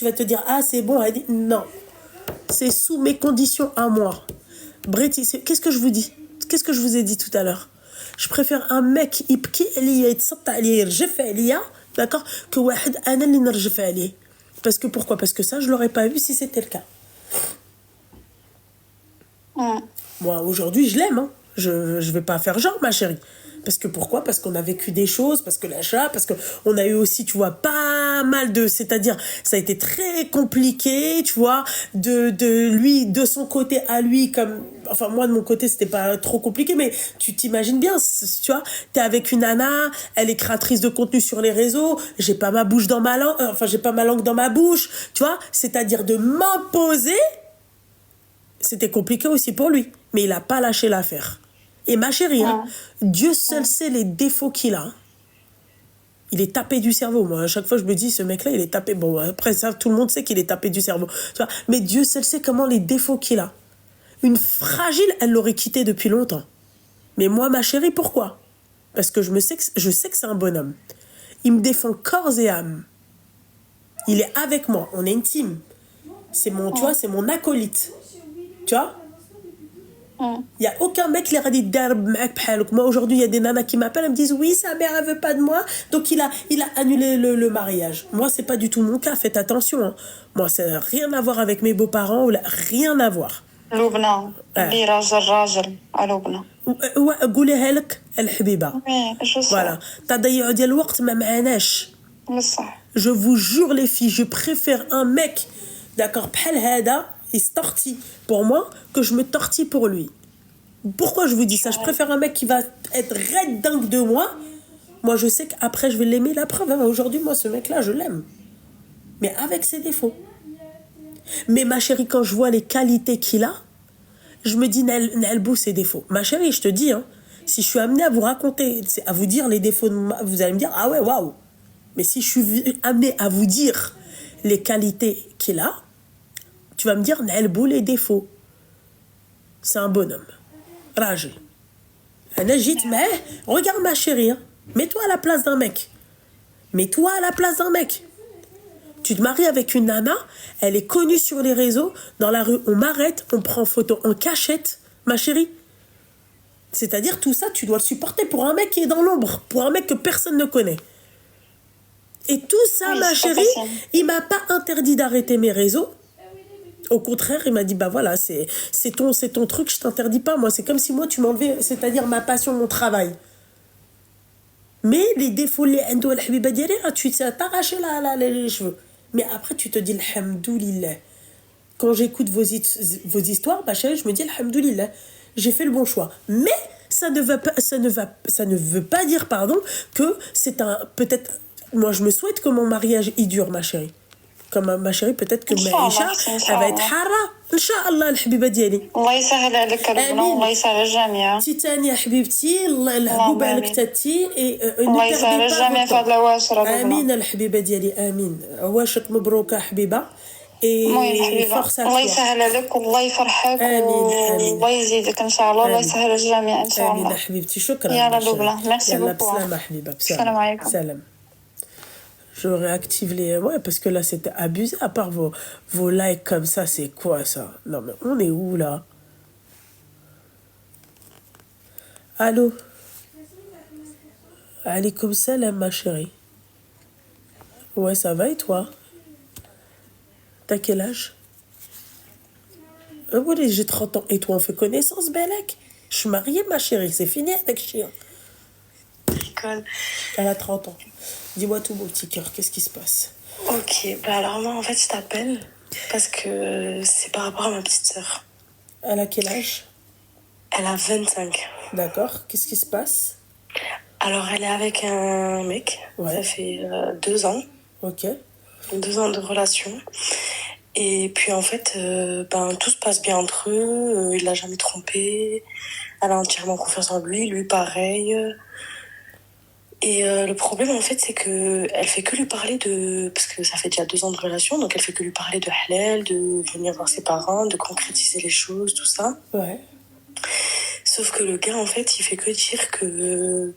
vas te dire ah c'est bon, elle dit non, c'est sous mes conditions à moi. Breti, qu'est-ce que je vous dis? Qu'est-ce que je vous ai dit tout à l'heure? Je préfère un mec d'accord, que واحد انا اللي نرجف عليه. Parce que pourquoi? Parce que ça je l'aurais pas eu si c'était le cas. Moi, aujourd'hui, je l'aime. Hein. Je vais pas faire genre, ma chérie. Parce que pourquoi? Parce qu'on a vécu des choses, parce que l'achat, parce qu'on a eu aussi, tu vois, pas mal de... C'est-à-dire, ça a été très compliqué, tu vois, de lui, de son côté à lui, comme... Enfin, moi, de mon côté, c'était pas trop compliqué, mais tu t'imagines bien, tu vois, t'es avec une nana, elle est créatrice de contenu sur les réseaux, j'ai pas ma bouche dans ma langue, j'ai pas ma langue dans ma bouche, tu vois, c'est-à-dire de m'imposer... C'était compliqué aussi pour lui. Mais il n'a pas lâché l'affaire. Et ma chérie, hein, Dieu seul sait les défauts qu'il a. Il est tapé du cerveau. Moi, à chaque fois, je me dis, ce mec-là, il est tapé. Bon, après ça, tout le monde sait qu'il est tapé du cerveau. Tu vois, mais Dieu seul sait comment les défauts qu'il a. Une fragile, elle l'aurait quitté depuis longtemps. Mais moi, ma chérie, pourquoi? Parce que je sais que c'est un bonhomme. Il me défend corps et âme. Il est avec moi. On est intime. C'est mon, tu vois, c'est mon acolyte. Tu vois? Il n'y a aucun mec qui leur a dit moi aujourd'hui il y a des nanas qui m'appellent et me disent oui sa mère elle veut pas de moi donc il a annulé le mariage. Moi c'est pas du tout mon cas, faites attention hein. Moi ça n'a rien à voir avec mes beaux-parents ou rien à voir. لبنى اللي راجل لبنى قوليها لك الحبيبه voilà تضيعوا ديال الوقت ما معناش بصح. Je vous jure les filles, je préfère un mec d'accord بحال هذا il se tortille pour moi que je me tortille pour lui. Pourquoi je vous dis ça? Je préfère un mec qui va être raide dingue de moi. Moi, je sais qu'après, je vais l'aimer. La preuve, hein, aujourd'hui, moi, ce mec-là, je l'aime. Mais avec ses défauts. Mais ma chérie, quand je vois les qualités qu'il a, je me dis, Nelbou, ses défauts. Ma chérie, je te dis, hein, si je suis amenée à vous raconter, à vous dire les défauts, vous allez me dire, ah ouais, waouh. Mais si je suis amenée à vous dire les qualités qu'il a, tu vas me dire, Nelbou, les défauts. C'est un bonhomme. Rajel. Regarde ma chérie, hein. Mets-toi à la place d'un mec. Mets-toi à la place d'un mec. Tu te maries avec une nana, elle est connue sur les réseaux, dans la rue, on m'arrête, on prend photo en cachette, ma chérie. C'est-à-dire, tout ça, tu dois le supporter pour un mec qui est dans l'ombre, pour un mec que personne ne connaît. Et tout ça, Oui, ma c'est pas chérie, facile. il m'a pas interdit d'arrêter mes réseaux. Au contraire, il m'a dit, bah voilà, c'est ton truc, je t'interdis pas. Moi, c'est comme si moi, tu m'enlevais, c'est-à-dire ma passion, mon travail. Mais les défauts, les endo, la habiba diari, tu t'es arraché les cheveux. Mais après, tu te dis, alhamdoulilah. Quand j'écoute vos histoires, ma chérie, je me dis, alhamdoulilah, j'ai fait le bon choix. Mais ça ne veut pas dire, pardon, que c'est peut-être, moi, je me souhaite que mon mariage, il dure, ma chérie. Comme ma chérie, peut-être que Maïcha, elle va être hara. Inch'Allah, الحبيبة ديالي. الله يسهل عليك ربنا والله يسهل الجميع. تيتاني يا حبيبتي الحبوبة لكتاتي الله يسهل الجميع في هاد العواشر. آمين الحبيبة ديالي آمين. عواشك مبروكة حبيبة. المهم حبيبة الله يسهل عليك والله يفرحك والله يزيدك ان شاء الله. الله يسهل الجميع ان شاء الله. آمين حبيبتي شكرا. يلا دوبلا ميرسي يلا بوكو. بسلامة حبيبة بسلامة. السلام عليكم. سلام. Je réactive les... Ouais, parce que là, c'était abusé. À part vos likes comme ça, c'est quoi, ça? Non, mais on est où, là? Allô? Alaykoum salam, ma chérie. Ouais, ça va, et toi? T'as quel âge? Oui, j'ai 30 ans. Et toi, on fait connaissance, Belek? Je suis mariée, ma chérie. C'est fini avec chien. Elle a 30 ans. Dis-moi tout, mon petit cœur, qu'est-ce qui se passe? Ok, bah alors moi, en fait, je t'appelle parce que c'est par rapport à ma petite sœur. Elle a quel âge? Elle a 25. D'accord, qu'est-ce qui se passe? Alors, elle est avec un mec. Ouais. Ça fait 2 ans. Ok. 2 ans de relation. Et puis, en fait, tout se passe bien entre eux. Il l'a jamais trompée. Elle a entièrement confiance en lui. Lui, pareil. Et le problème, en fait, c'est que elle fait que lui parler de... Parce que ça fait déjà 2 ans de relation, donc elle fait que lui parler de halal, de venir voir ses parents, de concrétiser les choses, tout ça. Ouais. Sauf que le gars, en fait, il fait que dire que...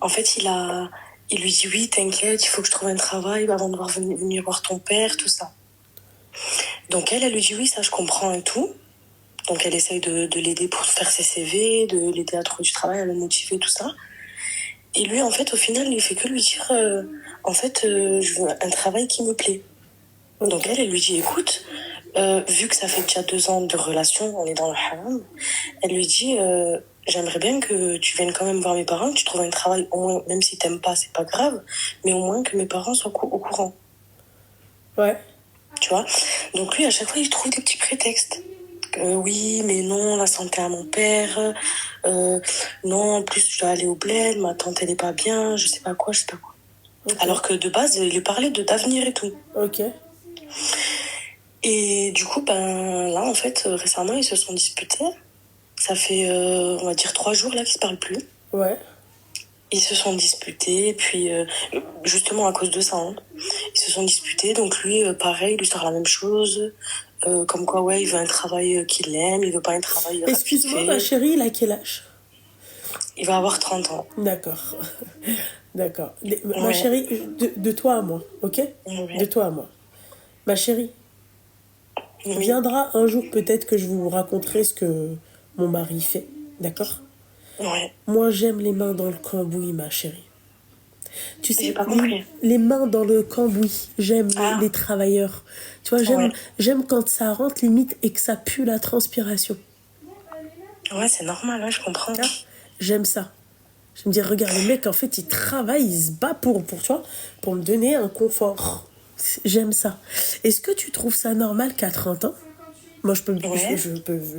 En fait, il lui dit, oui, t'inquiète, il faut que je trouve un travail avant de venir voir ton père, tout ça. Donc elle lui dit, oui, ça, je comprends et tout. Donc elle essaye de l'aider pour faire ses CV, de l'aider à trouver du travail, à le motiver, tout ça. Et lui, en fait, au final, il fait que lui dire, je veux un travail qui me plaît. Donc elle lui dit, écoute, vu que ça fait déjà 2 ans de relation, on est dans le haram, elle lui dit, j'aimerais bien que tu viennes quand même voir mes parents, que tu trouves un travail, au moins, même si t'aimes pas, c'est pas grave, mais au moins que mes parents soient au courant. Ouais. Tu vois? Donc lui, à chaque fois, il trouve des petits prétextes. Oui, mais non, la santé à mon père, non, en plus je dois aller au bled, ma tante elle est pas bien, je sais pas quoi. Okay. Alors que de base, il lui parlait d'avenir et tout. Ok. Et du coup, là, en fait, récemment, ils se sont disputés. Ça fait, on va dire, 3 jours là qu'ils se parlent plus. Ouais. Ils se sont disputés, puis justement à cause de ça, hein, ils se sont disputés. Donc lui, pareil, il lui sort la même chose. Comme quoi, ouais, il veut un travail qu'il aime, il veut pas un travail... Excuse-moi, ma chérie, il a quel âge? Il va avoir 30 ans. D'accord. D'accord. Ma chérie, de toi à moi, ok? Ouais. De toi à moi. Ma chérie, oui. Viendra un jour peut-être que je vous raconterai ce que mon mari fait, d'accord? Ouais. Moi, j'aime les mains dans le cambouis, ma chérie. Tu sais, j'ai pas compris. Les mains dans le cambouis, j'aime les travailleurs. Tu vois, j'aime quand ça rentre limite et que ça pue la transpiration. Ouais, c'est normal, ouais, je comprends. J'aime ça. Je me dis, regarde, le mec, en fait, il travaille, il se bat pour toi, pour me donner un confort. J'aime ça. Est-ce que tu trouves ça normal qu'à 30 ans, moi, je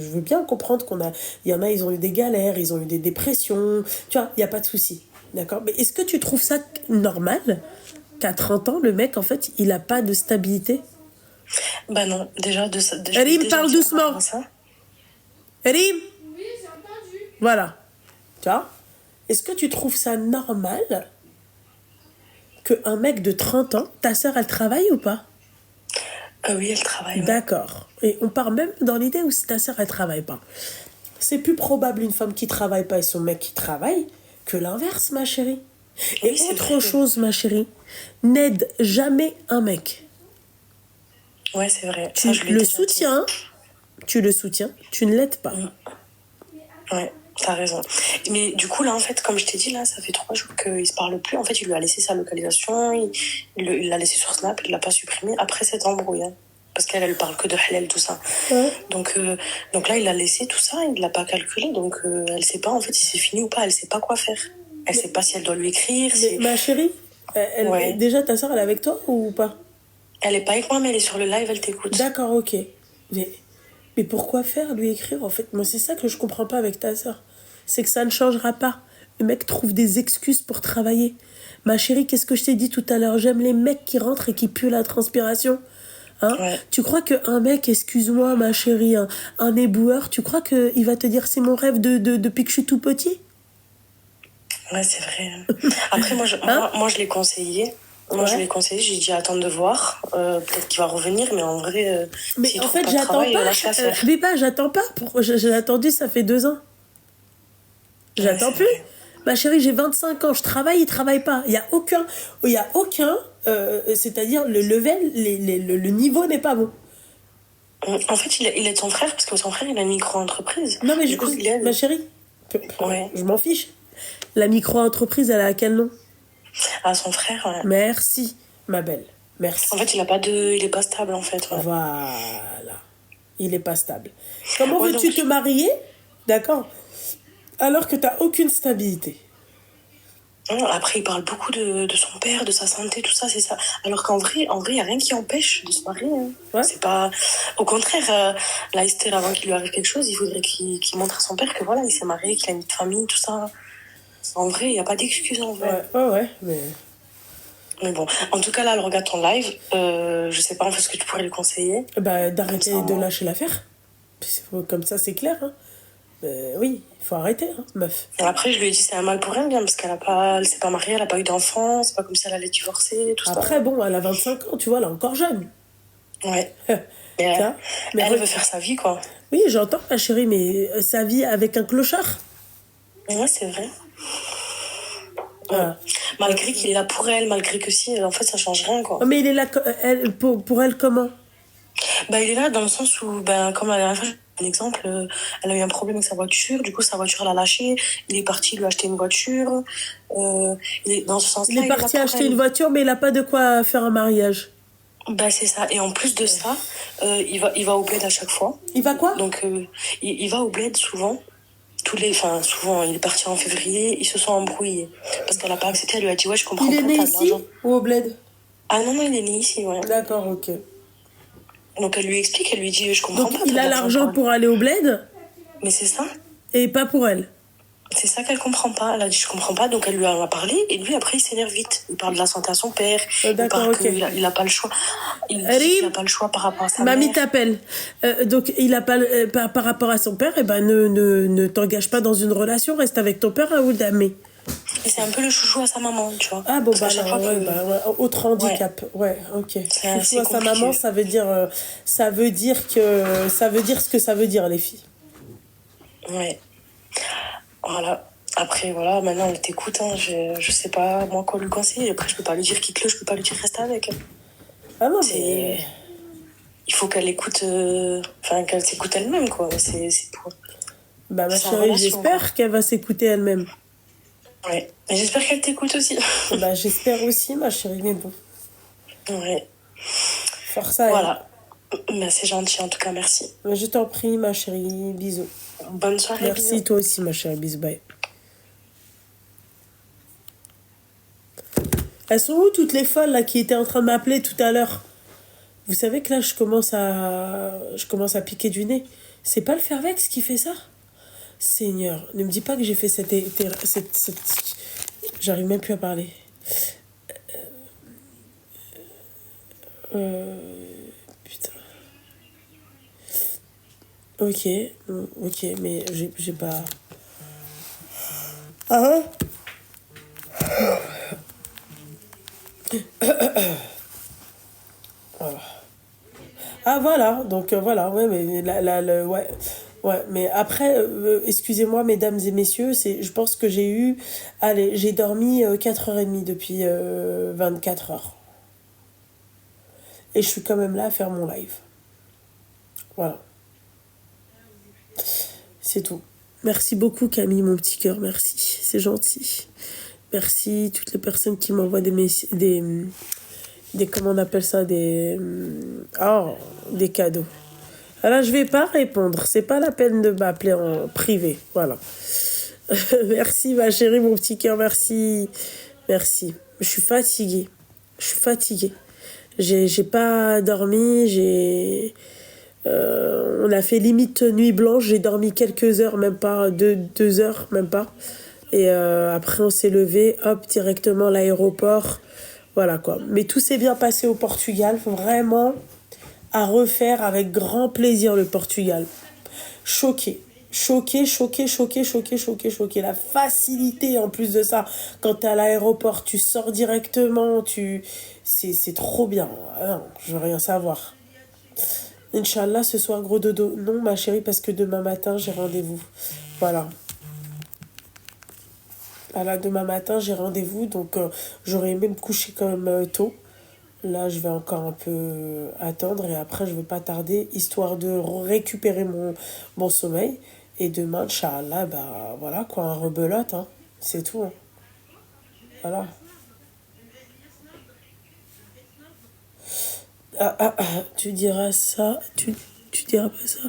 veux bien comprendre il y en a, ils ont eu des galères, ils ont eu des dépressions, tu vois, il n'y a pas de souci. D'accord? Mais est-ce que tu trouves ça normal qu'à 30 ans, le mec, en fait, il n'a pas de stabilité? Bah non, déjà... Rim, parle doucement. Rim? Oui, j'ai entendu. Voilà. Tu vois? Est-ce que tu trouves ça normal qu'un mec de 30 ans, ta sœur, elle travaille ou pas? Oui, elle travaille. Ouais. D'accord. Et on part même dans l'idée où si ta sœur, elle travaille pas. C'est plus probable une femme qui travaille pas et son mec qui travaille que l'inverse, ma chérie. Et oui, autre chose, ma chérie, n'aide jamais un mec. Ouais, c'est vrai. Tu le soutiens, tu ne l'aides pas. Ouais. T'as raison. Mais du coup, là, en fait, comme je t'ai dit, là, ça fait 3 jours qu'ils se parlent plus. En fait, il lui a laissé sa localisation, il l'a laissé sur Snap, il l'a pas supprimé après cette embrouille. Hein. Parce qu'elle, elle parle que de halal, tout ça. Ouais. Donc là, il a laissé tout ça, il l'a pas calculé. Donc, elle sait pas, en fait, si c'est fini ou pas. Elle sait pas quoi faire. Elle sait pas si elle doit lui écrire. Mais ma chérie, Ouais. déjà ta soeur, elle est avec toi ou pas? Elle est pas avec moi, mais elle est sur le live, elle t'écoute. D'accord, ok. Mais pourquoi faire, lui écrire, en fait? Moi, c'est ça que je comprends pas avec ta soeur. C'est que ça ne changera pas. Le mec trouve des excuses pour travailler. Ma chérie, qu'est-ce que je t'ai dit tout à l'heure? J'aime les mecs qui rentrent et qui puent la transpiration. Hein? Ouais. Tu crois qu'un mec, excuse-moi ma chérie, un éboueur, tu crois qu'il va te dire c'est mon rêve depuis que je suis tout petit? Ouais, c'est vrai. Après, moi, je l'ai conseillé. Moi, je lui ai conseillé, j'ai dit attends de voir. Peut-être qu'il va revenir, mais en vrai, mais s'il en trouve fait, pas de j'attends travail, pas. lâche l'affaire. Biba, j'attends pas. J'ai attendu, ça fait 2 ans. J'attends plus. Vrai. Ma chérie, j'ai 25 ans, je travaille, il travaille pas. Il y a aucun, c'est-à-dire le level, le niveau n'est pas bon. En fait, il aide son frère, parce que son frère, il a une micro-entreprise. Non, mais du coup, il aide. ma chérie, Ouais. je m'en fiche. La micro-entreprise, elle a quel nom? Ah, son frère, ouais. Merci, ma belle. Merci. En fait, il est pas stable, en fait. Ouais. Voilà. Il est pas stable. Comment Ouais, veux-tu donc- te marier? D'accord. Alors que t'as aucune stabilité. Non, après, il parle beaucoup de son père, de sa santé, tout ça, c'est ça. Alors qu'en vrai, il n'y a rien qui empêche de se marier. Hein. Ouais. C'est pas... Au contraire, là, Esther, avant qu'il lui arrive quelque chose, il faudrait qu'il montre à son père que voilà, il s'est marié, qu'il a une famille, tout ça. En vrai, il n'y a pas d'excuse, en vrai. Ouais, mais... Mais bon, en tout cas, là, elle regarde ton live. Je sais pas en fait ce que tu pourrais lui conseiller. Bah, d'arrêter Comme ça, de lâcher l'affaire. Comme ça, c'est clair. Hein. Oui, il faut arrêter, hein, meuf. Et après, je lui ai dit c'est un mal pour elle, bien, parce elle s'est pas mariée, elle a pas eu d'enfant, c'est pas comme si elle allait divorcer, tout Après, bon, elle a 25 ans, tu vois, elle est encore jeune. ça. Ouais. Tiens, mais Elle veut faire sa vie, quoi. Oui, j'entends, ma chérie, mais sa vie avec un clochard. Ouais, c'est vrai. Voilà. Malgré qu'il est là pour elle, malgré que si, en fait, ça change rien, quoi. Oh, mais il est là, pour elle, comment? Bah, il est là dans le sens où, ben, comme la dernière fois, un exemple, elle a eu un problème avec sa voiture, du coup, sa voiture, elle a lâché, il est parti lui acheter une voiture, dans ce sens-là, Il est parti acheter une voiture, mais il n'a pas de quoi faire un mariage. Bah, c'est ça. Et en plus de ça, il va au bled à chaque fois. Il va quoi? Donc, il va au bled souvent. Souvent, il est parti en février, ils se sont embrouillés. Parce qu'elle n'a pas accepté, elle lui a dit, ouais, je comprends Il est pas, né t'as de ici l'argent. ou au bled? Ah non, il est né ici, ouais. D'accord, ok. Donc, elle lui explique, elle lui dit, je comprends Donc pas. il t'as a de l'argent pour aller au bled Mais c'est ça. et pas pour elle. C'est ça qu'elle comprend pas. Elle a dit, je comprends pas. Donc, elle lui en a parlé. Et lui, après, il s'énerve vite. Il parle de la santé à son père. D'accord, il parle ok. qu'il a pas le choix. Il dit Rim, qu'il a pas le choix par rapport à sa Mamie mère. t'appelle. Donc il a pas par rapport à son père, eh ben ne t'engage pas dans une relation, reste avec ton père à Oudamé. Et c'est un peu le chouchou à sa maman, tu vois. Ah bon, Parce bah qu'à chaque alors, fois ouais, que- autre handicap. Ouais, ok. C'est assez Chouchou à sa compliqué. maman, ça veut dire ce que ça veut dire, les filles. Ouais. Voilà. Après, voilà, maintenant elle t'écoute, hein. Je sais pas, moi, quoi lui conseiller. Après, je peux pas lui dire quitte-le, je peux pas lui dire reste avec. Ah non, C'est... mais... Il faut qu'elle écoute, qu'elle s'écoute elle-même, quoi. C'est pour... Bah ma C'est en chérie, relation, j'espère qu'elle va s'écouter elle-même. Ouais. Et j'espère qu'elle t'écoute aussi. Bah j'espère aussi, ma chérie, mais bon. Ouais. Force à elle. Voilà. Mais c'est gentil, en tout cas, merci. Mais je t'en prie, ma chérie, bisous. Bonne soirée. Merci, bisous. toi aussi, ma chérie, bisous, bye. Elles sont où toutes les folles là qui étaient en train de m'appeler tout à l'heure? Vous savez que là je commence à piquer du nez. C'est pas le Fervex qui fait ça? Seigneur, ne me dis pas que j'ai fait j'arrive même plus à parler. Putain. Ok, mais j'ai pas... Ah Ah voilà, donc voilà, ouais, mais ouais, mais après, excusez-moi mesdames et messieurs, je pense que j'ai dormi 4h30 depuis 24 heures. Et je suis quand même là à faire mon live. Voilà. C'est tout. Merci beaucoup, Camille, mon petit cœur. Merci. C'est gentil. Merci toutes les personnes qui m'envoient des comment on appelle ça, des cadeaux. Alors, je vais pas répondre. C'est pas la peine de m'appeler en privé. Voilà. Merci, ma chérie, mon petit cœur. Merci. Merci. Je suis fatiguée. J'ai pas dormi. On a fait limite nuit blanche. J'ai dormi quelques heures, même pas. 2 heures, même pas. Et après, on s'est levé. Hop, directement à l'aéroport. Voilà, quoi. Mais tout s'est bien passé au Portugal. Vraiment à refaire avec grand plaisir le Portugal. Choquée. La facilité en plus de ça. Quand t'es à l'aéroport, tu sors directement. C'est trop bien. Ah non, je veux rien savoir. Inch'Allah, ce soir, gros dodo. Non, ma chérie, parce que demain matin, j'ai rendez-vous. Voilà, demain matin, j'ai rendez-vous. Donc, j'aurais aimé me coucher quand même tôt. Là, je vais encore un peu attendre. Et après, je vais pas tarder, histoire de récupérer mon sommeil. Et demain, Inch'Allah, bah voilà quoi, un rebelote, hein. C'est tout, hein. Voilà. Tu diras ça, tu diras pas ça.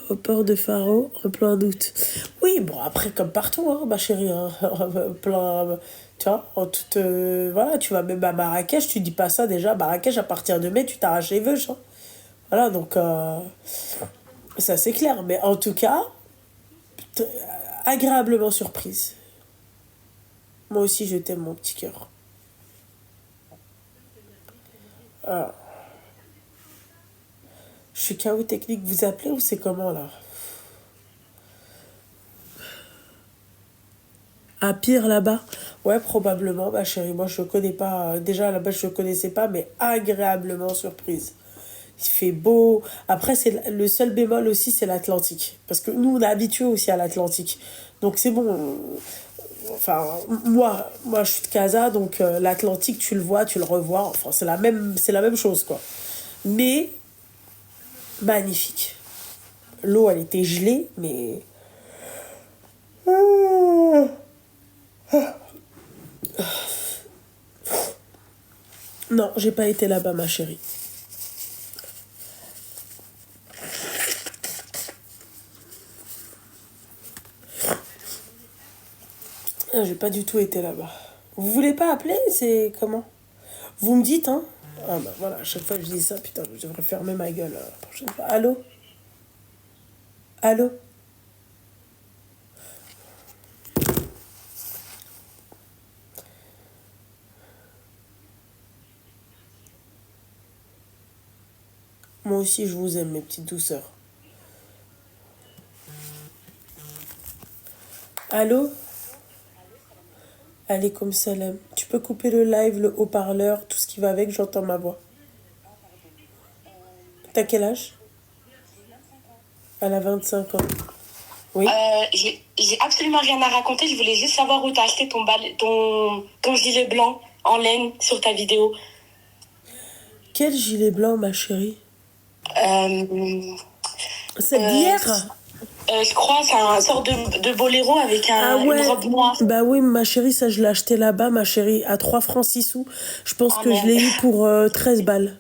Au port de Faro, en plein doute. Oui, bon, après, comme partout, hein, ma chérie, hein. Plein, tu vois, en toute... voilà, tu vas même à Marrakech, tu dis pas ça déjà. Marrakech, à partir de mai, tu t'arraches les veuches, hein. Voilà, donc... ça, c'est clair. Mais en tout cas... agréablement surprise. Moi aussi, je t'aime, mon petit cœur. Alors, je suis KO technique, vous appelez ou c'est comment là? À pire là-bas? Ouais, probablement, ma chérie. Moi, je connais pas. Déjà, là-bas, je connaissais pas, mais agréablement surprise. Il fait beau. Après, c'est le seul bémol aussi, c'est l'Atlantique. Parce que nous, on est habitués aussi à l'Atlantique. Donc, c'est bon. Enfin, moi, je suis de Casa, donc l'Atlantique, tu le vois, tu le revois. Enfin, c'est la même chose, quoi. Mais, magnifique. L'eau, elle était gelée, mais... Non, j'ai pas été là-bas, ma chérie. J'ai pas du tout été là-bas. Vous voulez pas appeler? C'est comment? Vous me dites, hein? Ah bah voilà, à chaque fois que je dis ça, putain, je devrais fermer ma gueule la prochaine fois. Allô? Allô? Moi aussi, je vous aime, mes petites douceurs. Allô? Alaykoum salam. Tu peux couper le live, le haut-parleur, tout ce qui va avec, j'entends ma voix. T'as quel âge? Elle a 25 ans. Oui. J'ai absolument rien à raconter. Je voulais juste savoir où t'as acheté ton gilet blanc en laine sur ta vidéo. Quel gilet blanc, ma chérie? C'est d'hier? Je crois c'est un sort de boléro avec une robe noire. Bah oui, ma chérie, ça je l'ai acheté là-bas, ma chérie, à 3 francs 6 sous. Je pense que je l'ai eu pour 13 balles.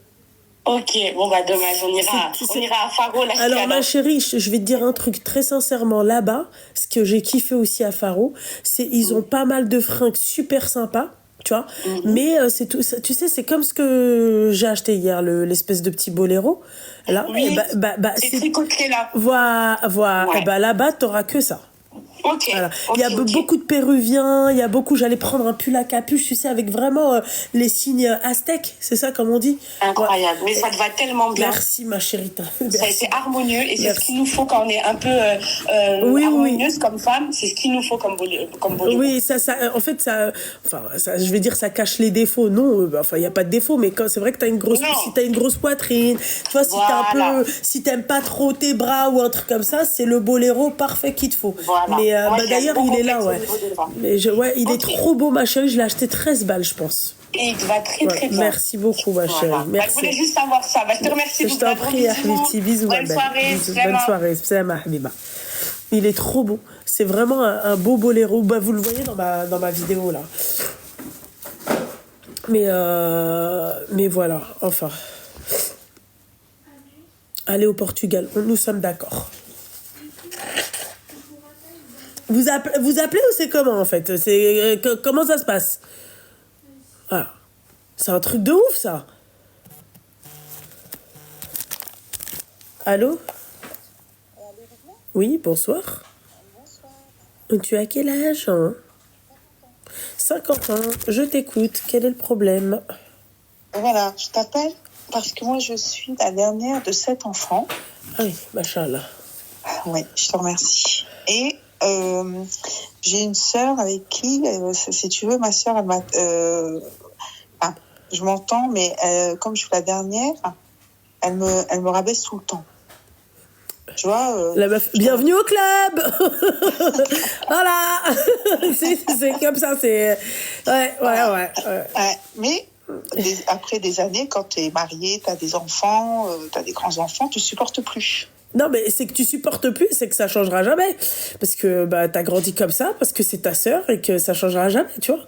Ok, bon bah dommage, on ira à Faro là. Alors ma chérie, je vais te dire un truc très sincèrement, là-bas, ce que j'ai kiffé aussi à Faro, c'est ils ont pas mal de fringues super sympas. Tu vois, mais c'est tout, tu sais, c'est comme ce que j'ai acheté hier, l'espèce de petit boléro. Là, oui, c'est tricoté là. Voilà. Ouais. Et bah là-bas, t'auras que ça. Ok. Voilà. Il y a beaucoup de Péruviens, il y a beaucoup. J'allais prendre un pull à capuche, tu sais, avec vraiment les signes aztèques, c'est ça comme on dit. Incroyable, mais ça te va tellement bien. Merci ma chérie. C'est harmonieux et c'est ce qu'il nous faut quand on est un peu harmonieuse comme femme. C'est ce qu'il nous faut comme boléro. Oui, ça, en fait, ça, je vais dire, ça cache les défauts. Non, enfin, il y a pas de défaut, mais c'est vrai que si t'as une grosse poitrine, tu vois, si voilà. si t'aimes pas trop tes bras ou un truc comme ça, c'est le boléro parfait qu'il te faut. Voilà. Mais d'ailleurs, il est là, ouais. Mais il est trop beau, ma chérie. Je l'ai acheté 13 balles, je pense. Et il te va très très bien. Merci beaucoup, ma chérie. Merci. Je voulais juste savoir ça. Je te remercie. Je t'en prie, Ahmiti. Bisous, bonne soirée. Bonne soirée. Salam, Habiba. Il est trop beau. C'est vraiment un beau boléro. Bah, vous le voyez dans ma vidéo, là. Mais voilà, enfin. Aller au Portugal, nous sommes d'accord. Vous appelez ou c'est comment, en fait? Comment ça se passe? Voilà. C'est un truc de ouf, ça. Allô? Oui, bonsoir. Tu as quel âge, hein? 50 ans, je t'écoute. Quel est le problème? Voilà, je t'appelle parce que moi, je suis la dernière de 7 enfants. Ah oui, machallah. Oui, je te remercie. Et j'ai une sœur avec qui, si tu veux, ma sœur, elle m'a... je m'entends, mais comme je suis la dernière, elle me rabaisse tout le temps. Tu vois, la meuf, bienvenue au club. Voilà. c'est comme ça, c'est... Ouais. Mais après des années, quand t'es mariée, t'as des enfants, t'as des grands-enfants, tu supportes plus. Non, mais c'est que tu supportes plus, c'est que ça changera jamais. Parce que t'as grandi comme ça, parce que c'est ta sœur et que ça changera jamais, tu vois.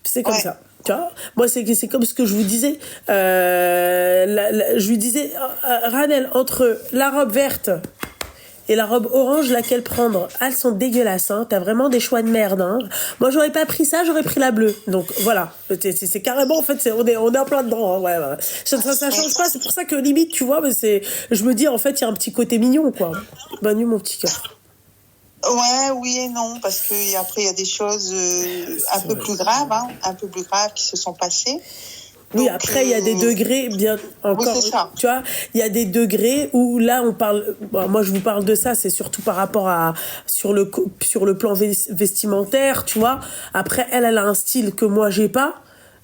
C'est comme ça. Tu vois, moi, c'est comme ce que je vous disais. Je lui disais, Ranel, entre la robe verte et la robe orange, laquelle prendre? Elles sont dégueulasses, hein. T'as vraiment des choix de merde, hein. Moi, j'aurais pas pris ça, j'aurais pris la bleue. Donc, voilà. C'est carrément, en fait, on est en plein dedans, hein. Ouais. Ça change pas. C'est pour ça que, limite, tu vois, je me dis, en fait, il y a un petit côté mignon, quoi. Bonne nuit, mon petit cœur. Ouais, oui et non, parce que après, il y a des choses un peu plus graves qui se sont passées. Oui, donc, après, il y a des degrés, bien encore, oui, tu vois, il y a des degrés où là, on parle, moi, je vous parle de ça, c'est surtout par rapport à, sur le plan vestimentaire, tu vois. Après, elle a un style que moi, j'ai pas.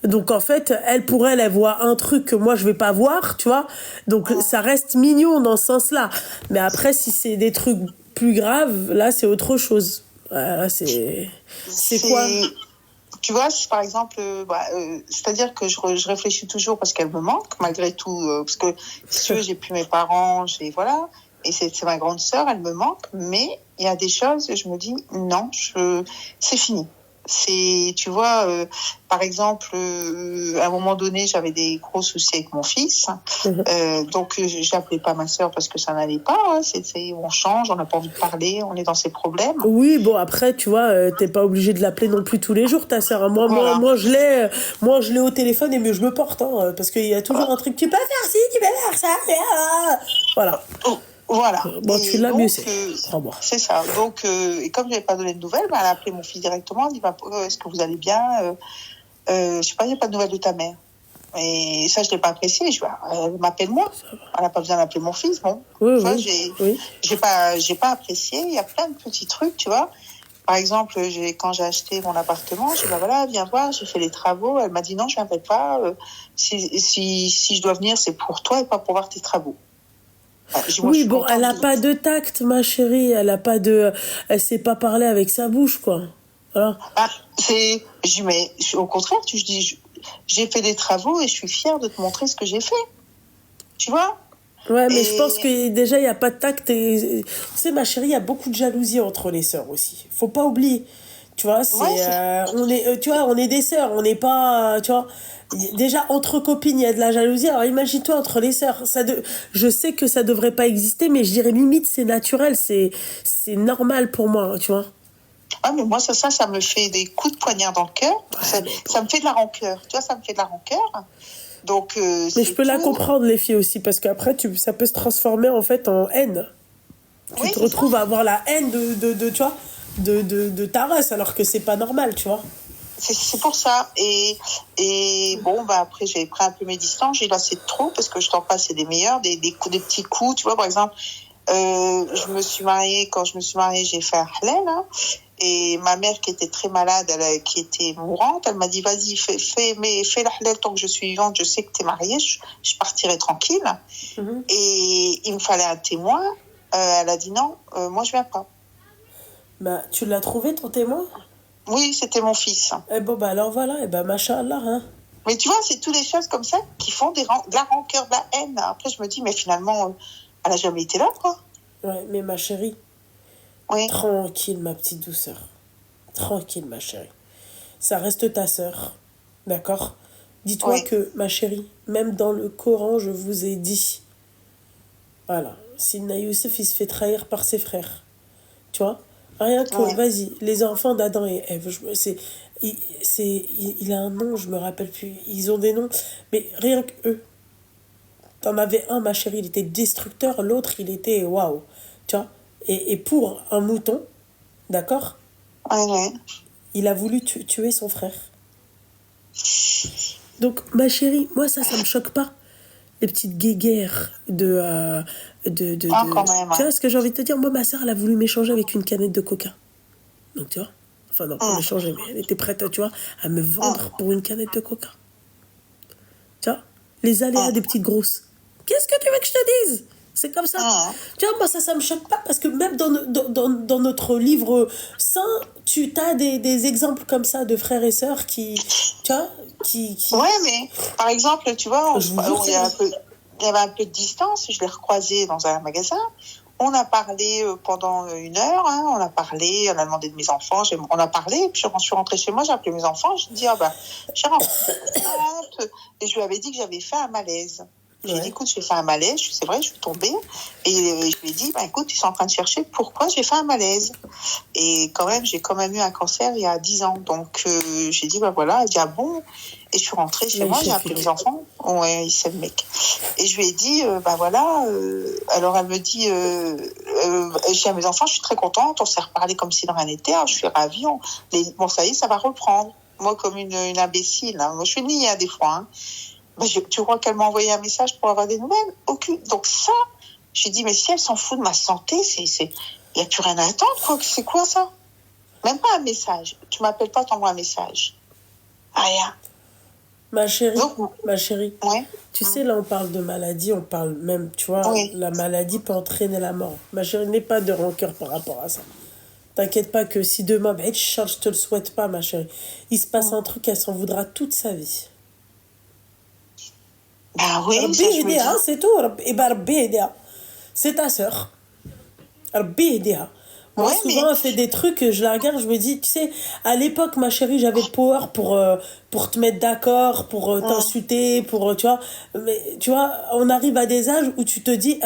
Donc, en fait, elle voit un truc que moi, je vais pas voir, tu vois. Donc, ça reste mignon dans ce sens-là. Mais après, si c'est des trucs plus graves, là, c'est autre chose. Là, c'est quoi? Tu vois, par exemple, c'est-à-dire que je réfléchis toujours parce qu'elle me manque, malgré tout, parce que si tu veux, j'ai plus mes parents, voilà, et c'est ma grande sœur, elle me manque, mais il y a des choses, je me dis, non, c'est fini. Tu vois, par exemple, à un moment donné, j'avais des gros soucis avec mon fils, donc j'appelais pas ma sœur parce que ça n'allait pas, hein. On change, on n'a pas envie de parler, on est dans ses problèmes. Oui, bon, après, tu vois, t'es pas obligé de l'appeler non plus tous les jours, ta sœur. Moi, je l'ai au téléphone et je me porte, hein, parce qu'il y a toujours un truc, tu peux faire ci, tu peux faire ça, voilà. Voilà. Bon, tu l'as mieux, c'est. C'est ça. Donc, et comme je n'avais pas donné de nouvelles, elle a appelé mon fils directement. Elle dit, est-ce que vous allez bien? Je sais pas, il n'y a pas de nouvelles de ta mère. Et ça, je l'ai pas apprécié. Elle m'appelle moi. Elle n'a pas besoin d'appeler mon fils. Bon. Oui, tu vois, j'ai pas apprécié. Il y a plein de petits trucs, tu vois. Par exemple, quand j'ai acheté mon appartement, je dis, voilà, viens voir, j'ai fait les travaux. Elle m'a dit, non, je ne viendrai pas. Si je dois venir, c'est pour toi et pas pour voir tes travaux. Oui, bon, elle n'a pas de tact, ma chérie. Elle sait pas parler avec sa bouche, quoi. Voilà. Mais au contraire, je dis, j'ai fait des travaux et je suis fière de te montrer ce que j'ai fait. Tu vois? Ouais, mais je pense que déjà, il n'y a pas de tact. Tu sais, ma chérie, il y a beaucoup de jalousie entre les sœurs aussi. Faut pas oublier. Tu vois, on est des sœurs, on n'est pas, tu vois. Déjà, entre copines, il y a de la jalousie. Alors, imagine-toi, entre les sœurs. Je sais que ça devrait pas exister, mais je dirais limite, c'est naturel. C'est normal pour moi, tu vois. Ah, mais moi, ça me fait des coups de poignard dans le cœur. Ça me fait de la rancœur. Tu vois, ça me fait de la rancœur. Donc, mais je peux la comprendre, les filles aussi, parce qu'après, ça peut se transformer, en fait, en haine. Tu te retrouves à avoir la haine tu vois, de ta race, alors que c'est pas normal, tu vois. C'est pour ça. Et bon, après, j'ai pris un peu mes distances. J'ai dit, là, c'est trop, parce que je t'en passe, c'est des meilleurs, des petits coups. Tu vois, par exemple, quand je me suis mariée, j'ai fait un halal, hein, et ma mère, qui était très malade, qui était mourante, elle m'a dit, vas-y, fais le halal tant que je suis vivante, je sais que t'es mariée, je partirai tranquille. Et il me fallait un témoin. Elle a dit non, moi, je viens pas. Bah, tu l'as trouvé, ton témoin? Oui, c'était mon fils. Et bon, alors voilà, et machallah, hein. Mais tu vois, c'est toutes les choses comme ça qui font de la rancœur, de la haine. Après, je me dis, mais finalement, elle a jamais été là, quoi. Ouais, mais ma chérie, Oui. Tranquille, ma petite douceur. Tranquille, ma chérie. Ça reste ta sœur. D'accord? Dis-toi Oui. que, ma chérie, même dans le Coran, je vous ai dit, voilà, Sidna Youssef, il se fait trahir par ses frères. Tu vois? Rien que, Oui. vas-y, les enfants d'Adam et Ève, il a un nom, je me rappelle plus. Ils ont des noms, mais rien que eux. T'en avais un, ma chérie, il était destructeur, l'autre, il était waouh. Tu vois? Et pour un mouton, d'accord? Oui, oui. Il a voulu tuer son frère. Donc, ma chérie, moi, ça me choque pas. Les petites guéguerres Quand même. Tu vois ce que j'ai envie de te dire? Moi, ma soeur, elle a voulu m'échanger avec une canette de coca. Donc, tu vois? Enfin, non, pas m'échanger, mais elle était prête, tu vois, à me vendre pour une canette de coca. Tu vois? Les aléas des petites grosses. Qu'est-ce que tu veux que je te dise? C'est comme ça. Tu vois, moi, ça me choque pas parce que même dans notre livre saint, tu as des exemples comme ça de frères et sœurs qui, tu vois, qui... Ouais, mais par exemple, tu vois, Je vous jure, il y avait un peu de distance. Je l'ai recroisé dans un magasin. On a parlé pendant 1 heure. Hein, on a parlé, on a demandé de mes enfants. On a parlé. Puis je suis rentrée chez moi, j'ai appelé mes enfants. Je dis, j'ai rencontré une cliente. Et je lui avais dit que j'avais fait un malaise. J'ai dit, écoute, j'ai fait un malaise, c'est vrai, je suis tombée. Et je lui ai dit, écoute, ils sont en train de chercher pourquoi j'ai fait un malaise. Et j'ai quand même eu un cancer il y a 10 ans. Donc, j'ai dit, voilà, elle dit, ah bon? Et je suis rentrée chez moi, j'ai appelé mes enfants. Ouais, c'est le mec. Et je lui ai dit, voilà. Alors, elle me dit, j'ai dit à mes enfants, je suis très contente, on s'est reparlé comme si de rien n'était. Je suis ravie. Bon, ça y est, ça va reprendre. Moi, comme une imbécile. Hein. Moi, je suis niée des fois. Hein. Tu crois qu'elle m'a envoyé un message pour avoir des nouvelles? Aucune. Donc ça, j'ai dit, mais si elle s'en fout de ma santé, il n'y a plus rien à attendre, quoi. C'est quoi ça? Même pas un message. Tu m'appelles pas, t'envoies un message. Rien. Ma chérie, Ouais. Tu sais, là, on parle de maladie, on parle même, tu vois, la maladie peut entraîner la mort. Ma chérie, n'aie pas de rancœur par rapport à ça. T'inquiète pas que si demain, je te le souhaite pas, ma chérie. Il se passe un truc, elle s'en voudra toute sa vie. Oui, ça, je me dis. C'est tout. C'est ta sœur. Moi, souvent, elle fait des trucs, je la regarde, je me dis, tu sais, à l'époque, ma chérie, j'avais le power pour te mettre d'accord, pour t'insulter, pour, tu vois. Mais, tu vois, on arrive à des âges où tu te dis,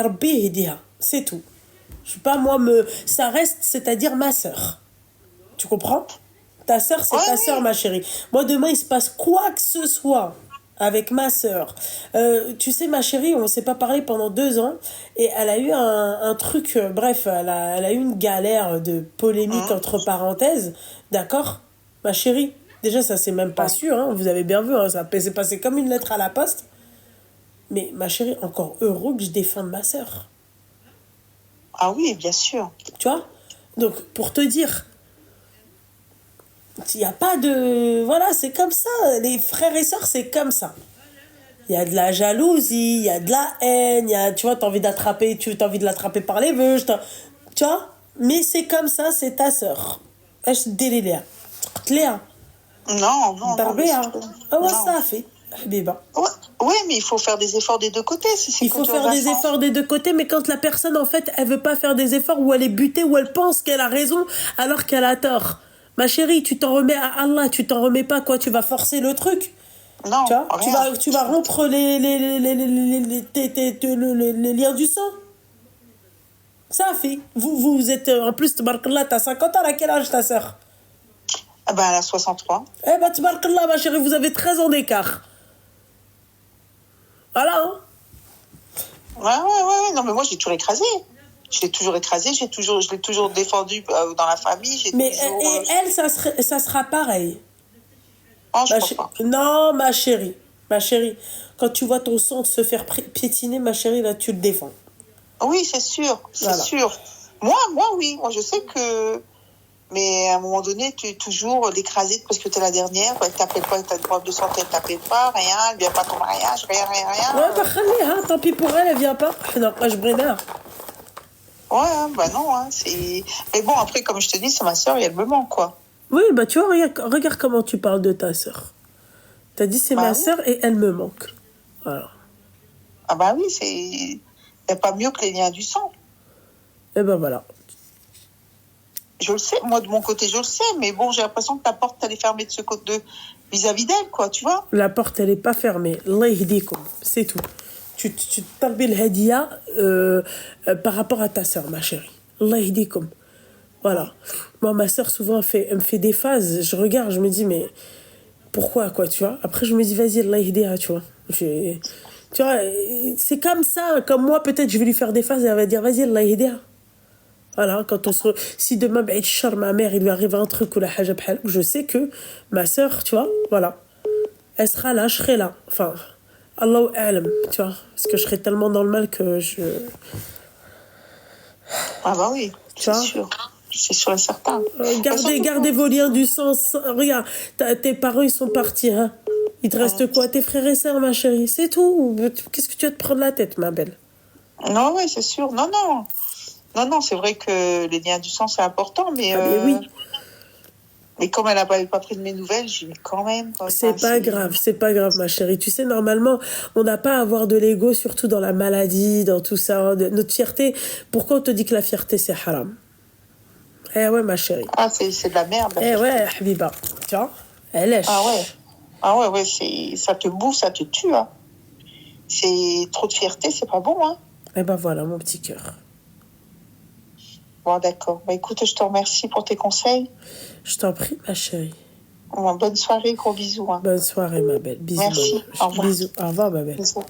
c'est tout. Je sais pas, ça reste, c'est-à-dire ma sœur. Tu comprends? Ta sœur, c'est ta sœur, ma chérie. Moi, demain, il se passe quoi que ce soit avec ma sœur. Tu sais, ma chérie, on ne s'est pas parlé pendant 2 ans et elle a eu un truc, bref, elle a eu une galère de polémique entre parenthèses, d'accord? Ma chérie, déjà, ça c'est même pas sûr, hein, vous avez bien vu, hein, ça s'est passé comme une lettre à la poste. Mais ma chérie, encore heureux que je défende ma sœur. Ah oui, bien sûr. Tu vois? Donc, pour te dire, il n'y a pas de... Voilà, c'est comme ça. Les frères et sœurs, c'est comme ça. Il y a de la jalousie, il y a de la haine, tu vois, t'as envie de l'attraper par les vœux, tu vois? Mais c'est comme ça, c'est ta sœur. Léa. Non. Ça fait. Oui, mais il faut faire des efforts des deux côtés. Il faut faire des efforts des deux côtés, mais quand la personne, en fait, elle veut pas faire des efforts, ou elle est butée, ou elle pense qu'elle a raison, alors qu'elle a tort. Ma chérie, tu t'en remets à Allah, tu t'en remets pas, quoi, tu vas forcer le truc. Non, tu vas rompre les liens du sang. Ça fait. Vous êtes, en plus, tabarkallah, t'as 50 ans, à quel âge ta sœur? Elle a 63. Tabarkallah, ma chérie, vous avez 13 ans d'écart. Voilà, hein. Ouais. Non, mais moi, j'ai toujours écrasé. Je l'ai toujours écrasé, je l'ai toujours défendu dans la famille. Elle, ça sera pareil. Oh, je crois pas. Non, ma chérie, quand tu vois ton sang se faire piétiner, ma chérie, là, tu le défends. Oui, c'est sûr, sûr. Moi, oui. Moi, je sais que... Mais à un moment donné, tu es toujours l'écrasée parce que tu es la dernière. Elle t'appelle pas, tu as une preuve de santé, elle t'appelle pas, rien. Elle vient pas à ton mariage, rien. Ouais, tant pis pour elle, elle vient pas. Non, moi, je brinard. Ouais, non, hein, c'est... Mais bon, après, comme je te dis, c'est ma sœur et elle me manque, quoi. Oui, tu vois, regarde comment tu parles de ta sœur. T'as dit, c'est ma sœur et elle me manque. Voilà. Ah oui, il n'y a pas mieux que les liens du sang. Et voilà. Je le sais, moi de mon côté, je le sais, mais bon, j'ai l'impression que ta porte, elle est fermée de ce côté vis-à-vis d'elle, quoi, tu vois. La porte, elle est pas fermée. Allah yahdikum, c'est tout. Tu talbis le hadiya par rapport à ta sœur, ma chérie. Allah yahdikum. Voilà. Moi, ma sœur, souvent, elle me fait des phases. Je regarde, je me dis, mais pourquoi, quoi, tu vois. Après, je me dis, vas-y, Allah yahdiha, tu vois. Tu vois, c'est comme ça. Comme moi, peut-être, je vais lui faire des phases et elle va dire, vas-y, Allah yahdiha. Voilà, si demain, ben, ma mère, il lui arrive un truc ou la haja bhal, je sais que ma sœur, tu vois, voilà, elle sera là, je serai là. Enfin, Allahu a'lam, tu vois, parce que je serai tellement dans le mal que je... Ah bah oui, Tu c'est vois sûr. C'est sûr et certain. Gardez vos liens du sens. Regarde, tes parents, ils sont partis, hein. Il te reste quoi? Tes frères et sœurs, ma chérie, c'est tout. Qu'est-ce que tu vas te prendre la tête, ma belle? Non, oui, c'est sûr. Non, non. Non, non, c'est vrai que les liens du sang, c'est important, mais... Ah, mais oui. Mais comme elle n'avait pas pris de mes nouvelles, j'ai dit quand même. Quoi, c'est pas grave, ma chérie. Tu sais, normalement, on n'a pas à avoir de l'ego, surtout dans la maladie, dans tout ça. Notre fierté, pourquoi on te dit que la fierté, c'est haram? Eh ouais, ma chérie. Ah, c'est de la merde. Eh ouais, Habiba. Tu vois, elle lèche. Ah ouais. Ah ouais, ouais, ça te bouffe, ça te tue. Hein. C'est trop de fierté, c'est pas bon. Hein. Eh ben voilà, mon petit cœur. Bon, d'accord. Bah, écoute, je te remercie pour tes conseils. Je t'en prie, ma chérie. Bon, bonne soirée, gros bisous. Hein. Bonne soirée, ma belle. Bisous. Merci. Au revoir. Bisous. Au revoir, ma belle. Bisous.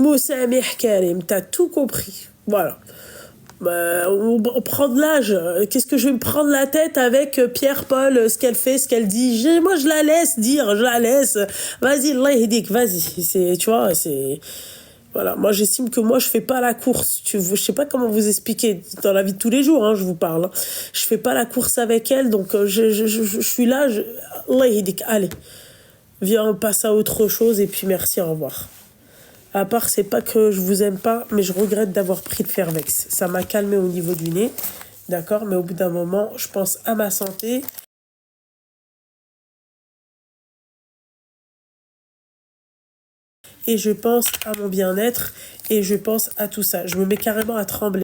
Moussamih Karim, t'as tout compris. Voilà. On prend de l'âge. Qu'est-ce que je vais me prendre la tête avec Pierre-Paul, ce qu'elle fait, ce qu'elle dit. Moi, je la laisse dire, je la laisse. Vas-y, Allah yahdik, vas-y. Tu vois, c'est... Voilà, moi j'estime que moi je fais pas la course. Je sais pas comment vous expliquer dans la vie de tous les jours, hein, je vous parle. Hein. Je fais pas la course avec elle, donc je suis là. Allah yahdik, allez, viens, on passe à autre chose et puis merci, au revoir. À part, c'est pas que je vous aime pas, mais je regrette d'avoir pris le Fervex. Ça m'a calmé au niveau du nez, d'accord, mais au bout d'un moment, je pense à ma santé. Et je pense à mon bien-être et je pense à tout ça. Je me mets carrément à trembler.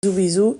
Bisous, bisous.